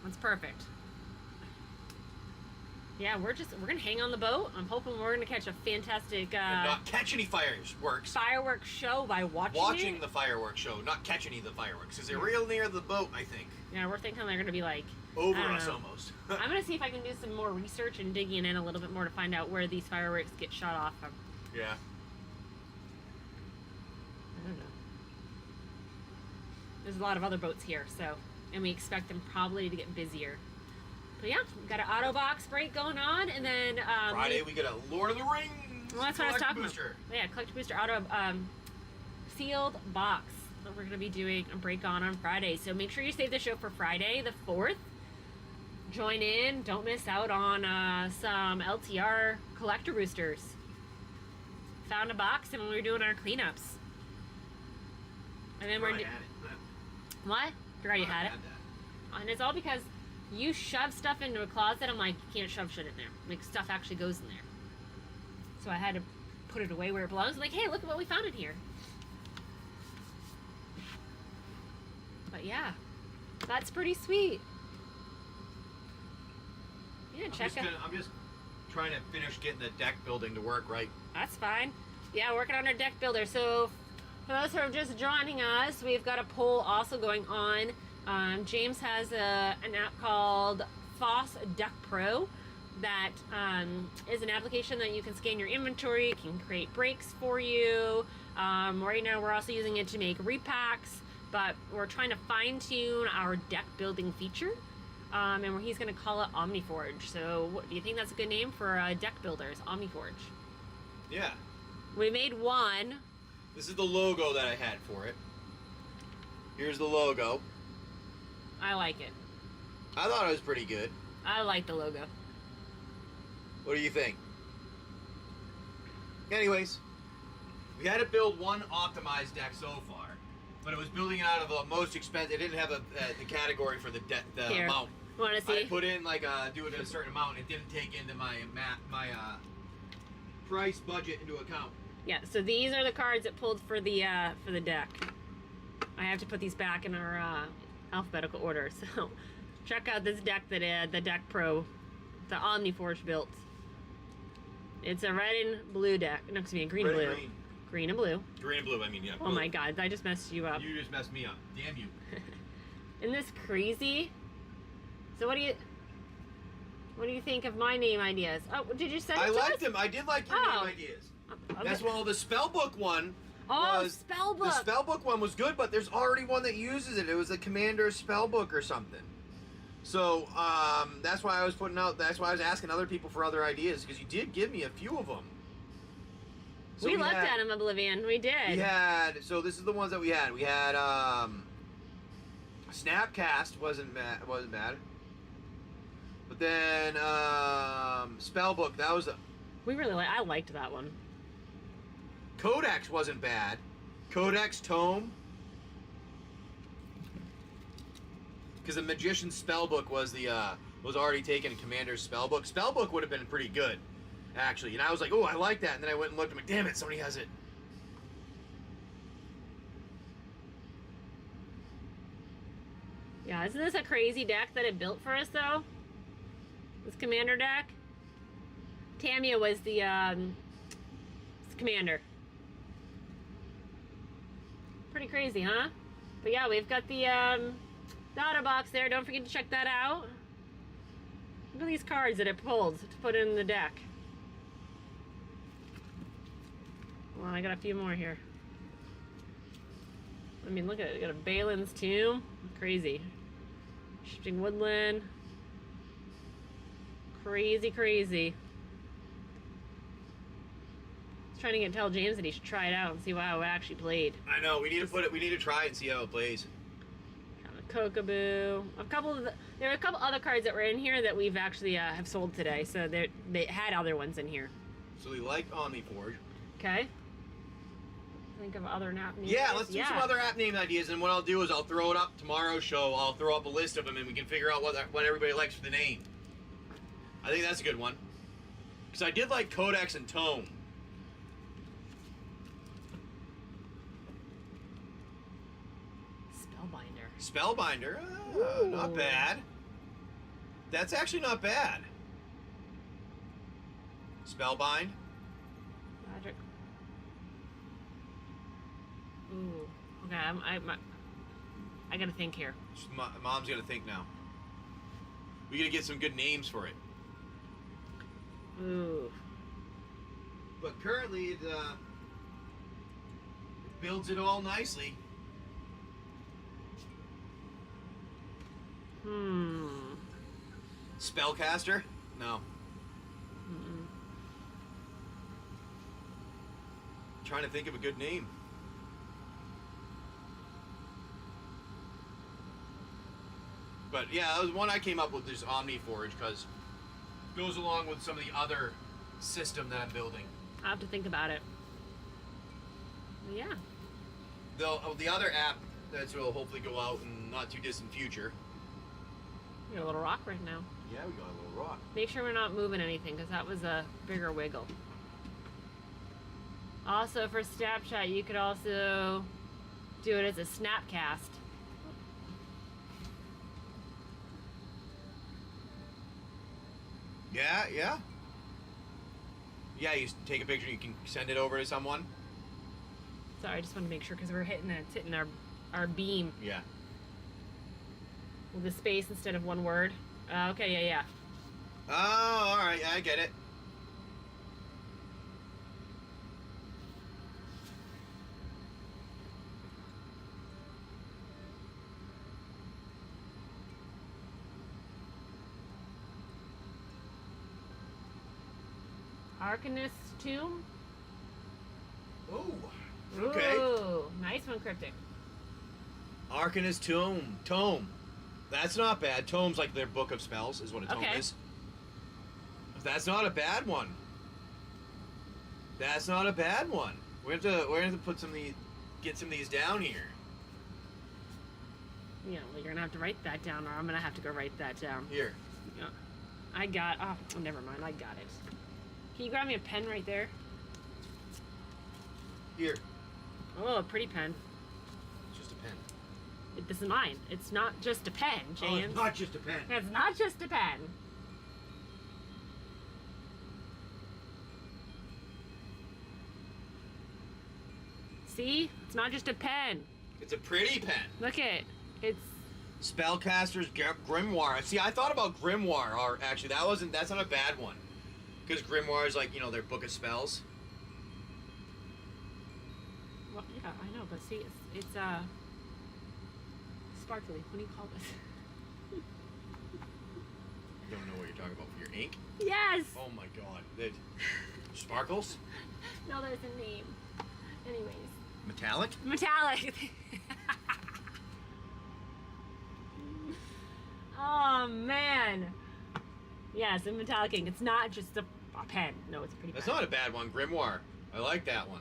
That's perfect. Yeah, we're gonna hang on the boat. I'm hoping we're gonna catch a fantastic And not catch any fireworks. fireworks show by watching The fireworks show, not catch any of the fireworks. Because they're real near the boat, I think. Yeah, we're thinking they're gonna be like Over I don't us know. almost. I'm gonna see if I can do some more research and digging in a little bit more to find out where these fireworks get shot off from. Yeah. I don't know. There's a lot of other boats here, so, and we expect them probably to get busier. But yeah, we got an auto box break going on, and then Friday we get a Lord of the Rings. well, that's what I was talking booster. about. Yeah, collector booster auto sealed box that we're gonna be doing a break on Friday. So make sure you save the show for Friday, the 4th. Join in. Don't miss out on some LTR collector boosters. Found a box, and when we were doing our cleanups. And then we're what? Forgot you had it. And it's all because you shove stuff into a closet. I'm like, you can't shove shit in there. Like, stuff actually goes in there. So I had to put it away where it belongs. I'm like, hey, look at what we found in here. But yeah, that's pretty sweet. Yeah, check out. I'm just trying to finish getting the deck building to work right. That's fine. Yeah, working on our deck builder. So for those who are just joining us, we've got a poll also going on. James has an app called FoSGamers Pro that is an application that you can scan your inventory. It can create breaks for you. Right now we're also using it to make repacks, but we're trying to fine-tune our deck building feature. And he's going to call it OmniForge. So do you think that's a good name for deck builders? OmniForge. Yeah. We made one. This is the logo that I had for it. Here's the logo. I like it. I thought it was pretty good. I like the logo. What do you think? Anyways, we had to build one optimized deck so far, but it was building it out of the most expensive. It didn't have the category for the Here. amount. Want to see? I put in like do it at a certain amount. It didn't take into my price budget into account. Yeah. So these are the cards that pulled for the deck. I have to put these back in our alphabetical order. So check out this deck that the Deck Pro, the OmniForge built. It's a red and blue deck. No, excuse me, a green and blue. Green and blue. Green and blue. I mean, yeah. Oh my God! I just messed you up. You just messed me up. Damn you. Isn't this crazy? So what do you think of my name ideas? Oh, did you send it I to liked us? them. I did like your Oh. name ideas. Okay. That's well, the spellbook one. Oh, was, spellbook. The spellbook one was good, but there's already one that uses it. It was the Commander's spellbook or something. So that's why I was putting out. That's why I was asking other people for other ideas, because you did give me a few of them. So we looked at them, Oblivion. We did. We had. So this is the ones that we had. We had Snapcast wasn't bad. But then spellbook, that was I liked that one. Codex wasn't bad. Codex Tome. Because the Magician's Spellbook was was already taken Commander's Spellbook. Spellbook would have been pretty good, actually. And I was like, oh, I like that. And then I went and looked. I'm like, damn it, somebody has it. Yeah, isn't this a crazy deck that it built for us, though? This commander deck? Tamia was the commander. Pretty crazy, huh? But yeah, we've got the data box there. Don't forget to check that out. Look at these cards that it pulled to put in the deck. Well, I got a few more here. I mean, look at it. We got a Balin's Tomb. Crazy. Shifting Woodland. Crazy, crazy. Trying to tell James that he should try it out and see how it actually played. I know. We need to put it. We need to try it and see how it plays. Kokobu. There are a couple other cards that were in here that we've actually have sold today. So they had other ones in here. So we like OmniForge. Okay. Think of other app names. Yeah, let's do some other app name ideas. And what I'll do is I'll throw it up tomorrow's show. I'll throw up a list of them and we can figure out what everybody likes for the name. I think that's a good one. Because I did like Codex and Tome. Spellbinder, not bad. That's actually not bad. Spellbind. Magic. Ooh. Okay, I gotta think here. Mom's gotta think now. We gotta get some good names for it. Ooh. But currently it builds it all nicely. Spellcaster? No. Trying to think of a good name. But yeah, that was one I came up with, this OmniForge, because it goes along with some of the other system that I'm building. I'll have to think about it. But yeah. The other app that will hopefully go out in not too distant future. We got a little rock right now. Yeah, we got a little rock. Make sure we're not moving anything, because that was a bigger wiggle. Also, for Snapchat, you could also do it as a Snapcast. Yeah, yeah. Yeah, you take a picture, you can send it over to someone. Sorry, I just want to make sure, because we're hitting our beam. Yeah. With a space instead of one word. Okay, yeah. Oh, alright, I get it. Arcanist Tomb? Oh, okay. Ooh, nice one, Cryptic. Arcanist Tome. That's not bad. Tome's like their book of spells, is what a tome is. That's not a bad one. That's not a bad one. We're gonna have to put get some of these down here. Yeah, well, you're gonna have to write that down, or I'm gonna have to go write that down. Here. Yeah. Oh, never mind. I got it. Can you grab me a pen right there? Here. Oh, a pretty pen. It's just a pen. This is mine. It's not just a pen, James. Oh, it's not just a pen. It's not just a pen. See? It's not just a pen. It's a pretty pen. Look it. It's Spellcaster's Grimoire. See, I thought about Grimoire. Or actually, that's not a bad one. Because Grimoire is like, their book of spells. well, yeah, I know, but see, it's sparkly. What do you call this? Don't know what you're talking about for your ink. Yes. Oh my god. Sparkles? No, there's a name. Anyways. Metallic? Metallic. Oh man. Yes, a metallic ink. It's not just a pen. No, it's a pretty That's pen. not a bad one. Grimoire. I like that one.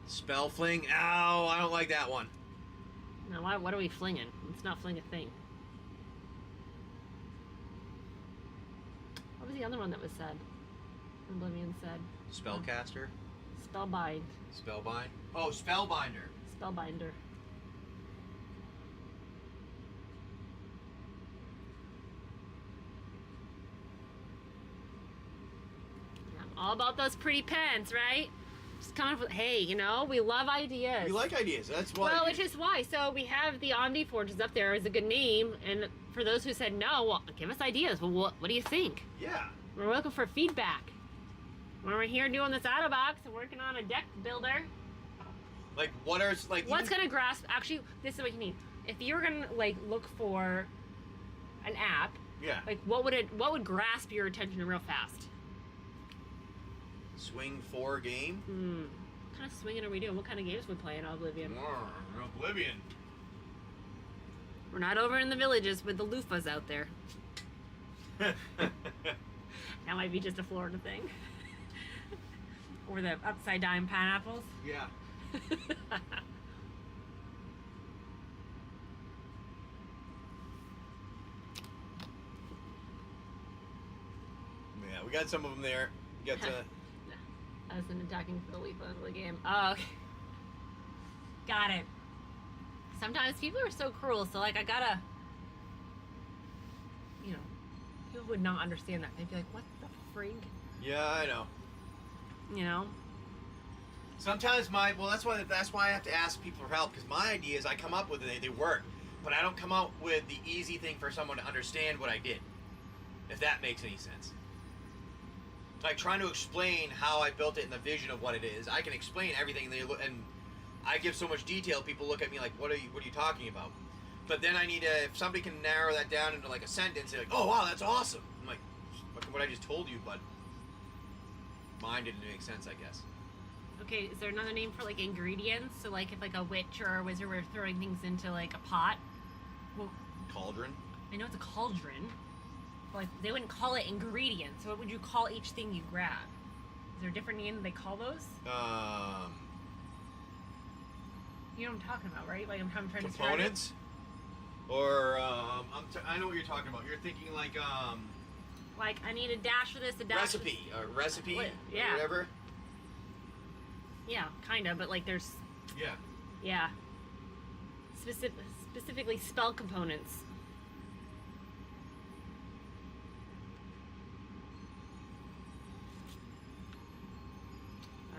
Spell fling. Ow, I don't like that one. No, what are we flinging? Let's not fling a thing. What was the other one that was said? Oblivion said. Spellcaster. Spellbind. Spellbind. Oh, Spellbinder. Spellbinder. I'm all about those pretty pens, right? Just come up with, hey, you know, we love ideas. We like ideas. That's why. Well, which is why. So we have the Omniforges up there as a good name, and for those who said no, well, give us ideas. Well, what do you think? Yeah. We're looking for feedback. When we're here doing this auto box and working on a deck builder, Like what are like? what's gonna grasp? Actually, this is what you need. If you're gonna like look for an app, Yeah. like what would grasp your attention real fast? Swing 4 game. What kind of swinging are we doing? What kind of games we play in Oblivion? Oblivion. We're not over in the villages with the loofahs out there. That might be just a Florida thing. Or the upside down pineapples. Yeah. Yeah, we got some of them there. We got the. I was in attacking for the leaf of the game. Oh, okay. Got it. Sometimes people are so cruel, so like I gotta, you know, people would not understand that. They'd be like, what the freak? Yeah, I know. You know? Sometimes that's why I have to ask people for help, because my ideas I come up with they work, but I don't come out with the easy thing for someone to understand what I did. If that makes any sense. Like trying to explain how I built it and the vision of what it is. I can explain everything, and I give so much detail. People look at me like, "What are you talking about?" But then I need to, if somebody can narrow that down into like a sentence, they're like, "Oh wow, that's awesome." I'm like, "Look at what I just told you," but mine didn't make sense, I guess. Okay, is there another name for like ingredients? So like if like a witch or a wizard were throwing things into like a pot, well, Cauldron. I know it's a cauldron, but like they wouldn't call it ingredients. So what would you call each thing you grab? Is there a different name that they call those? You know what I'm talking about, right? Like I'm trying to describe it. Components? Or, I know what you're talking about. You're thinking like, Like I need a dash of this, a dash recipe. Recipe? Yeah. Or whatever? Yeah, kind of, but like there's, Yeah. yeah. Specifically spell components.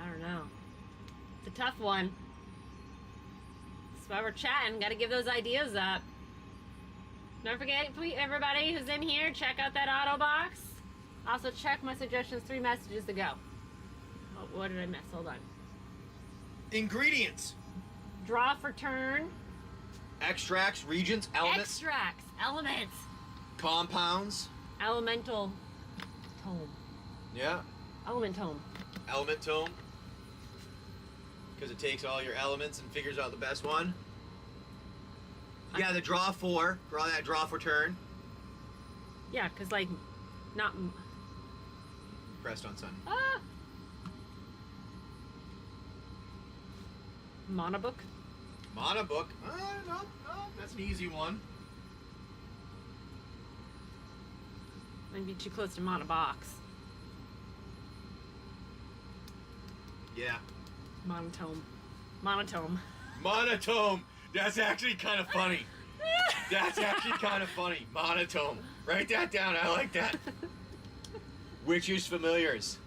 I don't know. It's a tough one. That's why we're chatting. Gotta give those ideas up. Don't forget, everybody who's in here, check out that auto box. Also, check my suggestions 3 messages ago. Oh, what did I miss? Hold on. Ingredients. Draw for turn. Extracts, regions, elements, Extracts. Elements. compounds. Elemental tome. Yeah. Element tome. Element tome. Because it takes all your elements and figures out the best one. Yeah, the draw for. Draw for turn. Yeah, because like, not. Pressed on sun. Ah! Mana book. Mana book. No, that's an easy one. Might be too close to mana box. Yeah. Monotome. Monotome. Monotome. That's actually kind of funny. That's actually kind of funny. Monotome. Write that down. I like that. Witches familiars.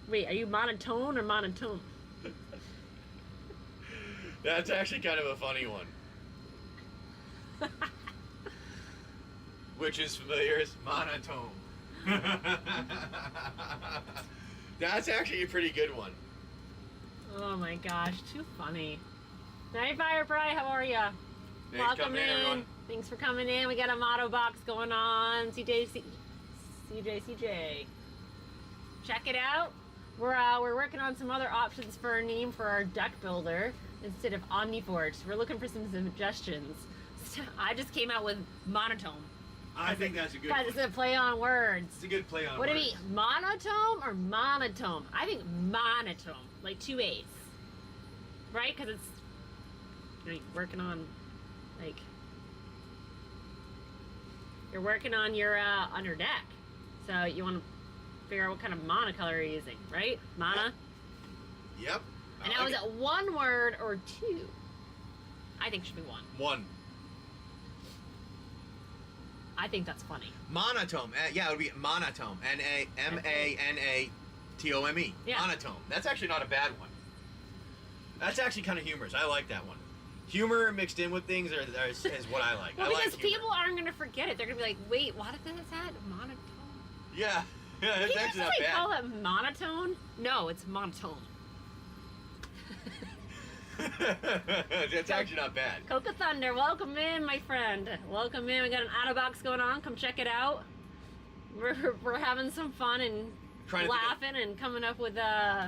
Wait, are you monotone or monotone? That's actually kind of a funny one. Witches familiars. Monotone. That's actually a pretty good one. Oh my gosh, too funny. Night Fire Pride, how are ya? Thanks Welcome coming in, everyone. Thanks for coming in. We got a motto box going on. CJ. Check it out. We're working on some other options for a name for our deck builder instead of Omniforge. We're looking for some suggestions. I just came out with monotone. I think that's a good Guys, one. it's a play on words. It's a good play on What do words. you mean, monotone or monotone? I think monotone, like 2 A's, right? Because it's you're working on, like, you're working on your deck, so you want to figure out what kind of mana color you're using, right? Mana. Yep. And now is it one word or two? I think it should be one. One. I think that's funny. Monotone. Yeah, it would be monotone. Manatome. Yeah. Monotone. That's actually not a bad one. That's actually kind of humorous. I like that one. Humor mixed in with things is what I like. Well, I because like humor. people aren't going to forget it. They're going to be like, wait, what is that? Monotone? Yeah. Yeah, it's Can actually you not really bad. call it monotone? No, it's monotone. That's actually not bad. Coca Thunder, welcome in, my friend. Welcome in. We got an auto box going on. Come check it out. We're having some fun and Trying to laughing and coming up with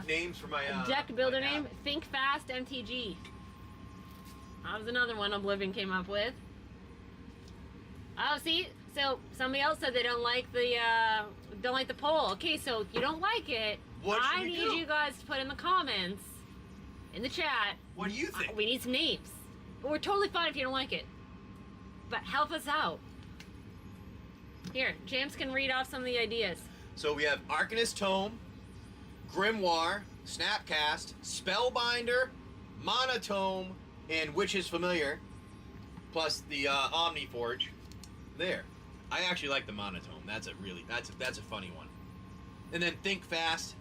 names for my deck builder my app. name. Think Fast MTG. That was another one Oblivion came up with. Oh, see, so somebody else said they don't like the poll. Okay, so if you don't like it, What should I we need do? you guys to put in the comments, in the chat. What do you think? We need some names. But we're totally fine if you don't like it. But help us out. Here, James can read off some of the ideas. So we have Arcanist Tome, Grimoire, Snapcast, Spellbinder, Monotome, and Witch's Familiar, plus the Omniforge. There. I actually like the Monotome. That's a funny one. And then Think Fast,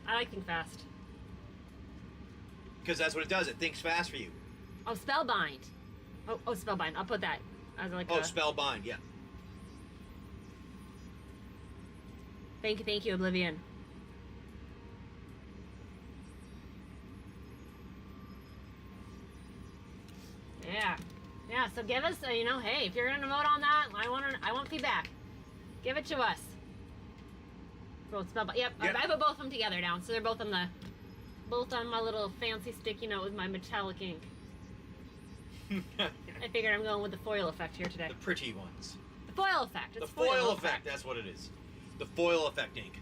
I like Think Fast. because that's what it does. It thinks fast for you. Oh, Spellbind. Oh, Spellbind. I'll put that as like a... Spellbind, yeah. Thank you, Oblivion. Yeah. So give us, hey, if you're gonna vote on that, I want feedback. Give it to us. Both Spellbind. Yep. Yep. I put both of them together down, so they're both on my little fancy sticky note with my metallic ink. I figured I'm going with the foil effect here today. The pretty ones. The foil effect. The It's foil effect, that's what it is. The foil effect ink.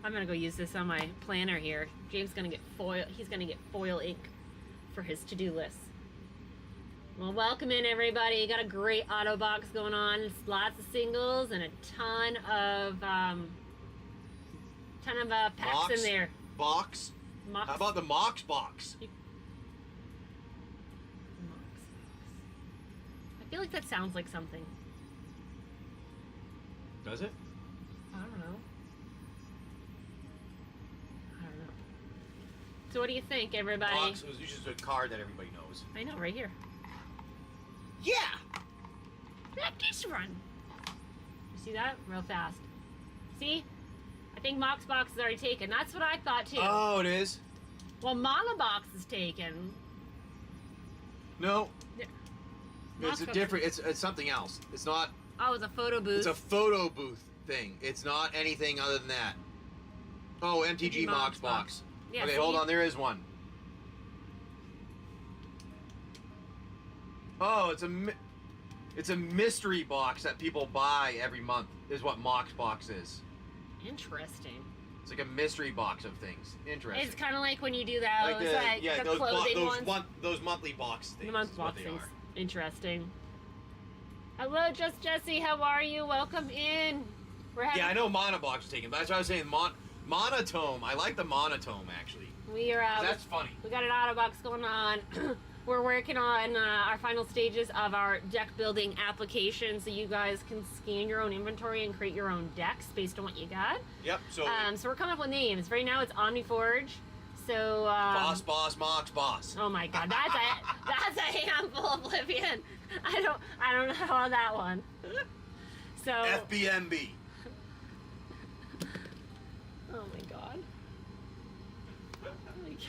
I'm gonna go use this on my planner here. James gonna get foil. He's gonna get foil ink for his to-do list. Well, welcome in everybody. Got a great auto box going on. It's lots of singles and a ton of packs Mox? in there. Box. Mox. How about the Mox box? Mox. I feel like that sounds like something. Does it? I don't know. So what do you think, everybody? Box was just a card that everybody knows. I know, right here. Yeah! That dish run. You see that? Real fast. See? I think Mox Box is already taken. That's what I thought too. Oh, it is? Well, Mono Box is taken. No. Yeah. It's a Mox- different, it's something else. It's not, Oh, it's a photo booth. it's a photo booth thing. It's not anything other than that. Oh, MTG Mox box. Yeah, Okay, see? hold on, there is one. Oh, it's a mystery box that people buy every month, is what Mox box is. Interesting. It's like a mystery box of things. Interesting. It's kind of like when you do those, the those clothing ones. those monthly box things. The month is what box they things. are. Interesting. Hello, Just Jesse. How are you? Welcome in. We're having. Yeah, I know Monobox was taken, but that's what I was saying. Monotome. I like the Monotome actually. We are. 'Cause that's funny. We got an auto box going on. We're working on our final stages of our deck building application, so you guys can scan your own inventory and create your own decks based on what you got. Yep. So So we're coming up with names. Right now it's Omniforge. So Boss, Mox, Boss. Oh my God, that's a handful, Oblivion. I don't know on that one. So FBMB. Oh my God.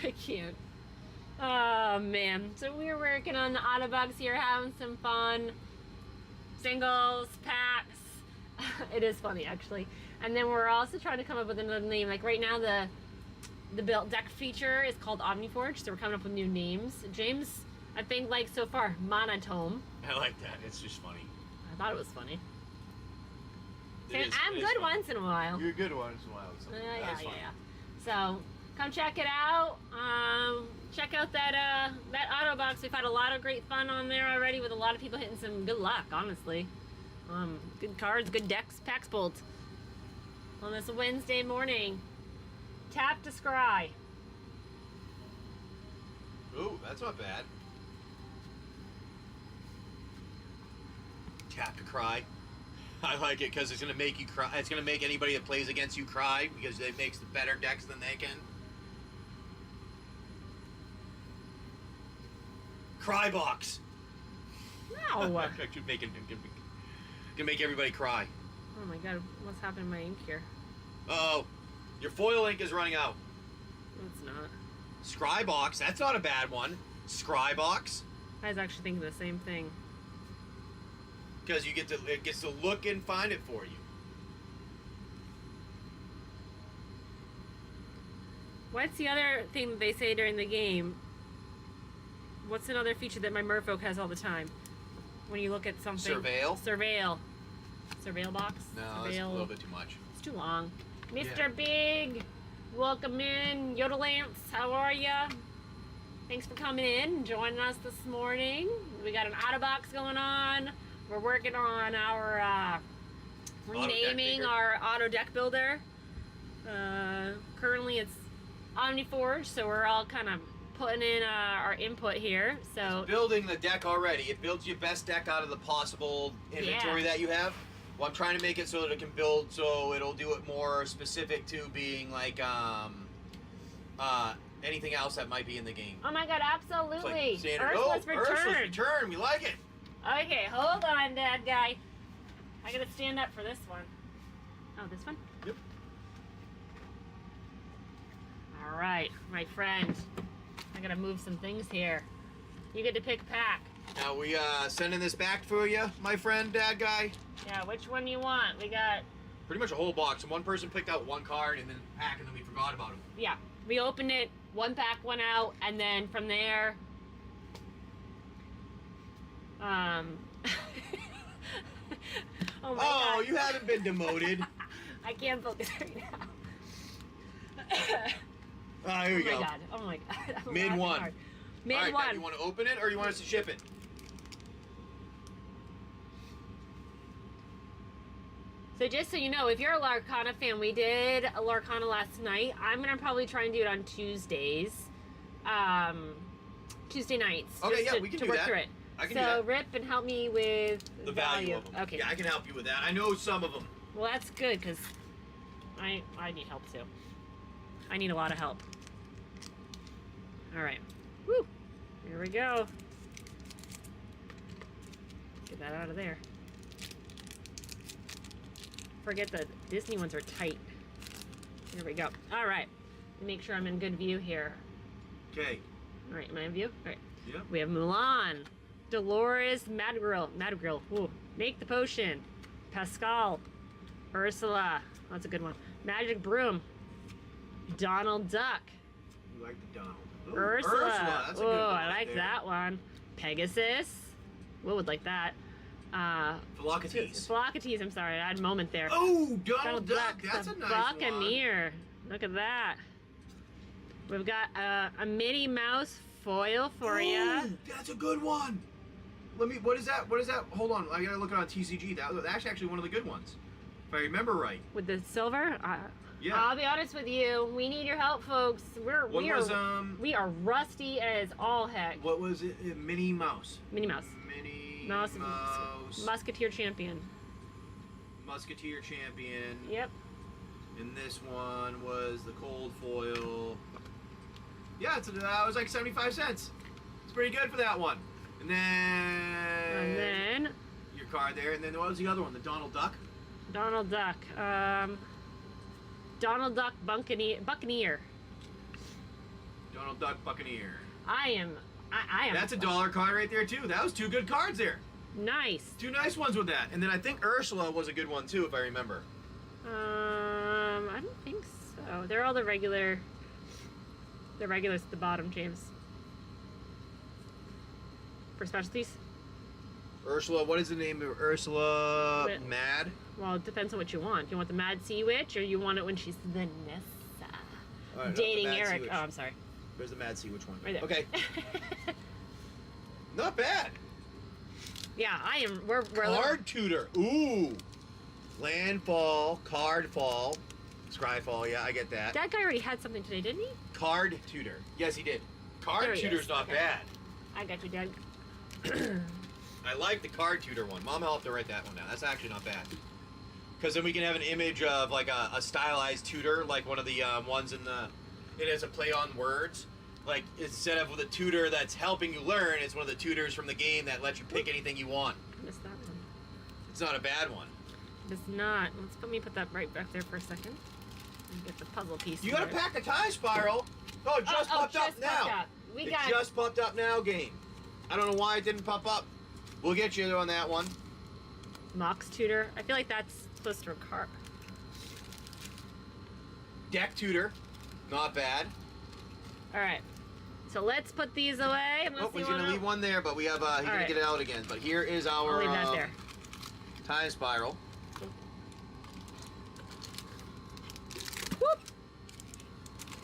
I can't. Oh man. So we're working on the Autobox here, having some fun. Singles, packs. It is funny actually. And then we're also trying to come up with another name. Like right now the built deck feature is called Omniforge, so we're coming up with new names. James, I think like so far, Monotome. I like that. It's just funny. I thought it was funny. It is- I'm it is good funny. once in a while. You're good once in a while. So that's funny. So come check it out. Check out that auto box. We've had a lot of great fun on there already with a lot of people hitting some good luck, honestly. Good cards, good decks, packs pulled on this Wednesday morning. Tap to scry. Ooh, that's not bad. Tap to cry. I like it because it's gonna make you cry. It's gonna make anybody that plays against you cry because it makes the better decks than they can. Cry box. No. I could make it. Can make everybody cry. Oh my god, what's happening to my ink here? Oh, your foil ink is running out. No, it's not. Scrybox, that's not a bad one. Scrybox, I was actually thinking the same thing. because it gets to look and find it for you. What's the other thing that they say during the game? What's another feature that my merfolk has all the time? When you look at something. Surveil? Surveil. Surveil box? No, Surveil. that's a little bit too much. It's too long. Mr. Yeah. Big, welcome in. Yodelance, how are ya? Thanks for coming in and joining us this morning. We got an auto box going on. We're working on our renaming builder. our auto deck builder. Currently it's OmniForge, so we're all kind of putting in our input here. So It's building the deck already. It builds your best deck out of the possible inventory Yeah. that you have. Well, I'm trying to make it so that it can build, so it'll do it more specific to being like anything else that might be in the game. oh my god, It's absolutely. like standard. Ursula's Ursula's return. return. We like it. Okay, hold on, Dad guy. I gotta stand up for this one. Oh, this one? Yep. All right, my friend. I gotta move some things here. You get to pick a pack. Now we sending this back for you, my friend, dad guy. Yeah, which one you want? We got, Pretty much a whole box. And one person picked out one card and then pack, and then we forgot about him. yeah. We opened it, one pack went out, and then from there, oh my Oh, god. you haven't been demoted. I can't focus right now. Ah, here we go. Oh my god. I'm Mid laughing one. hard. Mid All right, one. Dad, you want to open it or you want us to ship it? So just so you know, if you're a Lorcana fan, we did a Lorcana last night. I'm gonna probably try and do it on Tuesdays, Tuesday nights. Okay, just yeah, to, we can to do work that. through it. I can so do that. Rip and help me with The value of them. Okay. Yeah, I can help you with that. I know some of them. Well, that's good because I need help too. I need a lot of help. All right. Woo. Here we go. Get that out of there. Forget the Disney ones are tight. Here we go. All right. Make sure I'm in good view here. Okay. All right, am I in view? All right. Yep. We have Mulan, Dolores, Madrigal, ooh, Make the Potion, Pascal, Ursula, that's a good one. Magic Broom, Donald Duck, You like the Donald. Ooh, Ursula. That's a Oh, good one I right like there. that one. Pegasus. Will would like that. Philocrates. Philocrates, I'm sorry, I had a moment there. Oh, Donald Duck. the That's a nice one. Buccaneer. Look at that. We've got a Minnie Mouse foil for you. Ooh, that's a good one. What is that? What is that? Hold on. I gotta look it on TCG. That's actually one of the good ones. If I remember right. With the silver? Yeah. I'll be honest with you. We need your help, folks. We are rusty as all heck. What was it? Minnie Mouse. Minnie Mouse. Minnie Mouse. Mouse. Musketeer champion. Musketeer champion. Yep. And this one was the cold foil. Yeah, it was like 75 cents. It's pretty good for that one. And then your card there. And then what was the other one? The Donald Duck? Donald Duck. Donald Duck Buccaneer. Donald Duck Buccaneer. I am. That's a dollar card right there too. That was two good cards there. Nice. Two nice ones with that. And then I think Ursula was a good one too, if I remember. I don't think so. They're all the regular. The regulars at the bottom, James. For specialties? Ursula, what is the name of Ursula? What? Mad? Well, it depends on what you want. You want the Mad Sea Witch, or you want it when she's Vanessa? All right, Dating the Mad Sea Eric. Witch. Oh, I'm sorry. Where's the Mad Sea? Which one? Right there. Okay. Not bad. Yeah, I am. We're Card tutor. Ooh. Landfall, card fall, Scryfall, yeah, I get that. That guy already had something today, didn't he? Card Tutor. Yes, he did. Card There he Tutor's is. not Okay. bad. I got you, Doug. I like the Card Tutor one. Mom helped to write that one down. That's actually not bad. Because then we can have an image of like a stylized tutor, like one of the ones in the. It has a play on words. Like instead of with a tutor that's helping you learn, it's one of the tutors from the game that lets you pick anything you want. Missed that one. It's not a bad one. It's not. Let me put that right back there for a second. And get the puzzle piece. You gotta in there. pack the time spiral. Oh, it just popped up just now. popped up. We It got. just popped up now, game. I don't know why it didn't pop up. We'll get you on that one. Mox Tutor. I feel like that's supposed to recur. Deck Tutor, not bad. All right. So let's put these away. Unless Oh, you he's gonna wanna... leave one there, but we have he's gonna right. get it out again. But here is our I'll leave that there. time spiral. Whoop.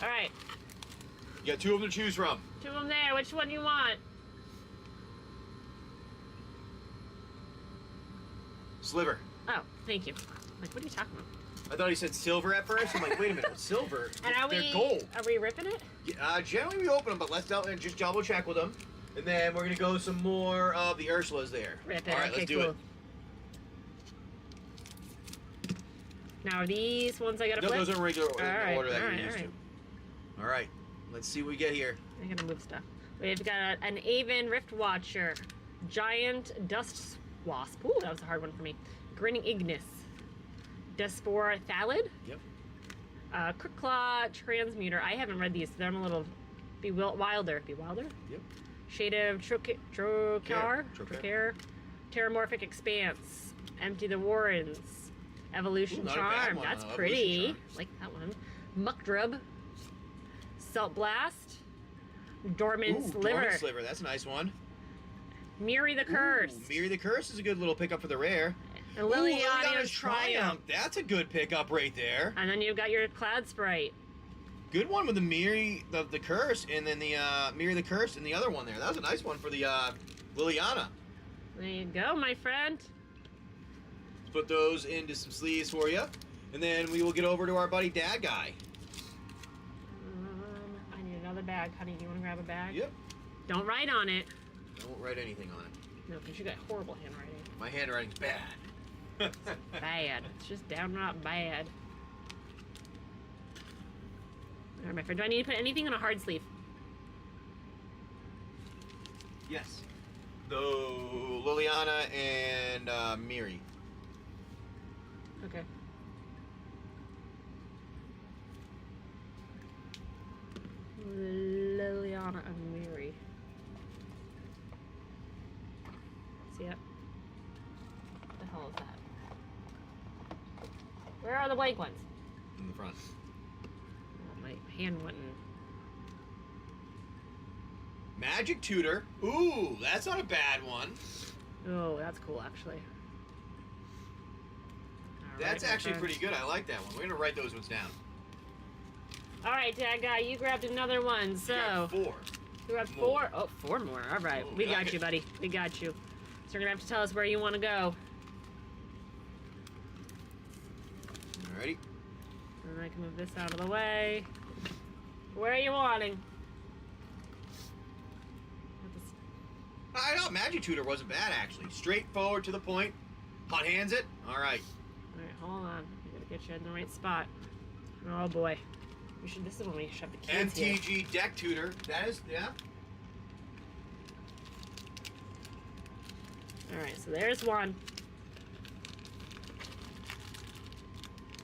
All right. You got two of them to choose from. Two of them there. Which one do you want? Sliver. Oh, thank you. Like, what are you talking about? I thought he said silver at first. I'm like, wait a minute, silver? And are They're we gold. Are we ripping it? Yeah, generally we open them, but let's just double check with them. And then we're gonna go some more of the Ursulas there. Rip it. All right, Okay, let's do cool. it. Now are these ones I gotta No, flip? those are regular All right, order that all you're right, used all to. All right, let's see what we get here. I gotta move stuff. We've got an Aven Rift Watcher, Giant Dust Wasp. Ooh, that was a hard one for me. Grinning Ignis, Despor Thalid. Yep. Crooklaw Transmuter. I haven't read these, so I'm a little Bewilder. Yep. Shade of Trocar. Trocar. Terramorphic Expanse. Empty the Warrens. Evolution Ooh, not a bad Charm. one, That's Evolution pretty. Charm. Like that one. Muckdrub. Salt Blast. Dormant Ooh, Sliver. Dormant Sliver. That's a nice one. Miri the Curse. Ooh, Miri the Curse is a good little pickup for the rare. And Ooh, Liliana's Triumph. That's a good pickup right there. And then you've got your Cloud Sprite. Good one with the Miri, the Curse, and then the Miri the Curse and the other one there. That was a nice one for the Liliana. There you go, my friend. Let's put those into some sleeves for you. And then we will get over to our buddy Dad Guy. I need another bag, honey. You want to grab a bag? Yep. Don't write on it. I won't write anything on it. No, because you got horrible handwriting. My handwriting's bad. Bad. It's just downright bad. All right, my friend. Do I need to put anything on a hard sleeve? Yes. Though Liliana and Miri. Okay. Liliana and Miri. See it? What the hell is that? Where are the blank ones? In the front. Oh, my hand went in. Magic Tutor. Ooh, that's not a bad one. Oh, that's cool, actually. All That's right, my actually friend. pretty good. I like that one. We're gonna write those ones down. All right, Dad Guy, you grabbed another one, so. You got 4. You grabbed More. 4? Oh, 4 more. All right, Oh, we got got it. you, buddy. We got you. So you're gonna have to tell us where you want to go. Alrighty. And I can move this out of the way. Where are you wanting? I know Magic Tutor wasn't bad actually. Straightforward to the point. Hot hands it. All right. All right, hold on. I gotta get you in the right spot. Oh boy. We should. This is when we should have the kids here. MTG Deck Tutor. That is yeah. All right, so there's one.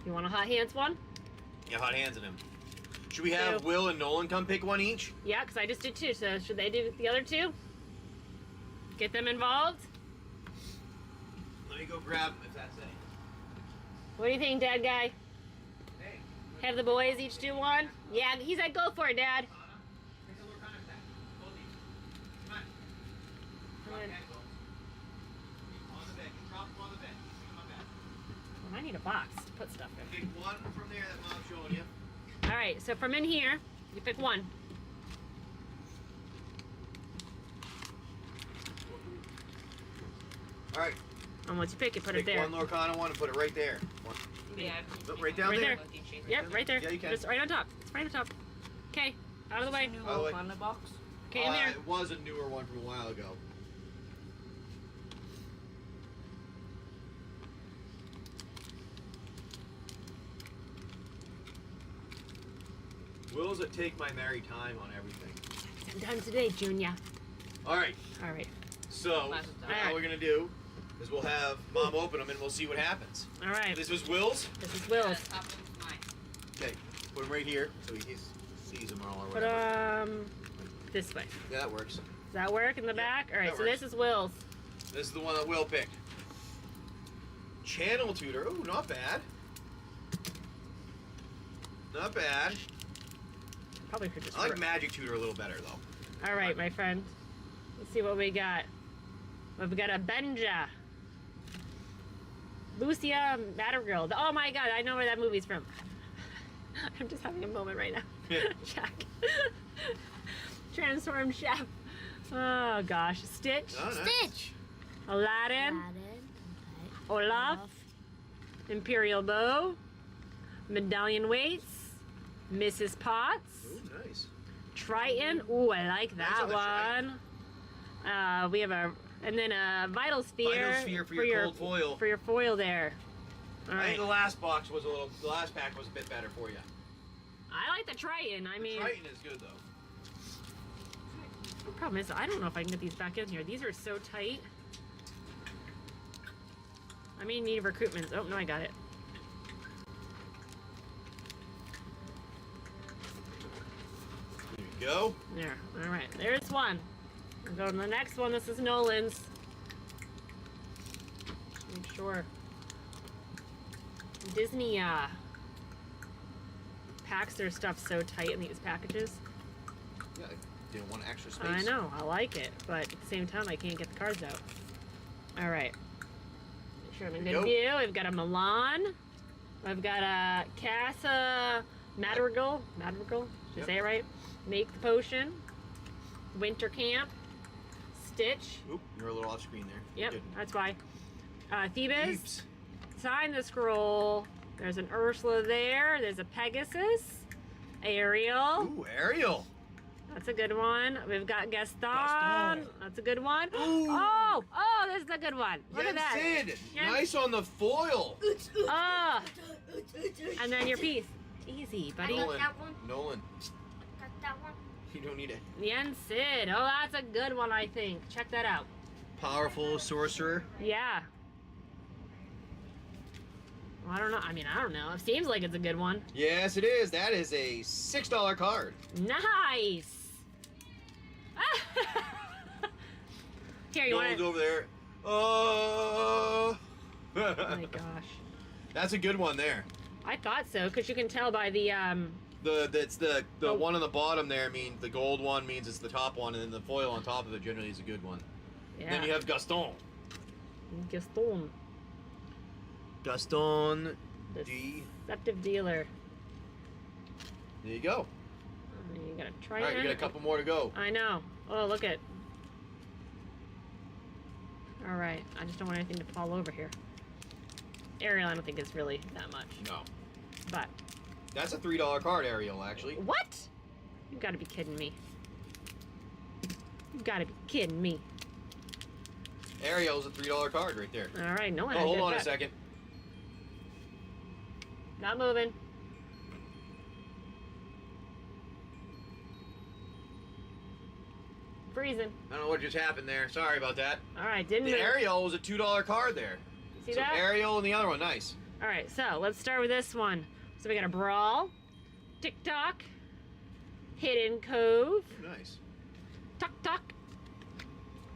You want a hot hands one? Yeah, hot hands in him. Should we have 2. Will and Nolan come pick one each? Yeah, because I just did 2. So should they do the other 2? Get them involved. Let me go grab them if that's it. What do you think, Dad Guy? Hey. Have the boys each do one? Yeah, he said go for it, Dad. Well, I need a box to put stuff in. Pick one from there that Mom's showing you. All right, so from in here, you pick one. All right. And once you pick it, put Pick it there. one Lorcana one and put it right there. One. Yeah. Look, right down Right there. Yep, right there. Yeah, you can. Just right on top. It's right on top. Okay, out of the way. New Oh, wait. on the box. Okay, in there. It was a newer one from a while ago. Wills that take my merry time on everything. Done today, Junior. All right. All right. So Lots of time. now what we're gonna do is we'll have Mom open them and we'll see what happens. All right. This was Will's. This is Will's. Yeah, top one's mine. Okay. Put him right here so he sees them all or Put whatever. this way. Yeah, that works. Does that work in the back? All right. that So works. this is Will's. This is the one that Will picked. Channel Tutor. Ooh, not bad. Not bad. Probably for just. I like Magic Tutor a little better though. All right, my friend. Let's see what we got. We've got a Benji. Lucia Mattergirl. Oh my God, I know where that movie's from. I'm just having a moment right now. Jack. Transformed Chef. Oh gosh. Stitch. Oh, nice. Stitch. Aladdin. Olaf. Imperial Bow. Medallion Waits. Mrs. Potts. Ooh, nice. Triton. Ooh, I like Nice that on the Triton. one. We have and then a Vital Sphere. Vital Sphere for your cold foil. For your foil there. All I right. think the last box was the last pack was a bit better for you. I like the Triton. I mean, Triton is good though. the problem is I don't know if I can get these back in here. These are so tight. I may need recruitment. Oh no, I got it. There you go. There. All right. There's one. We'll go to the next one. This is Nolan's. Make sure. Disney packs their stuff so tight in these packages. Yeah, I didn't want extra space. I know. I like it, but at the same time, I can't get the cards out. All right. Make sure I'm in There good you view. We've got a Milan. I've got a Casa Madrigal. Madrigal. Did I Yep. say it right? Make the Potion. Winter Camp. Stitch. Oop, you're a little off screen there. Yep, Good. that's why. Thebes. Heaps. Sign the Scroll. There's an Ursula there. There's a Pegasus. Ariel. Ooh, Ariel. That's a good one. We've got Gaston. Gaston. That's a good one. Ooh. Oh, this is a good one. Look at that. Sid. Yen- Nice on the foil. Oh, and then your piece. Easy, buddy. I got Nolan. that one. Nolan. Got that one. You don't need it. Yen Sid. Oh, that's a good one, I think. Check that out. Powerful sorcerer. Yeah. Well, I don't know. I mean, I don't know. It seems like it's a good one. Yes, it is. That is a $6 card. Nice. Here, you want Nolan's to... over there. Oh my gosh. That's a good one there. I thought so, because you can tell by the, The Oh. one on the bottom there means the gold one means it's the top one, and then the foil on top of it generally is a good one. yeah. Then you have Gaston. Gaston. Gaston The D. Deceptive Dealer. There you go. You gotta try All right, you got a couple more to go. I know. Oh, look at. All right. I just don't want anything to fall over here. Ariel, I don't think is really that much, No, but that's a $3 card, Ariel. Actually, what? You gotta be kidding me. You gotta be kidding me. Ariel's a $3 card right there. All right, no one. Oh, hold on a second. Not moving. Freezing. I don't know what just happened there. Sorry about that. All right, didn't The move. Ariel was a $2 card there. See so that? Ariel and the other one, nice. All right, so let's start with this one. So we got a Brawl, TikTok, Hidden Cove, Nice. Tuck Tuck,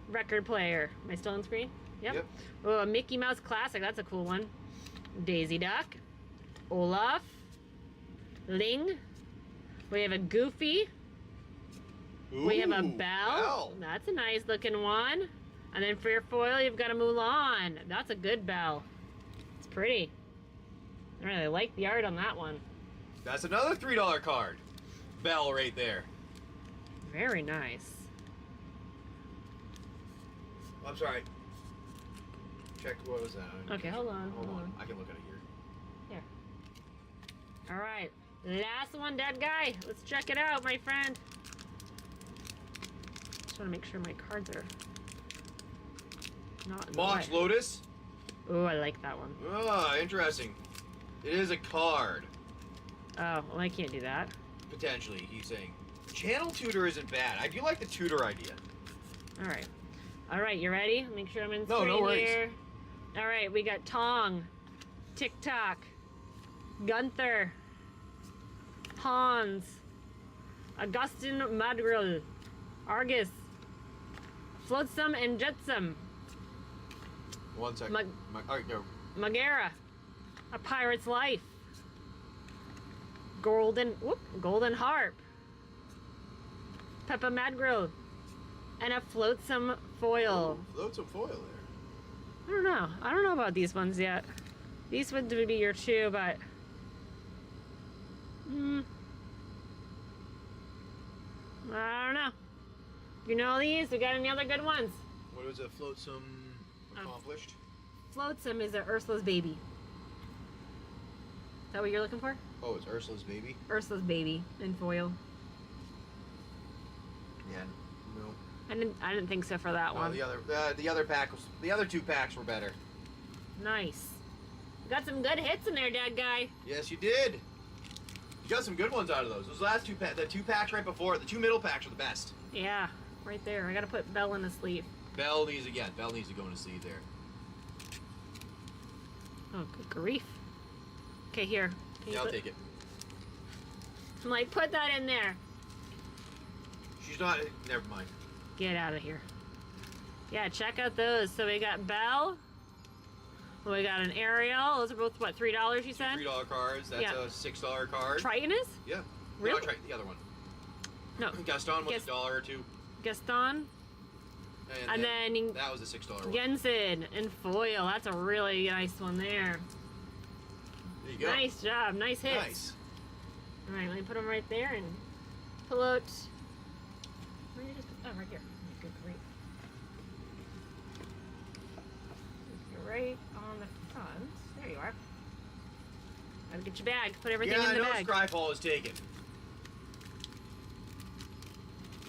Record Player. Am I still on screen? Yep. Oh, a Mickey Mouse Classic. That's a cool one. Daisy Duck, Olaf, Ling. We have a Goofy. We have a Ooh, Belle. That's a nice looking one. And then for your foil, you've got a Mulan. That's a good Belle. It's pretty. I really like the art on that one. That's another $3 card. Bell right there. Very nice. I'm sorry. Check, what was that? Okay, hold on. Hold on. I can look at it here. Here. All right, last one, dead guy. Let's check it out, my friend. Just want to make sure my cards are not in the Mox way. Lotus. Ooh, I like that one. Ah, interesting. It is a card. Oh, well, I can't do that. Potentially, he's saying. Channel Tutor isn't bad. I do like the tutor idea. All right. All right, you ready? Make sure I'm in No, screen no worries. here. All right, we got Tong, TikTok, Gunther, Hans, Augustin Madrigal, Argus, Flotsam and Jetsam, 1 second. Mag- All right, go. Magera, A Pirate's Life, Golden Harp, Peppa Madrigal, and a Flotsam Foil. Load some foil there. I don't know. I don't know about these ones yet. These would be your two, but I don't know. You know these? We got any other good ones? What was it? Float some accomplished. Flotsam is a Ursula's baby. Is that what you're looking for? Oh, it's Ursula's baby. Ursula's baby in foil. Yeah. No. I didn't think so for that one. The other pack was the other two packs were better. Nice. We got some good hits in there, Dad Guy. Yes, you did. You got some good ones out of those. Those last two packs, the two packs right before, the two middle packs are the best. Yeah, right there. I gotta put Belle in the sleeve. Belle needs to go in a sleeve there. Oh, good grief. Okay, here. Can you Yeah, I'll put- take it. I'm like, put that in there. She's not. Never mind. Get out of here. Yeah, check out those. So we got Belle. We got an Ariel. Those are both, what, $3 you said? $3 cards. That's Yeah. a $6 card. Triton is? Yeah. Really? No, try the other one. No. Gaston was Gas- $1 or $2. Gaston. And then that was a $6 one. Jensen and foil. That's a really nice one there. There you go. Nice job. Nice hits. Nice. All right, let me put them right there and pull out. Where did you just put? Oh, right here. Good grief. You're right on the front. There you are. Gotta get your bag. Put everything Yeah, in the I know bag. Scryfall is taken.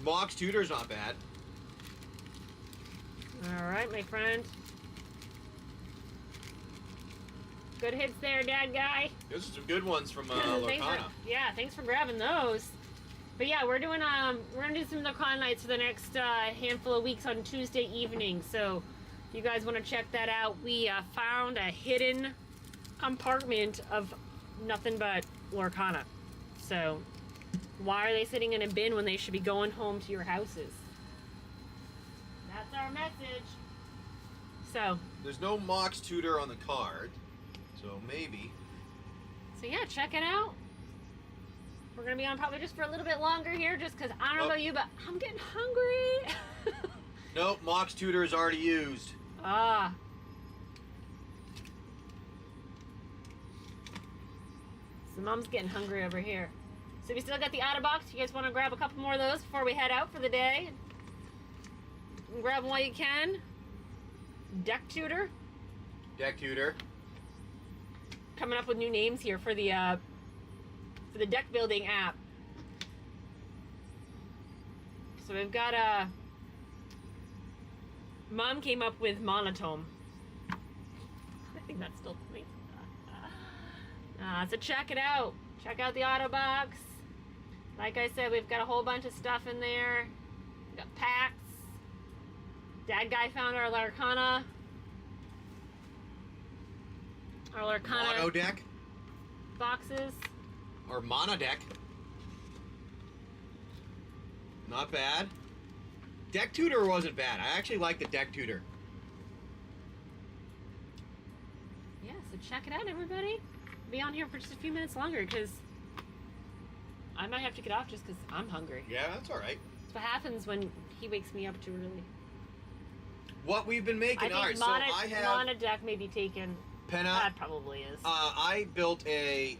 Mox Tutor's not bad. All right, my friend. Good hits there, Dad Guy. Those are some good ones from Thanks Lorcana. thanks for grabbing those. But yeah, we're gonna do some Lorcana nights for the next handful of weeks on Tuesday evening. So, if you guys want to check that out, we found a hidden compartment of nothing but Lorcana. So, why are they sitting in a bin when they should be going home to your houses? That's our message. So There's no Mox Tutor on the card, so maybe. So yeah, check it out. We're gonna be on probably just for a little bit longer here, just because I don't know about you, but I'm getting hungry. Nope, Mox Tutor is already used. Ah. So Mom's getting hungry over here. So we still got the Otterbox. You guys want to grab a couple more of those before we head out for the day? You can grab them while you can. Deck Tutor. Deck Tutor. Coming up with new names here for the deck building app. So we've got Mom came up with monotone. I think that's still funny. So check it out. Check out the Otterbox. Like I said, we've got a whole bunch of stuff in there. We've got packs. Dad Guy found our Lorcana. Our Lorcana Mono deck boxes. or Mono deck. Not bad. Deck Tutor wasn't bad. I actually like the Deck Tutor. Yeah, so check it out, everybody. Be on here for just a few minutes longer because I might have to get off just because I'm hungry. Yeah, that's all right. That's what happens when he wakes me up too early. What we've been making, I think so I have Mono deck may be taken. Penna. That probably is. I built a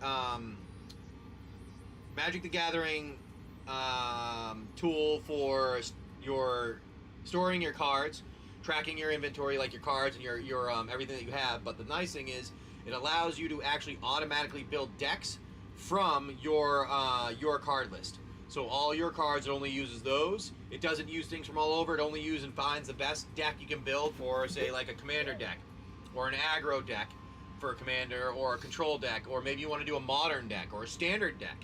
Magic the Gathering tool for your storing your cards, tracking your inventory, like your cards and your everything that you have. But the nice thing is, it allows you to actually automatically build decks from your card list. So all your cards, it only uses those. It doesn't use things from all over. It only uses and finds the best deck you can build for, say, like a commander deck, or an aggro deck for a commander, or a control deck, or maybe you want to do a modern deck or a standard deck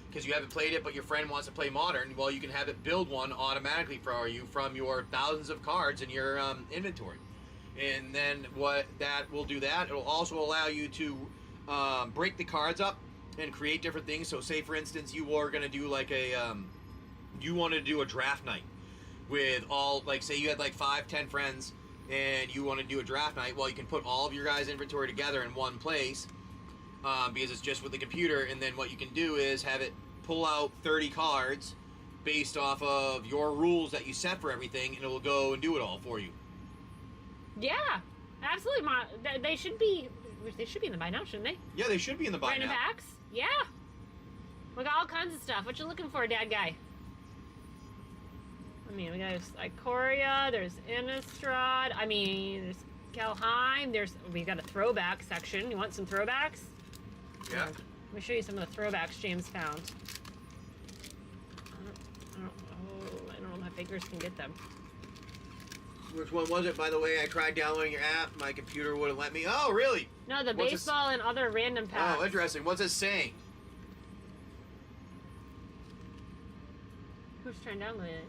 because you haven't played it but your friend wants to play modern. Well, you can have it build one automatically for you from your thousands of cards in your inventory. And then what that will do, that it'll also allow you to break the cards up and create different things. So say for instance you are going to do like a you wanted to do a draft night with all, like, say you had like 5-10 friends and you want to do a draft night. Well, you can put all of your guys' inventory together in one place because it's just with the computer, and then what you can do is have it pull out 30 cards based off of your rules that you set for everything, and it will go and do it all for you. Yeah, absolutely. They should be in the buy now, shouldn't they? Yeah, they should be in the buy Random now. packs? Yeah. We got all kinds of stuff. What you looking for, dad guy? I mean, we got Ikoria, there's Innistrad, I mean, there's Kelheim, we got a throwback section. You want some throwbacks? Yeah. Let me show you some of the throwbacks James found. I don't know if my fingers can get them. Which one was it, by the way? I tried downloading your app. My computer wouldn't let me. Oh, really? No, the What's baseball and other random packs. Oh, interesting. What's it saying? Who's trying to download it?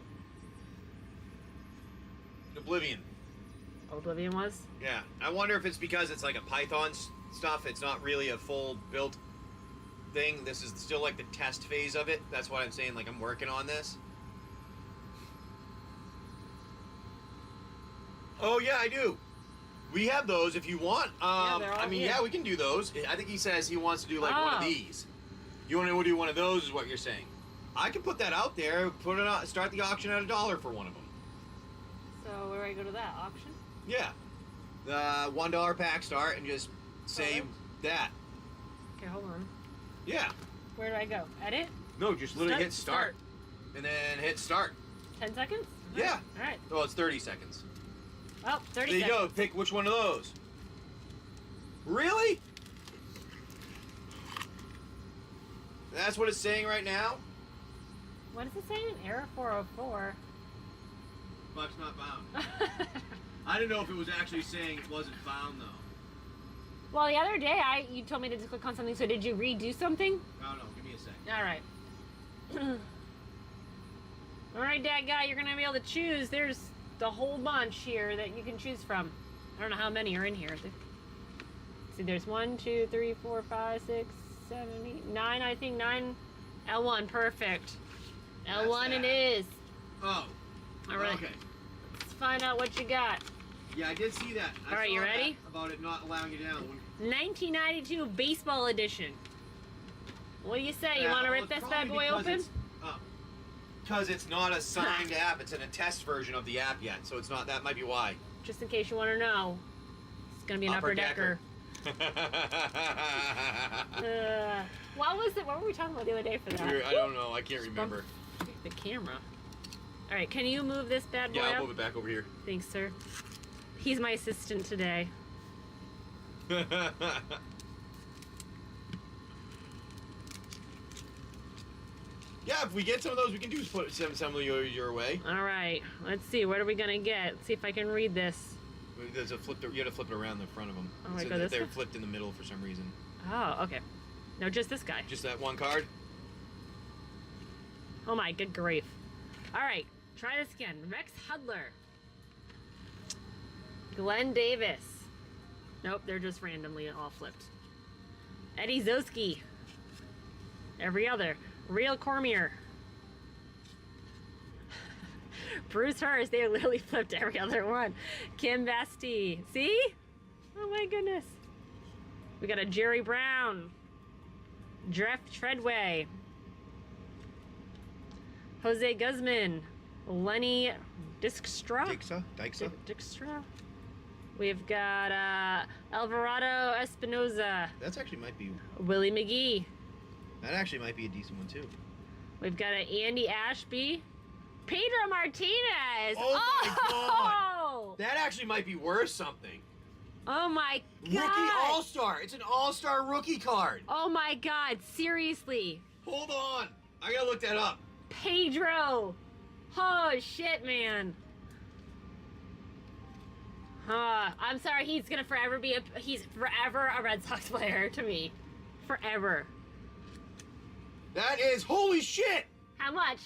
Oblivion. Oblivion was? Yeah. I wonder if it's because it's like a Python stuff. It's not really a full built thing. This is still like the test phase of it. That's what I'm saying. Like, I'm working on this. Oh, yeah, I do. We have those if you want. they're all I mean, here. yeah, we can do those. I think he says he wants to do like one of Oh. these. You want to do one of those is what you're saying. I can put that out there, put it on, start the auction at $1 for one of them. So where do I go to that? Auction? Yeah. The $1 pack start and just say that. Okay, hold on. Yeah. Where do I go? Edit? No, just literally hit start. And then hit start. 10 seconds? Yeah. Alright. Oh, it's 30 seconds. Oh, 30 There you seconds. go. Pick which one of those. Really? That's what it's saying right now? What is it saying? Error 404. Buck's not found. I didn't know if it was actually saying it wasn't found, though. Well, the other day you told me to just click on something, so did you redo something? No, give me a second. Alright. Alright, Dad Guy, you're gonna be able to choose. There's the whole bunch here that you can choose from. I don't know how many are in here. See, there's 1, 2, 3, 4, 5, 6, 7, 8, 9, I think 9. L1, perfect. L1 it is. Oh. Alright. Okay. Let's find out what you got. Yeah, I did see that. All right, you ready? About it not allowing you down. 1992 baseball edition. What do you say? You want to rip this bad boy open? Because it's not a signed app. It's in a test version of the app yet, so it's not. That might be why. Just in case you want to know, it's gonna be an upper decker. What was it? What were we talking about the other day for that? I don't know. I can't remember. The camera. All right, can you move this bad boy Yeah, up? I'll move it back over here. Thanks, sir. He's my assistant today. Yeah, if we get some of those, we can do put some of your way. All right, let's see. What are we gonna get? Let's see if I can read this. There's a flip. You got to flip it around the front of them. Oh, I so go this they're way? flipped in the middle for some reason. Oh, okay. No, just this guy. Just that one card. Oh my good grief. All right, try this again. Rex Hudler. Glenn Davis. Nope, they're just randomly all flipped. Eddie Zoski. Every other. Real Cormier. Bruce Hurst, they literally flipped every other one. Kim Basti. See? Oh my goodness. We got a Jerry Brown. Jeff Treadway. Jose Guzman. Lenny Dykstra. Dykstra. We've got Alvarado Espinoza. That's actually might be. Willie McGee. That actually might be a decent one too. We've got an Andy Ashby. Pedro Martinez. Oh my God. Oh! That actually might be worth something. Oh my god. Rookie All-Star. It's an All-Star rookie card. Oh my god, seriously. Hold on. I gotta look that up. Pedro. Oh shit, man. I'm sorry, he's gonna forever be he's forever a Red Sox player to me. Forever. That is, holy shit! How much?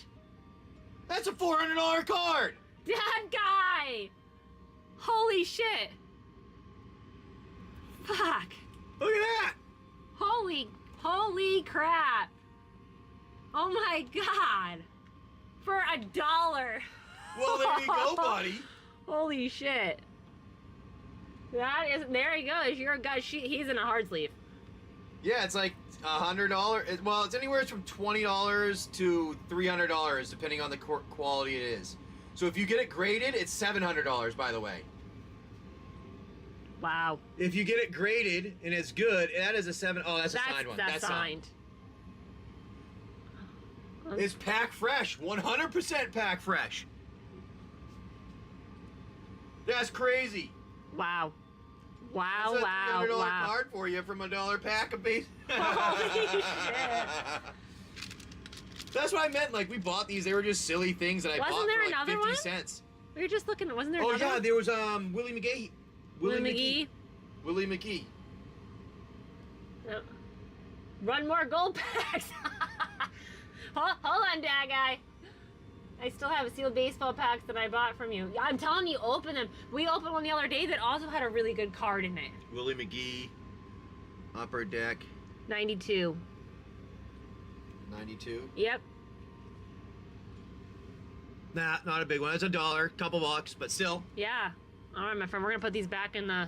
That's a $400 card! That guy! Holy shit! Fuck. Look at that! Holy crap! Oh my god! For $1! Well, there you go, buddy. Holy shit. That is, there he goes. You're a guy, he's in a hard sleeve. Yeah, it's like $100. Well, it's anywhere from $20 to $300, depending on the quality it is. So if you get it graded, it's $700, by the way. Wow. If you get it graded and it's good, that is a 7. Oh, that's a signed one. That's signed. It's pack fresh. 100% pack fresh. That's crazy. Wow. Wow, That's a wow, $300 wow. card for you from $1 pack of base. Holy shit. That's what I meant. Like, we bought these. They were just silly things that I Wasn't bought there for like another 50 one? cents. We were just looking, wasn't there Oh, another yeah, one? there was Willie McGee. Willie McGee? Willie McGee. Oh. Run more gold packs. hold on, Dad guy. I still have sealed baseball packs that I bought from you. I'm telling you, open them. We opened one the other day that also had a really good card in it. Willie McGee. Upper Deck. 92. 92. Yep. Nah, not a big one. It's $1, couple bucks, but still. Yeah. All right, my friend. We're gonna put these back in the.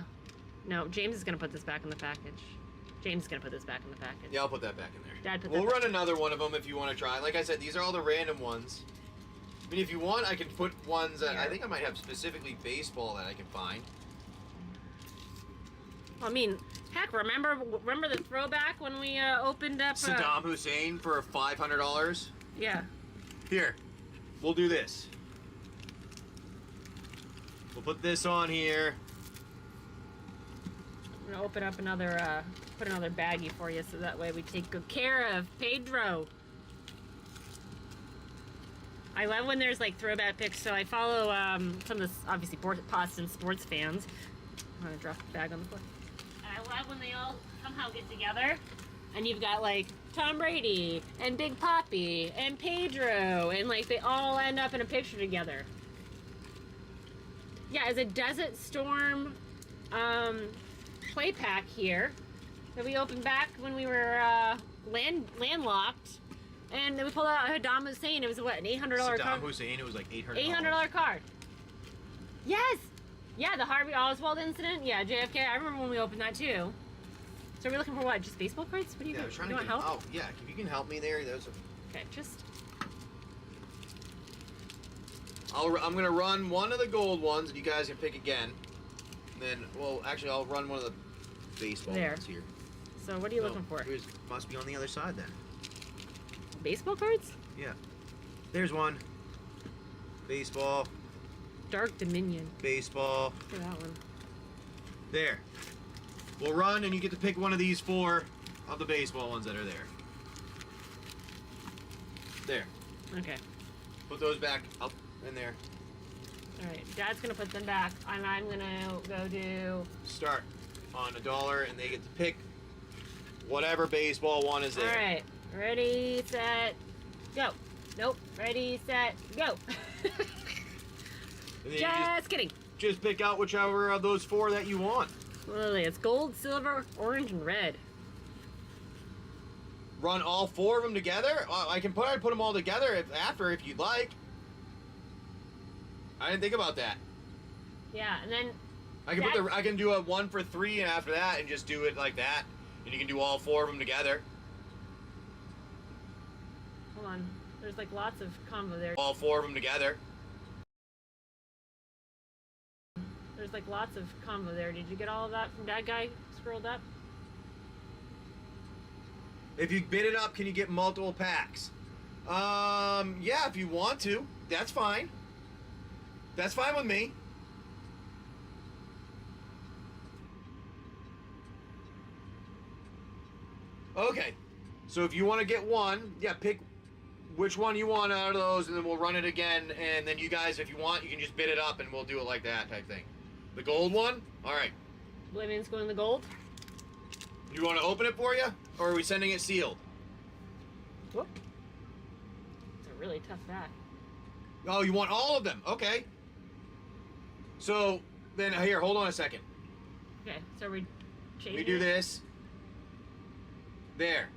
No, James is gonna put this back in the package. James is gonna put this back in the package. Yeah, I'll put that back in there. Dad, put We'll that run another one of them if you want to try. Like I said, these are all the random ones. I mean, if you want, I can put ones that I think I might have specifically baseball that I can find. I mean, heck, remember the throwback when we opened up Saddam Hussein for $500. Yeah. Here, we'll do this. We'll put this on here. I'm gonna open up another put another baggie for you so that way we take good care of Pedro. I love when there's like throwback pics, so I follow some of the obviously Boston sports fans. I'm gonna drop the bag on the floor. And I love when they all somehow get together and you've got like Tom Brady and Big Papi and Pedro and like they all end up in a picture together. Yeah, it's a Desert Storm play pack here that we opened back when we were landlocked. And then we pulled out Saddam Hussein. It was what, an $800 card? Saddam Hussein, it was like $800. $800 card. Yes! Yeah, the Harvey Oswald incident. Yeah, JFK. I remember when we opened that too. So we're looking for what? Just baseball cards? What do you Yeah, I do? was trying You to want get. help? Oh, yeah. If you can help me there, those are. Okay, just. I'm gonna run one of the gold ones, and you guys can pick again. And then, well, actually, I'll run one of the baseball There. ones here. So what are you No, looking for? It must be on the other side then. Baseball cards? Yeah. There's one. Baseball. Dark Dominion. Baseball. Look at that one. There. We'll run, and you get to pick one of these 4 of the baseball ones that are there. There. Okay. Put those back up in there. All right. Dad's gonna put them back, and I'm gonna go do. Start on $1, and they get to pick whatever baseball one is there. All right. Ready, set, go. Nope. Ready, set, go. And then Just kidding. you just pick out whichever of those 4 that you want. Literally, it's gold, silver, orange, and red. Run all 4 of them together? I can put them all together if you'd like. I didn't think about that. Yeah, and then I can do a 1 for 3 and after that and just do it like that. And you can do all 4 of them together. hold on. There's like lots of combo there. All 4 of them together. There's like lots of combo there. Did you get all of that from that guy scrolled up? If you bid it up, can you get multiple packs? Yeah, if you want to. That's fine. That's fine with me. Okay. So if you want to get one, yeah, pick which one you want out of those, and then we'll run it again. And then you guys, if you want, you can just bid it up, and we'll do it like that type thing. The gold one? All right. Oblivion's going the gold. You want to open it for you, or are we sending it sealed? Whoop. It's a really tough back. Oh, you want all of them? Okay. So then here, hold on a second. Okay, so we change. We do this. There.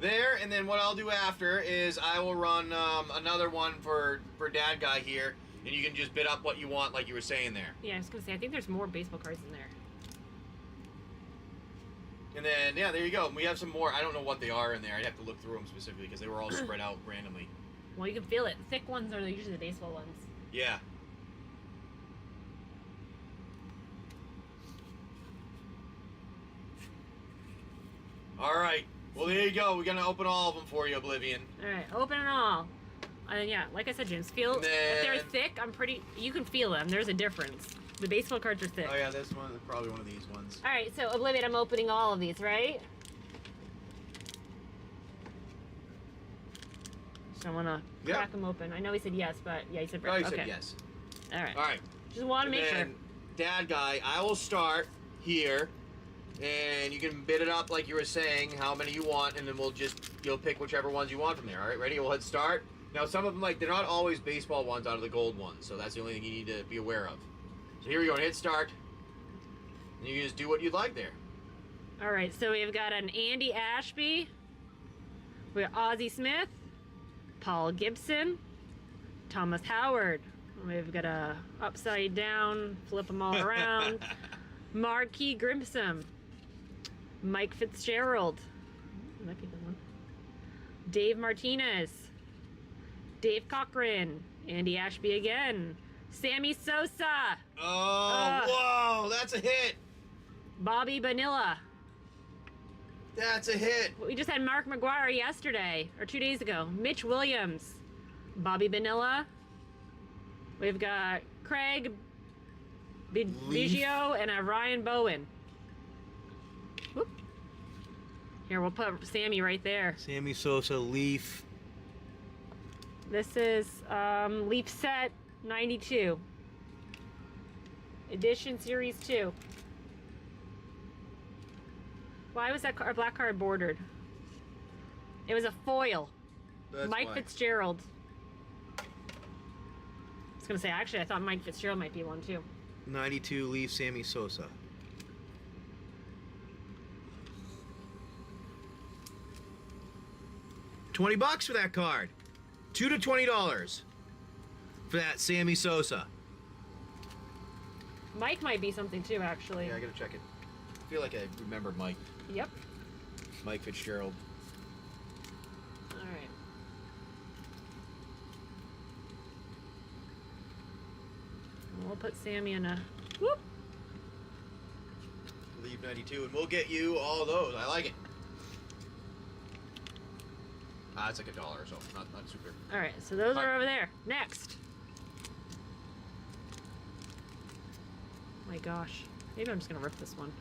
There, and then what I'll do after is I will run another one for Dad Guy here, and you can just bid up what you want, like you were saying there. Yeah, I was gonna say I think there's more baseball cards in there. And then yeah, there you go. We have some more. I don't know what they are in there. I'd have to look through them specifically because they were all spread out randomly. Well, you can feel it. Thick ones are usually the baseball ones. Yeah. All right. Well, there you go. We're gonna open all of them for you, Oblivion. All right, open it all. And yeah, like I said, James, feel if they're thick. You can feel them. There's a difference. The baseball cards are thick. Oh yeah, this one is probably one of these ones. All right, so Oblivion, I'm opening all of these, right? So I'm gonna crack them open. I know he said yes, but yeah, he said Oh, you okay. said yes. All right. All right. Just want to make sure. And Dad Guy, I will start here, and you can bid it up like you were saying, how many you want, and then you'll pick whichever ones you want from there. All right, ready? We'll hit start. Now, some of them, they're not always baseball ones out of the gold ones, so that's the only thing you need to be aware of. So here we go, hit start. And you can just do what you'd like there. All right, so we've got an Andy Ashby, we got Ozzie Smith, Paul Gibson, Thomas Howard. We've got a upside down, flip them all around. Marquis Grimson, Mike Fitzgerald, that might be the one. Dave Martinez, Dave Cochran, Andy Ashby again, Sammy Sosa. Oh, whoa, that's a hit. Bobby Bonilla. That's a hit. We just had Mark McGuire yesterday, or 2 days ago. Mitch Williams, Bobby Bonilla. We've got Craig Biggio and a Ryan Bowen. Whoop. Here, we'll put Sammy right there. Sammy Sosa, Leaf. This is Leaf Set 92. Edition Series 2. Why was that black card bordered? It was a foil. That's Mike why. Fitzgerald. I was going to say, actually, I thought Mike Fitzgerald might be one too. 92 Leaf, Sammy Sosa. $20 for that card. $2 to $20 for that Sammy Sosa. Mike might be something too, actually. Yeah, I gotta check it. I feel like I remember Mike. Yep. Mike Fitzgerald. All right. We'll put Sammy in a whoop. Leave 92, and we'll get you all those. I like it. It's like $1 or so. Not super. All right, so those are over there. Next. My gosh. Maybe I'm just gonna rip this one.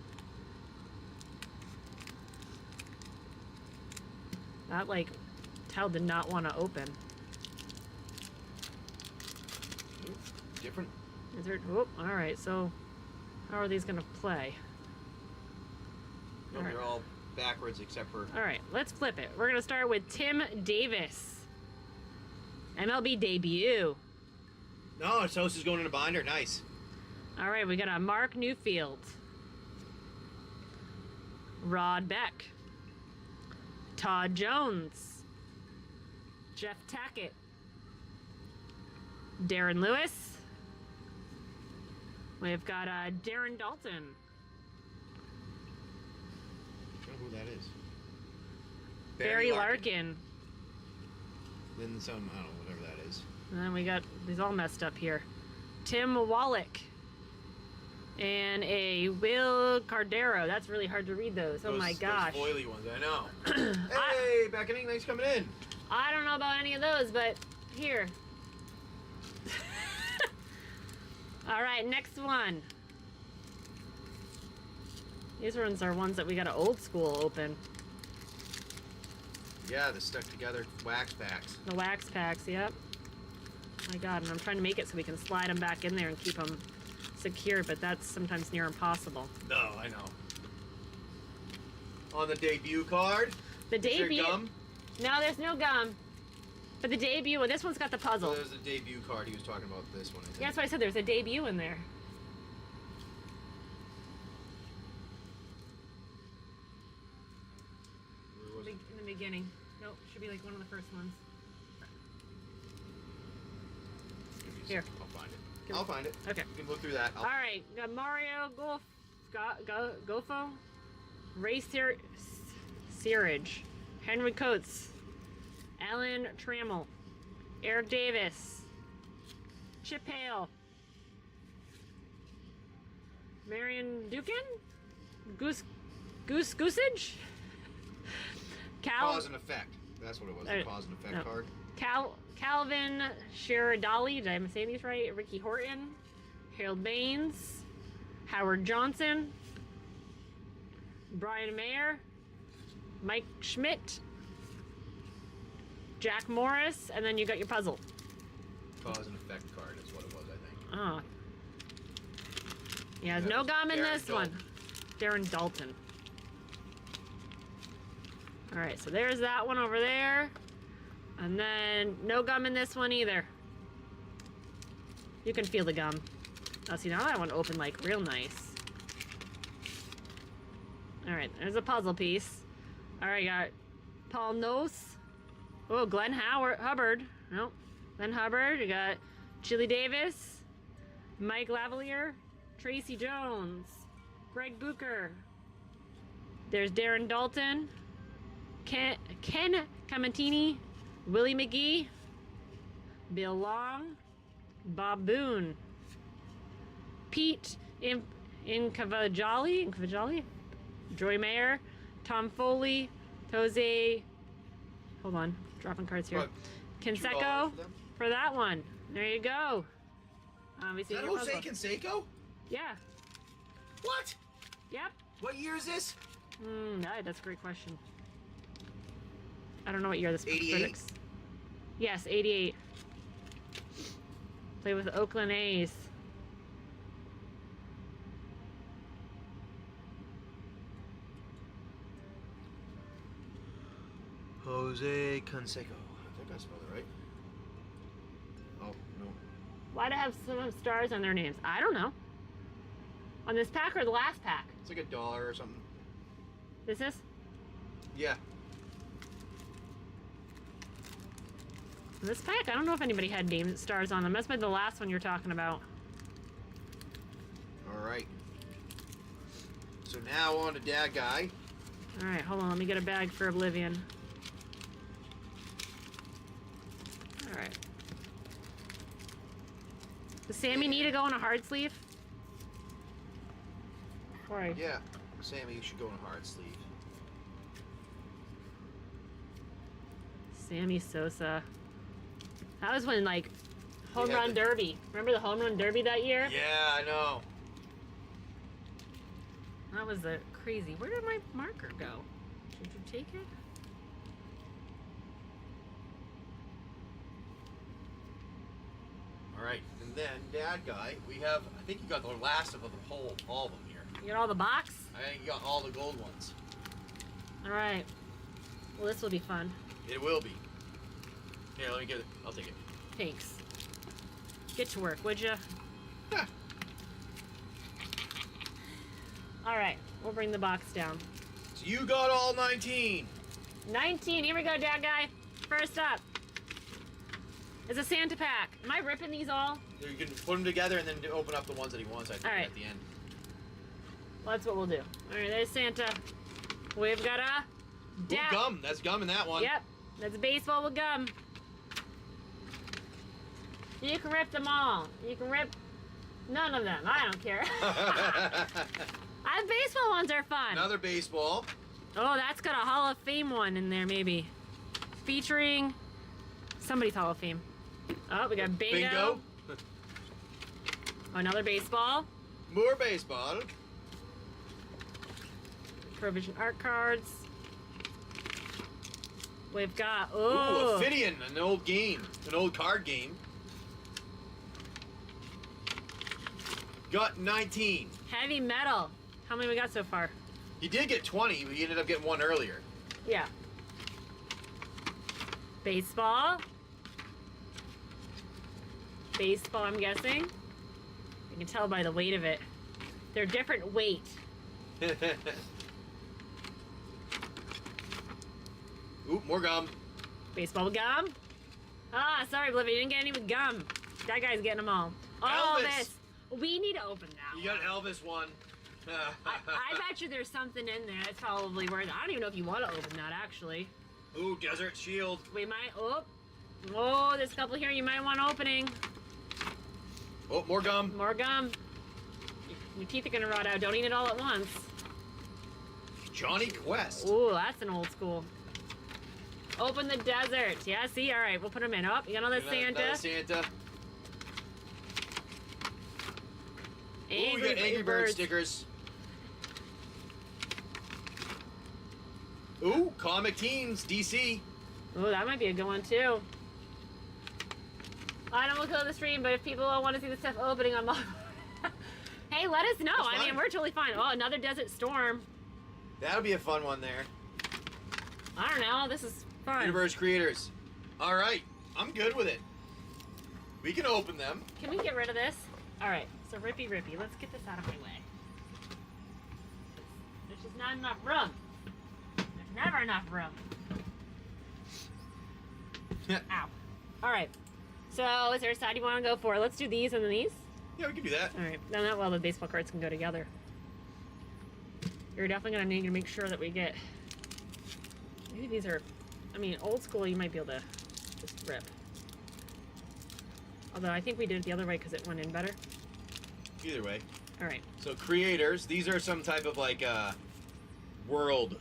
That towel did not want to open. Different. Is there? Whoop. All right. So, how are these gonna play? No, All right. they're all backwards except for. All right. Let's flip it. We're gonna start with Tim Davis. MLB debut. No, Sosa's going in a binder. Nice. All right. We got a Mark Newfield. Rod Beck. Todd Jones. Jeff Tackett. Darren Lewis. We've got Darren Dalton. I don't know who that is. Barry Larkin. Then some, I don't know, whatever that is. And then we got these all messed up here. Tim Wallach. And a Will Cardero. That's really hard to read those. Oh my gosh. Those oily ones, I know. Hey, Beckoning, thanks for coming in. I don't know about any of those, but here. All right, next one. These ones are ones that we got to old school open. Yeah, the stuck together wax packs. The wax packs, yep. My God, and I'm trying to make it so we can slide them back in there and keep them secure, but that's sometimes near impossible. No, I know. On the debut card. The Is there debut. gum? No, there's no gum. But the debut, well, this one's got the puzzle. So there's a debut card. He was talking about this one. I think. Yeah, that's why I said there's a debut in there. Where was it? In the beginning. Nope, should be like one of the first ones. Give me a Here. second. I'll find it. Give I'll me- find it. Okay. You can look through that. All right, got Mario Golfo, Ray Searage, Henry Coates, Alan Trammell, Eric Davis, Chip Hale, Marion Dukin, Goosage, Cause and effect. That's what it was. The cause and effect no. card. Calvin Sheridali, did I say these right? Ricky Horton, Harold Baines, Howard Johnson, Brian Mayer, Mike Schmidt, Jack Morris, and then you got your puzzle. Cause and effect card is what it was, I think. Oh. Yeah, there's Yeah, no gum in Darren this one. Darren Dalton. Alright, so there's that one over there. And then no gum in this one either. You can feel the gum. Oh, see, now that one opened like real nice. Alright, there's a puzzle piece. Alright, got Paul Nose. Oh, Glenn Hubbard. Nope. Glenn Hubbard. You got Chili Davis, Mike Lavalier, Tracy Jones, Greg Booker. There's Darren Dalton, Ken Camentini, Willie McGee, Bill Long, Bob Boone, Pete Incavajali, Joy Mayer, Tom Foley, Jose. Hold on, dropping cards here. What? Canseco $2 for them? for that one. There you go. We Is see that your Jose puzzle. Canseco? Yeah. What? Yep. What year is this? That's a great question. I don't know what year this 88? predicts. Yes, 88. Play with the Oakland A's. Jose Canseco. I think I spelled it right. Oh, no. Why do I have some stars on their names? I don't know. On this pack or the last pack? It's like $1 or something. This is? Yeah. On this pack? I don't know if anybody had name stars on them. Must be the last one you're talking about. Alright. So now on to Dad Guy. Alright, hold on. Let me get a bag for Oblivion. Alright. Does Sammy need to go in a hard sleeve? Right. Yeah. Sammy, you should go in a hard sleeve. Sammy Sosa. That was when, like, home Yeah, run derby. Remember the home run derby that year? Yeah, I know. That was crazy. Where did my marker go? Did you take it? Alright, and then Dad Guy, we have, I think you got the last of them whole, all of them here. You got all the box? I think you got all the gold ones. Alright. Well, this will be fun. It will be. Here, let me get it. I'll take it. Thanks. Get to work, would ya? Alright, we'll bring the box down. So you got all 19. 19, here we go, Dad Guy. First up is a Santa pack. Am I ripping these all? You can put them together and then open up the ones that he wants, I think, Alright. at the end. Well, that's what we'll do. Alright, there's Santa. We've got a Ooh, gum. That's gum in that one. Yep, that's baseball with gum. You can rip them all. You can rip none of them. I don't care. Baseball ones are fun. Another baseball. Oh, that's got a Hall of Fame one in there, maybe. Featuring somebody's Hall of Fame. Oh, we got bingo. Bingo. Oh, another baseball. More baseball. Provision art cards. We've got Ooh, oh, Ophidian, an old game, an old card game. Got 19. heavy metal. How many we got so far? He did get 20, but he ended up getting one earlier. Yeah. Baseball. Baseball, I'm guessing. You can tell by the weight of it. They're different weight. Ooh, more gum. Baseball with gum. Ah, sorry, Blippi, you didn't get any with gum. That guy's getting them all. All Elvis. this. We need to open that You one. got Elvis one. I bet you there's something in there that's probably worth it. I don't even know if you want to open that, actually. Ooh, Desert Shield. We might, oh, there's a couple here you might want opening. Oh, more gum. More gum. Your teeth are gonna rot out. Don't eat it all at once. Johnny Quest. Ooh, that's an old school. Open the desert. Yeah, see? All right, we'll put them in. Oh, you got another Santa. Another Santa. Ooh, we got Angry Bird Birds. stickers. Ooh, Comic Teams, DC. Ooh, that might be a good one, too. I don't want to kill the stream, but if people want to see the stuff opening, I'm all... Hey, let us know. That's I mean, fine. we're totally fine. Oh, another Desert Storm. That'll be a fun one there. I don't know. This is fun. Universe Creators. All right, I'm good with it. We can open them. Can we get rid of this? All right, so Rippy. Let's get this out of my way. There's just not enough room. There's never enough room. Ow. All right. So is there a side you want to go for? Let's do these and then these. Yeah, we can do that. All right. Then that well, the baseball cards can go together. You're definitely gonna need to make sure that we get. Maybe these are. I mean, old school. You might be able to just rip. Although I think we did it the other way because it went in better. Either way. All right. So creators, these are some type of like world.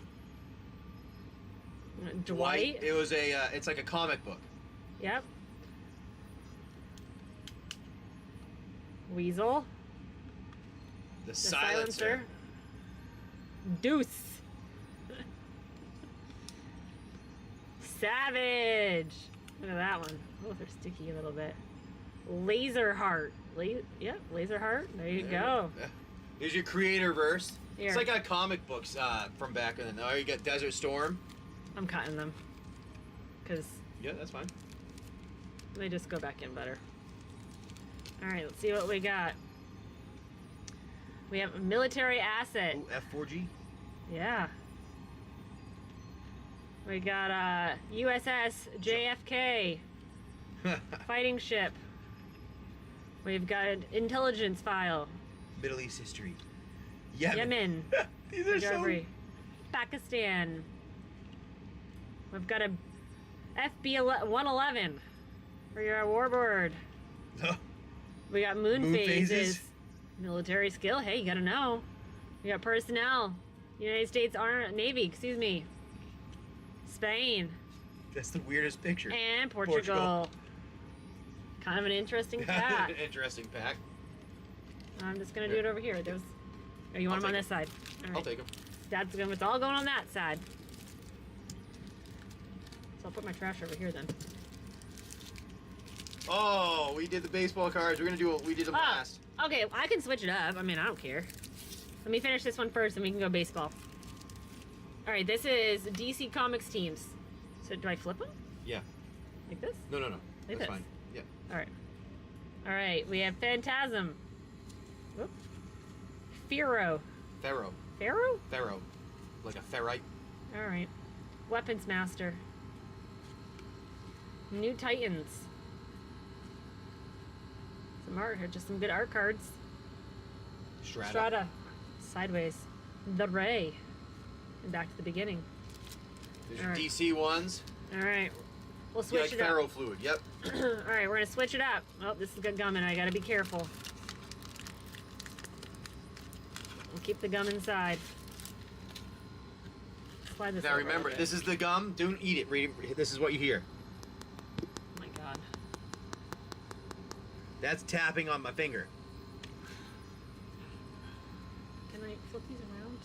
Dwight. It was a. It's like a comic book. Yep. Weasel. The Silencer. Deuce. Savage. Look at that one. Oh, they're sticky a little bit. Laser Heart. Yep, Laser Heart. There you go. Here's your creator verse. Here. It's like a comic books from back in the. Oh, you got Desert Storm. I'm cutting them. Because Yeah, that's fine. they just go back in better. Alright, let's see what we got. We have a military asset. Ooh, F4G. Yeah. We got USS JFK. Fighting ship. We've got an intelligence file. Middle East history. Yemen. Yemen. These are so. Discovery. Pakistan. We've got a FB-111 for your warboard. We got moon phases. Military skill. Hey, you gotta know. We got personnel. United States Navy, excuse me. Spain. That's the weirdest picture. And Portugal. Kind of an interesting pack. Interesting pack. I'm just gonna do it over here. Those. Oh, you want them on this side? All right. I'll take them. That's going. It's all going on that side. So I'll put my trash over here then. Oh, we did the baseball cards. We're gonna do what we did them last. Okay, I can switch it up. I mean, I don't care. Let me finish this one first, and we can go baseball. All right, this is DC Comics teams. So do I flip them? Yeah. Like this? No. Like That's this? fine. Yeah. All right. All right, we have Phantasm. Whoop. Pharaoh. Pharaoh. Pharaoh? Pharaoh. Like a ferrite. All right. Weapons Master. New Titans. Some art here, just some good art cards. Strata. Sideways. The Ray. And back to the beginning. There's All your right. DC ones. All right. We'll Yeah, switch like it up. Pharaoh fluid. Yep. All right, we're gonna switch it up. Oh, this is good gum, and I gotta be careful. We'll keep the gum inside. Slide this Now over a remember, bit. this is the gum. Don't eat it. This is what you hear. Oh my god. That's tapping on my finger. Can I flip these around?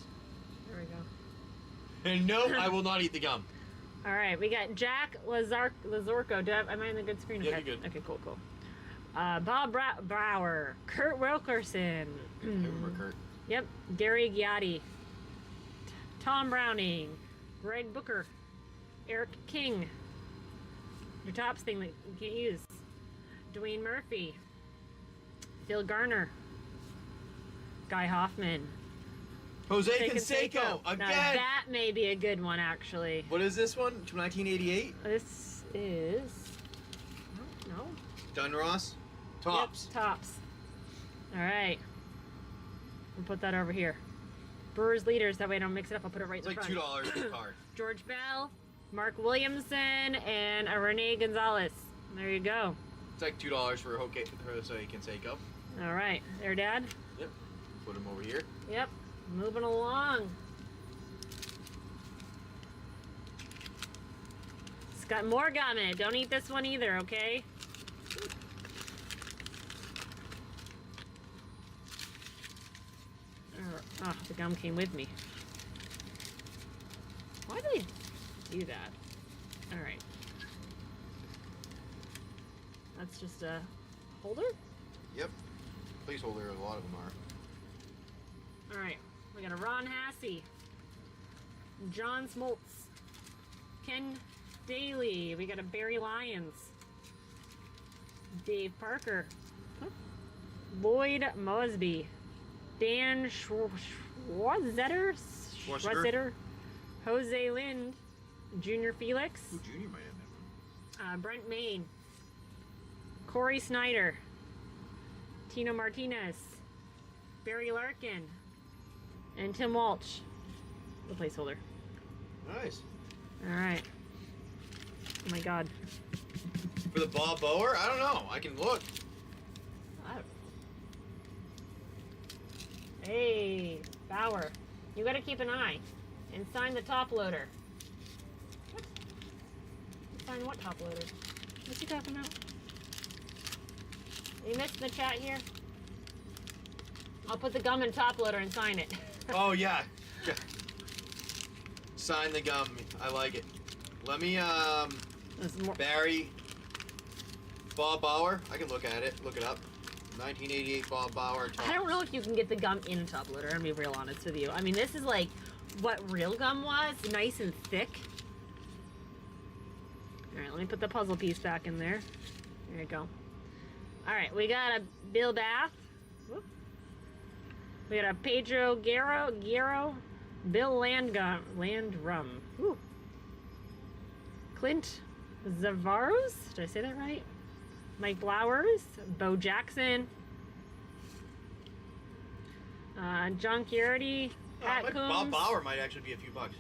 There we go. And no, I will not eat the gum. All right, we got Jack Lazorko. Am I in the good screen? Yeah, Okay. you're good. Okay, cool. Bob Brower, Kurt Wilkerson. I remember Kurt. Yep, Gary Giotti, Tom Browning, Greg Booker, Eric King. Your tops thing that you can't use. Dwayne Murphy, Phil Garner, Guy Hoffman. Jose Canseco again. Now, that may be a good one, actually. What is this one? 1988. This is no. Dunross. Tops. Yep, tops. All right. We'll put that over here. Brewers leaders. That way I don't mix it up. I'll put it right It's in like the front. $2 per card. George Bell, Mark Williamson, and Rene Gonzalez. There you go. It's like $2 for Jose Canseco. All right. There, Dad. Yep. Put him over here. Yep. Moving along. It's got more gum in it. Don't eat this one either, okay? Oh, the gum came with me. Why do they do that? All right. That's just a holder? Yep. Placeholder, a lot of them are. All right. We got a Ron Hassey, John Smoltz, Ken Daly. We got a Barry Lyons, Dave Parker, Lloyd Mosby, Dan Schwarzetter, Jose Lind, Junior Felix, Ooh, Junior might have that one. Brent Main, Corey Snyder, Tino Martinez, Barry Larkin, and Tim Walsh, the placeholder. Nice. All right. Oh my God. For the Bob Bower? I don't know. I can look. I don't know. Hey, Bauer. You gotta keep an eye and sign the top loader. What? Sign what top loader? What's he talking about? Are you missing the chat here? I'll put the gum in top loader and sign it. Oh, yeah. Sign the gum. I like it. Let me, There's more. Barry. Bob Bauer. I can look at it. Look it up. 1988 Bob Bauer. I don't know if you can get the gum in a top loader. I'm gonna be real honest with you. I mean, this is like what real gum was, nice and thick. All right, let me put the puzzle piece back in there. There you go. All right, we got a Bill Bath. Whoop. We got a Pedro Guerrero, Bill Landrum. Ooh. Clint Zavaros. Did I say that right? Mike Blowers, Bo Jackson, John Chiarity, Pat Coombs, Bob Bauer might actually be a few bucks.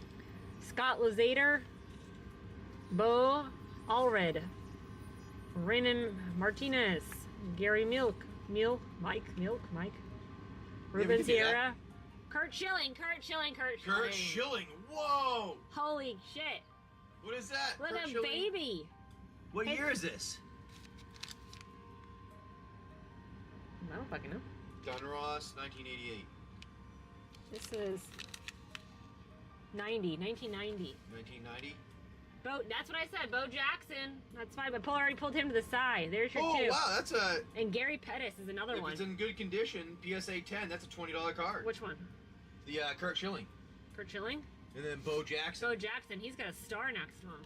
Scott Lozader, Bo Allred, Raymond Martinez, Gary Mike, Ruben we can do Sierra, Kurt Schilling. Kurt Schilling. Whoa! Holy shit. What is that? Look Kurt at Schilling? baby. What Hey. year is this? I don't fucking know. Dunross, 1988. This is 1990. 1990. Bo, that's what I said. Bo Jackson. That's fine, but Paul already pulled him to the side. There's your Oh, two. wow, that's a... And Gary Pettis is another If one. it's in good condition, PSA 10, that's a $20 card. Which one? The Kurt Schilling. Kurt Schilling? And then Bo Jackson. Bo Jackson. He's got a star next to him.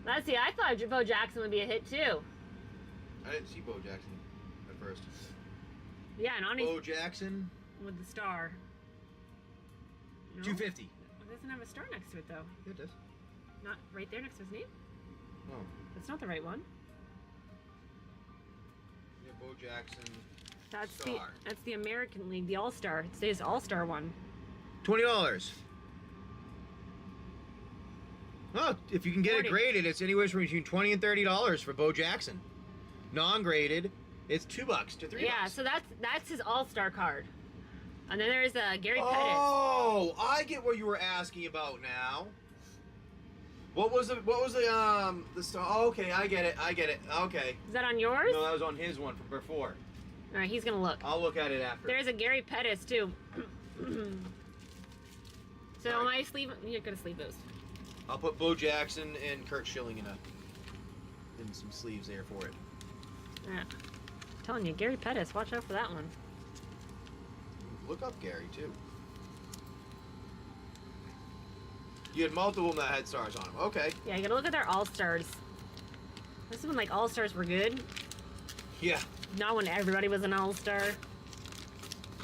Let's see. I thought Bo Jackson would be a hit too. I didn't see Bo Jackson at first. Yeah, and on his Bo Jackson, with the star. No? 250. It doesn't have a star next to it though. Yeah, it does. Not right there next to his name. Oh. That's not the right one. Yeah, Bo Jackson. That's Star. that's the American League, the All Star. It's his All Star one. $20. Oh, if you can get 40. it graded, it's anywhere between $20 and $30 for Bo Jackson. Non-graded, it's $2 to $3. Yeah, so that's his All Star card. And then there's Gary Pettis. Oh, I get what you were asking about now. What was the star? Oh, okay, I get it. Okay. Is that on yours? No, that was on his one from before. All right, he's gonna look. I'll look at it after. There's a Gary Pettis too. So am I sleeve? You're gonna sleeve those. I'll put Bo Jackson and Kurt Schilling in some sleeves there for it. Yeah. I'm telling you, Gary Pettis, watch out for that one. Look up Gary too. You had multiple that had stars on them. Okay. Yeah, you gotta look at their all-stars. This is when like all-stars were good. Yeah. Not when everybody was an all-star.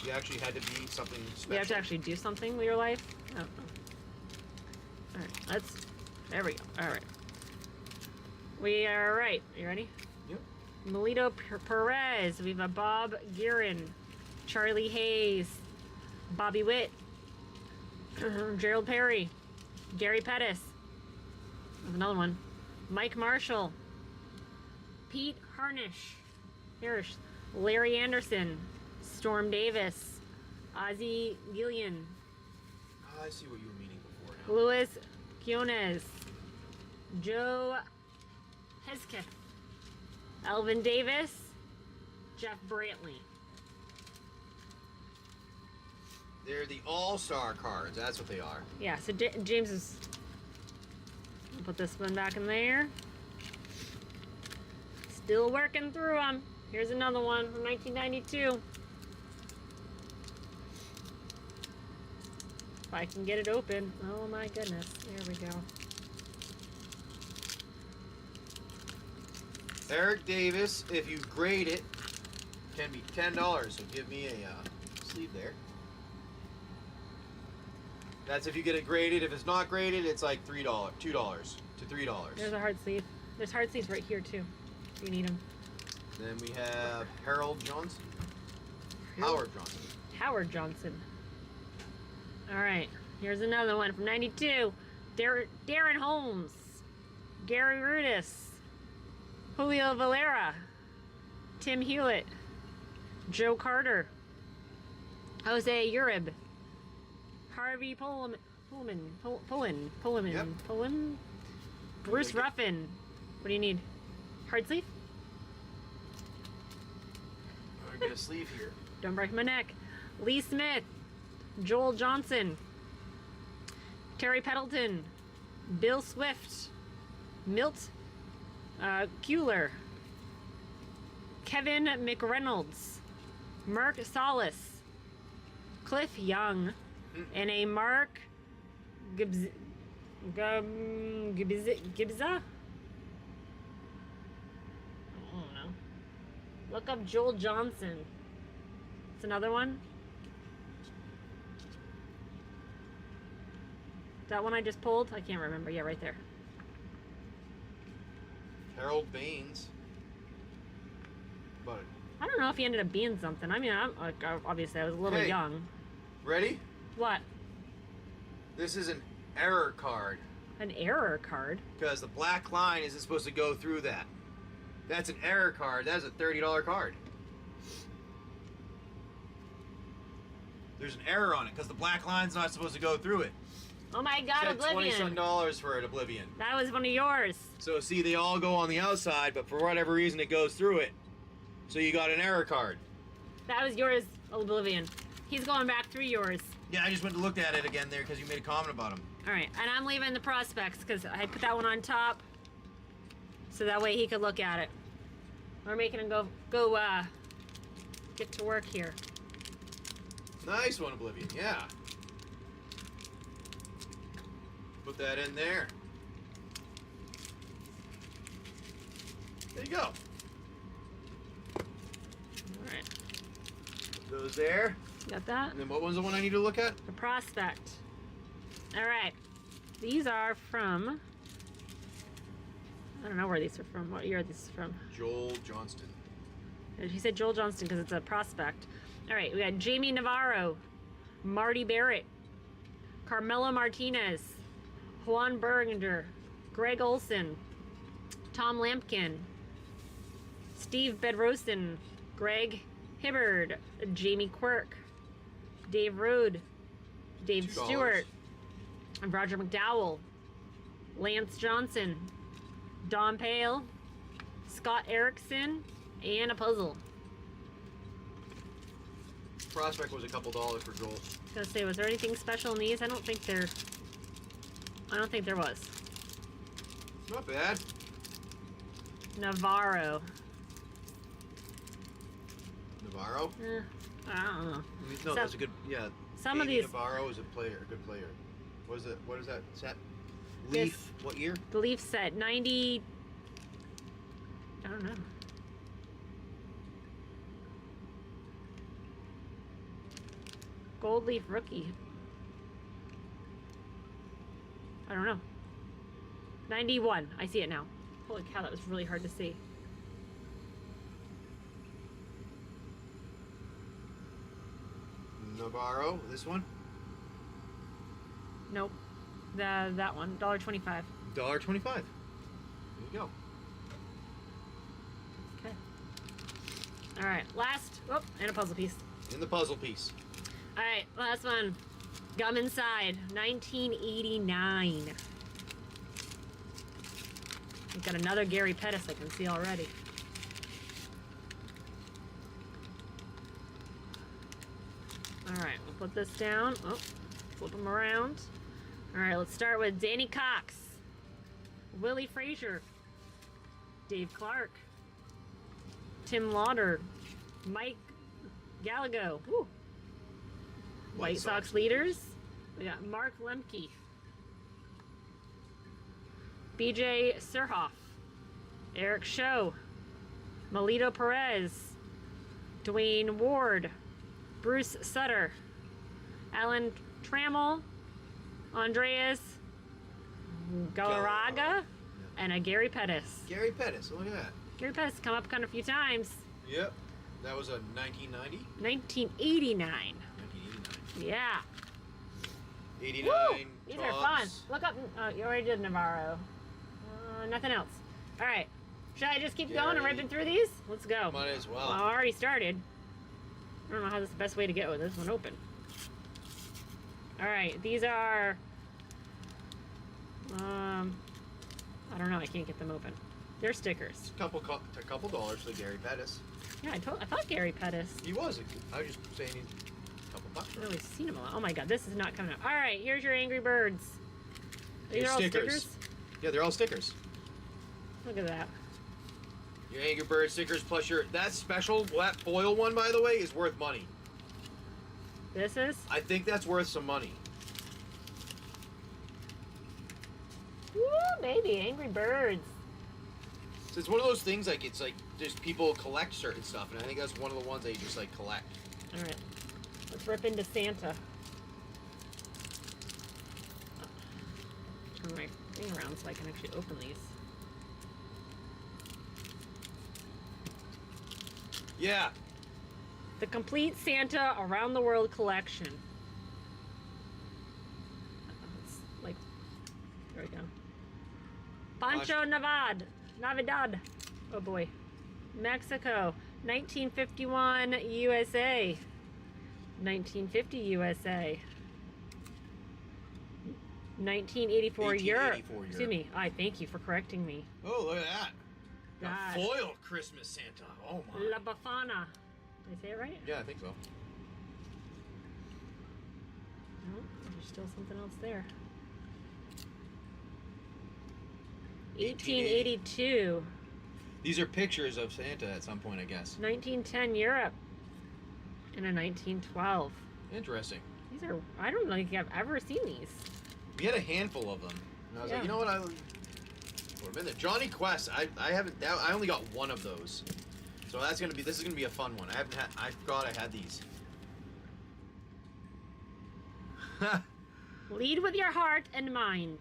You actually had to be something special. You have to actually do something with your life. Oh. Alright, there we go. Alright. We are right. You ready? Yep. Melito Perez. We have a Bob Guerin. Charlie Hayes. Bobby Witt. Gerald Perry. Gary Pettis. There's another one. Mike Marshall. Pete Harnish. Larry Anderson. Storm Davis. Ozzie Gillian. I see what you were meaning before now. Luis Quinones. Joe Hesketh. Alvin Davis. Jeff Brantley. They're the all-star cards. That's what they are. Yeah, so James is... I'll put this one back in there. Still working through them. Here's another one from 1992. If I can get it open. Oh my goodness. There we go. Eric Davis, if you grade it, can be $10. So give me a sleeve there. That's if you get it graded. If it's not graded, it's like $2 to $3. There's a hard sleeve. There's hard sleeves right here too. If you need them. Then we have Harold Johnson. Howard Johnson. Howard Johnson. All right. Here's another one from 92. Darren Holmes. Gary Rudis. Julio Valera. Tim Hewitt. Joe Carter. Jose Urib. Harvey Pullman. Yep. Bruce Ruffin. What do you need? Hard sleeve? I get a sleeve here. Don't break my neck. Lee Smith. Joel Johnson. Terry Peddleton. Bill Swift. Milt Kuehler. Kevin McReynolds. Mark Solis. Cliff Young. And a Mark Gibbs, Gibbsa? I don't know. Look up Joel Johnson. It's another one. That one I just pulled? I can't remember. Yeah, right there. Harold Baines. But I don't know if he ended up being something. I mean, obviously I was a little Hey. young. ready? What? This is an error card An error card? because the black line isn't supposed to go through that. That's an error card. That's a $30 card. There's an error on it because the black line's not supposed to go through it. Oh my god, Said Oblivion. $20 for it, Oblivion. That was one of yours. So see, they all go on the outside, but for whatever reason, it goes through it. So you got an error card. That was yours, Oblivion. He's going back through yours. Yeah, I just went to look at it again there because you made a comment about them. Alright, and I'm leaving the prospects because I put that one on top so that way he could look at it. We're making him go get to work here. Nice one, Oblivion. Yeah. Put that in there. There you go. Alright, Put those there. got that? And then what was the one I need to look at? The prospect. Alright, these are from... I don't know where these are from. What year are these from? Joel Johnston. He said Joel Johnston because it's a prospect. All right, we got Jamie Navarro, Marty Barrett, Carmelo Martinez, Juan Bergender, Greg Olson, Tom Lampkin, Steve Bedrosen, Greg Hibbard, Jamie Quirk, Dave Rode, Dave $2. Stewart, and Roger McDowell, Lance Johnson, Don Pale, Scott Erickson, and a puzzle. Prospect was a couple dollars for Joel. I was gonna say, was there anything special in these? I don't think there was. Not bad. Navarro. Navarro? I don't know. No, that's a good. Yeah. Some of Davey these. Navarro is a good player. What is it? What is that set? Leaf. What year? The Leaf set 90. I don't know. Gold Leaf rookie. I don't know. 91. I see it now. Holy cow, that was really hard to see. Navarro. This one. Nope. That one. $1.25. $1.25. There you go. Okay. All right. Last. Oh, and a puzzle piece. In the puzzle piece. All right. Last one. Gum Inside. 1989. We've got another Gary Pettis I can see already. All right. We'll put this down. Oh, flip them around. All right. Let's start with Danny Cox. Willie Frazier. Dave Clark. Tim Lauder. Mike Gallagher. Woo. White Sox leaders. We got Mark Lemke. BJ Surhoff. Eric Show. Melito Perez. Dwayne Ward. Bruce Sutter. Alan Trammell. Andreas Galarraga. And a Gary Pettis. Gary Pettis. Look at that. Gary Pettis come up kind of a few times. Yep. That was a 1990. 1989. 1989. Yeah. 89. Woo! These are fun. Tops. Look up. Oh, you already did Navarro. Nothing else. All right. Should I just keep going and ripping through these? Let's go. Might as well. I already started. I don't know how this is the best way to get with this one open. All right. These are. I don't know. I can't get them open. They're stickers. A couple dollars for Gary Pettis. Yeah, I thought Gary Pettis. He was. I was just saying he's a couple bucks. I've always seen him a lot. Oh my god, this is not coming up. All right, here's your Angry Birds. These Your are all stickers. stickers. Yeah, they're all stickers. Look at that. Your Angry Bird stickers plus that special, that foil one, by the way, is worth money. This is? I think that's worth some money. Woo, baby, Angry Birds. So it's one of those things, like, it's like, just people collect certain stuff, and I think that's one of the ones they just, like, collect. All right, let's rip into Santa. Turn my thing around so I can actually open these. Yeah. The complete Santa Around the World collection. It's like, there we go. Pancho Navidad. Oh boy. Mexico. 1951 USA. 1950 USA. 1984 Europe. Excuse me. I thank you for correcting me. Oh, look at that. God. A foiled Christmas Santa. Oh my. La Bafana. Did I say it right? Yeah, I think so. No, there's still something else there. 1882. These are pictures of Santa at some point, I guess. 1910 Europe. And a 1912. Interesting. These are, I don't think I've ever seen these. We had a handful of them. And I was Yeah. like, you know what? I would have been there. Johnny Quest. I haven't. I only got one of those. So that's gonna be. This is gonna be a fun one. I forgot I had these. Lead with your heart and mind.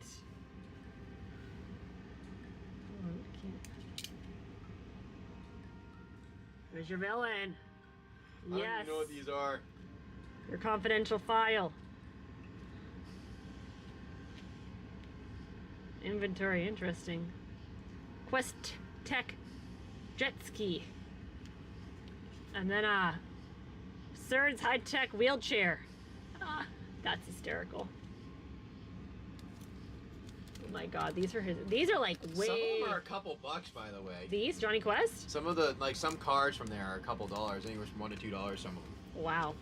There's your villain. I don't Yes. even know what these are. Your confidential file. Inventory, interesting. Quest Tech Jet Ski. And then Surd's high-tech wheelchair. That's hysterical. Oh my god, these are like way... Some of them are a couple bucks, by the way. These, Johnny Quest? Some of the, like, some cards from there are a couple dollars. I think it was $1 to $2, some of them. Wow.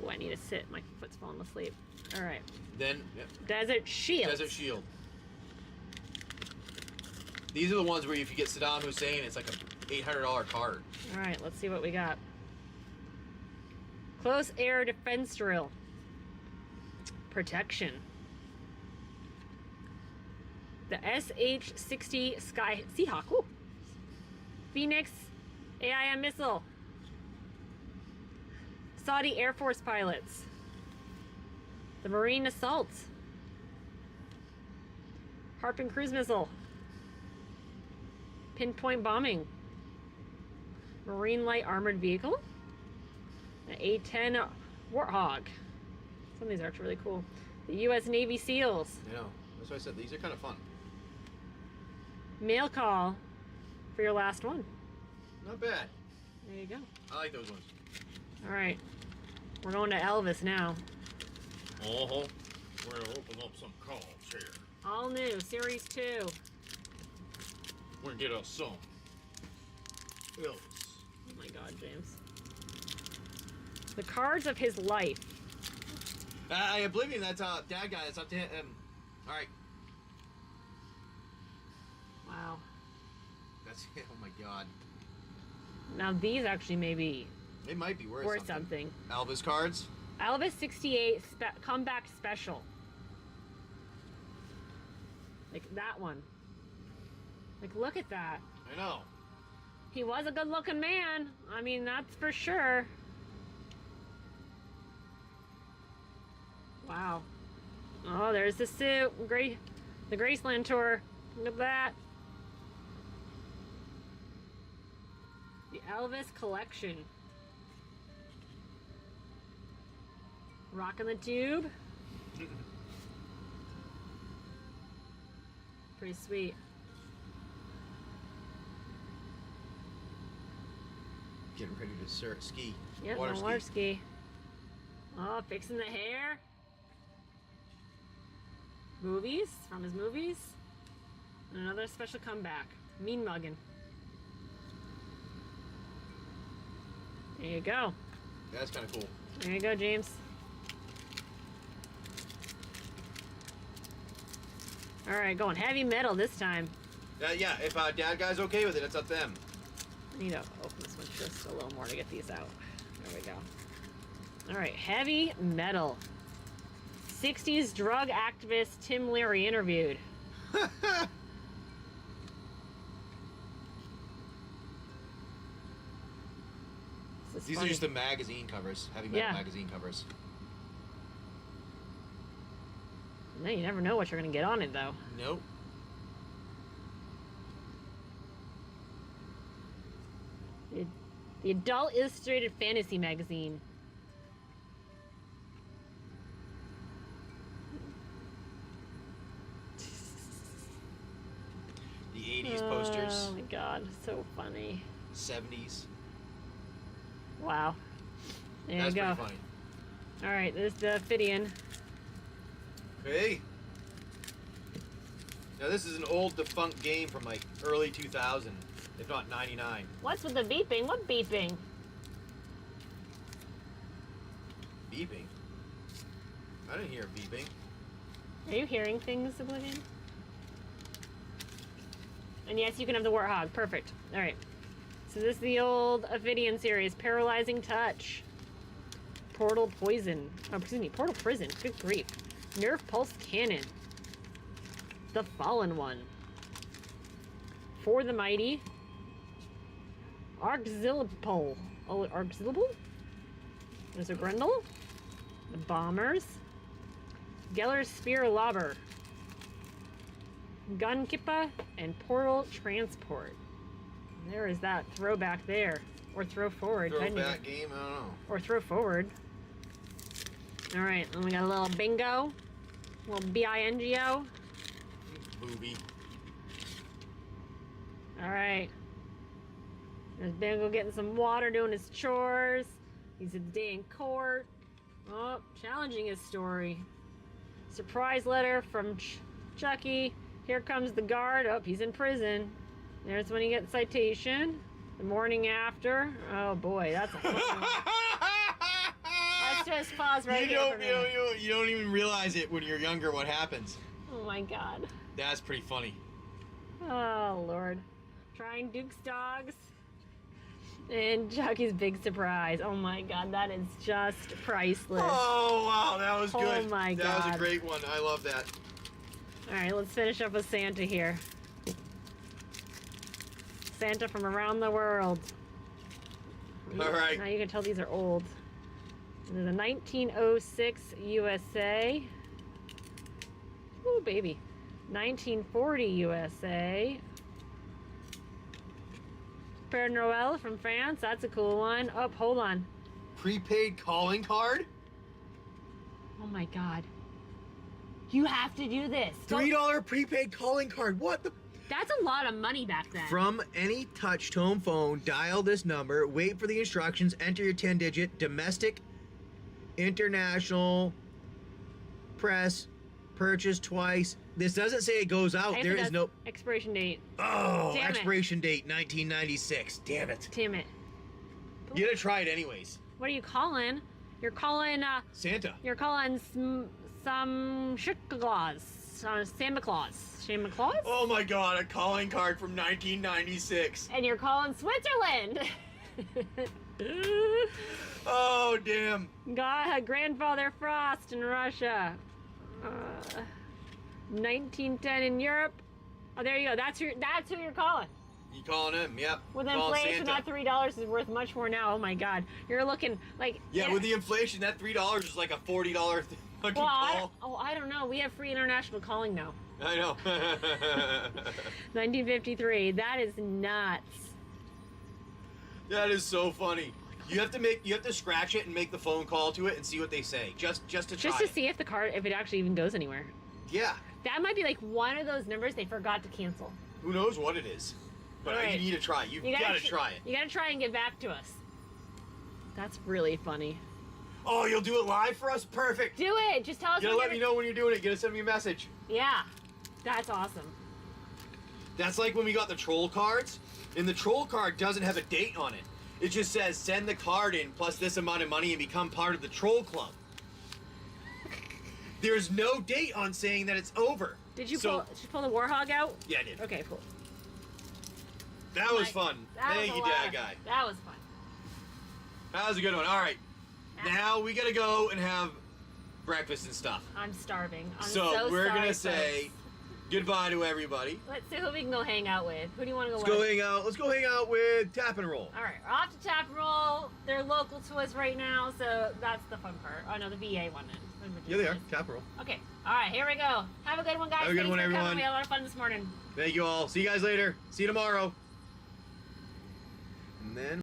Oh, I need to sit. My foot's falling asleep. All right. Then, yep. Desert Shield. Desert Shield. These are the ones where if you get Saddam Hussein, it's like a $800 card. All right, let's see what we got. Close Air Defense Drill. Protection. The SH-60 Sky Seahawk. Ooh. Phoenix AIM missile. Saudi Air Force pilots. The Marine Assault. Harpoon cruise missile. Pinpoint bombing. Marine light armored vehicle. An A-10 Warthog. Some of these are actually really cool. The U.S. Navy SEALs. I know. That's why I said these are kind of fun. Mail call for your last one. Not bad. There you go. I like those ones. All right. We're going to Elvis now. Uh-huh. We're going to open up some cards here. All new, Series 2. We're going to get us some Elvis. Oh my God, James. The cards of his life. Oblivion, that's Dad guy. It's up to him. All right. Wow. That's oh my God. Now these actually may be They might be worth, worth something. Elvis cards. Elvis 68 comeback special. Like that one. Like look at that. I know. He was a good looking man. I mean, that's for sure. Wow. Oh, there's the suit. The Graceland tour. Look at that. The Elvis collection. Rockin' the tube. Pretty sweet. Getting ready to ski. Yep, water ski. Oh, fixing the hair. Movies, from his movies. And another special comeback. Mean muggin'. There you go. That's kind of cool. There you go, James. All right, going heavy metal this time. Yeah, if Dad guy's okay with it, it's up to them. I need to open this one just a little more to get these out. There we go. All right, heavy metal. 60s drug activist Tim Leary interviewed. These are just the magazine covers, heavy metal magazine covers. No, you never know what you're going to get on it, though. Nope. The Adult Illustrated Fantasy Magazine. The 80s posters. Oh my God, so funny. 70s. Wow. There That's you go. pretty funny. All right, this is the Ophidian. Okay. Now this is an old defunct game from like early 2000, if not 99. What's with the beeping? What beeping? Beeping? I didn't hear beeping. Are you hearing things, Oblivion? And yes, you can have the Warthog. Perfect. All right. So this is the old Ophidian series. Paralyzing Touch. Portal Poison. Oh, excuse me. Portal Prison. Good grief. Nerf Pulse Cannon. The Fallen One. For the Mighty. Auxiliopole. Oh, Auxiliopole? There's a Grendel. The Bombers. Geller's Spear Lobber. Gun Kippa and Portal Transport. There is that throwback there. Or throw forward. Throwback game? I don't know. Or throw forward. Alright, and we got a little bingo. A little B-I-N-G-O. Movie. Alright. There's Bingo getting some water, doing his chores. He's a day in court. Oh, challenging his story. Surprise letter from Chucky. Here comes the guard. Oh, he's in prison. There's when he gets citation. The morning after. Oh boy, that's a that's just pause right you here don't, for a minute. you don't even realize it when you're younger what happens. Oh my god. That's pretty funny. Oh lord. Trying Duke's dogs. And Chucky's big surprise. Oh my god, that is just priceless. Oh wow, that was Oh good. my That was God. a great one. I love that. Alright, let's finish up with Santa here. Santa from around the world. All right. Now you can tell these are old. There's a 1906 USA. Ooh, baby. 1940 USA. Père Noël from France. That's a cool one. Oh, hold on. Prepaid calling card? Oh my god. You have to do this. $3 prepaid calling card. What the? That's a lot of money back then. From any touch tone phone, dial this number, wait for the instructions, enter your 10-digit, domestic, international, press, purchase twice. This doesn't say it goes out. I There think is no... that's expiration date. Oh, Damn it. expiration date, 1996. Damn it. Damn it. You gotta try it anyways. What are you calling? You're calling, Santa. you're calling some Santa Claus. Santa Claus. Santa Claus? Oh my god, a calling card from 1996. And you're calling Switzerland. Oh, damn. God, Grandfather Frost in Russia. 1910 in Europe. Oh, there you go. That's who you're calling. You calling him? Yep. With Calling inflation, Santa. that $3 is worth much more now. Oh my God, you're looking like Yeah, with the inflation, that $3 is like a $40 fucking Well, call. I don't know. We have free international calling now. I know. 1953. That is nuts. That is so funny. You have to scratch it and make the phone call to it and see what they say. Just to try. Just to see if if it actually even goes anywhere. Yeah. That might be like one of those numbers they forgot to cancel. Who knows what it is? But All right. you need to try. You gotta try it. You gotta try and get back to us. That's really funny. Oh, you'll do it live for us? Perfect. Do it. Just tell us. You gotta let me know when you're doing it. You gotta send me a message. Yeah, that's awesome. That's like when we got the troll cards, and the troll card doesn't have a date on it. It just says send the card in plus this amount of money and become part of the troll club. There's no date on saying that it's over. Did you pull the Warhog out? Yeah, I did. Okay, cool. That was fun. Thank you, Dad Guy. That was fun. That was a good one. All right. Now we gotta go and have breakfast and stuff. I'm starving. I'm So we're sorry, gonna say folks. goodbye to everybody. Let's see who we can go hang out with. Who do you want to go Let's with? go hang out. Let's go hang out with Tap and Roll. All right, we're off to Tap and Roll. They're local to us right now, so that's the fun part. Oh no, the VA one is. Yeah, they are. Tap and Roll. Okay. All right, here we go. Have a good one, guys. Have a good Thanks one, for coming. everyone. We had a lot of fun this morning. Thank you all. See you guys later. See you tomorrow. And then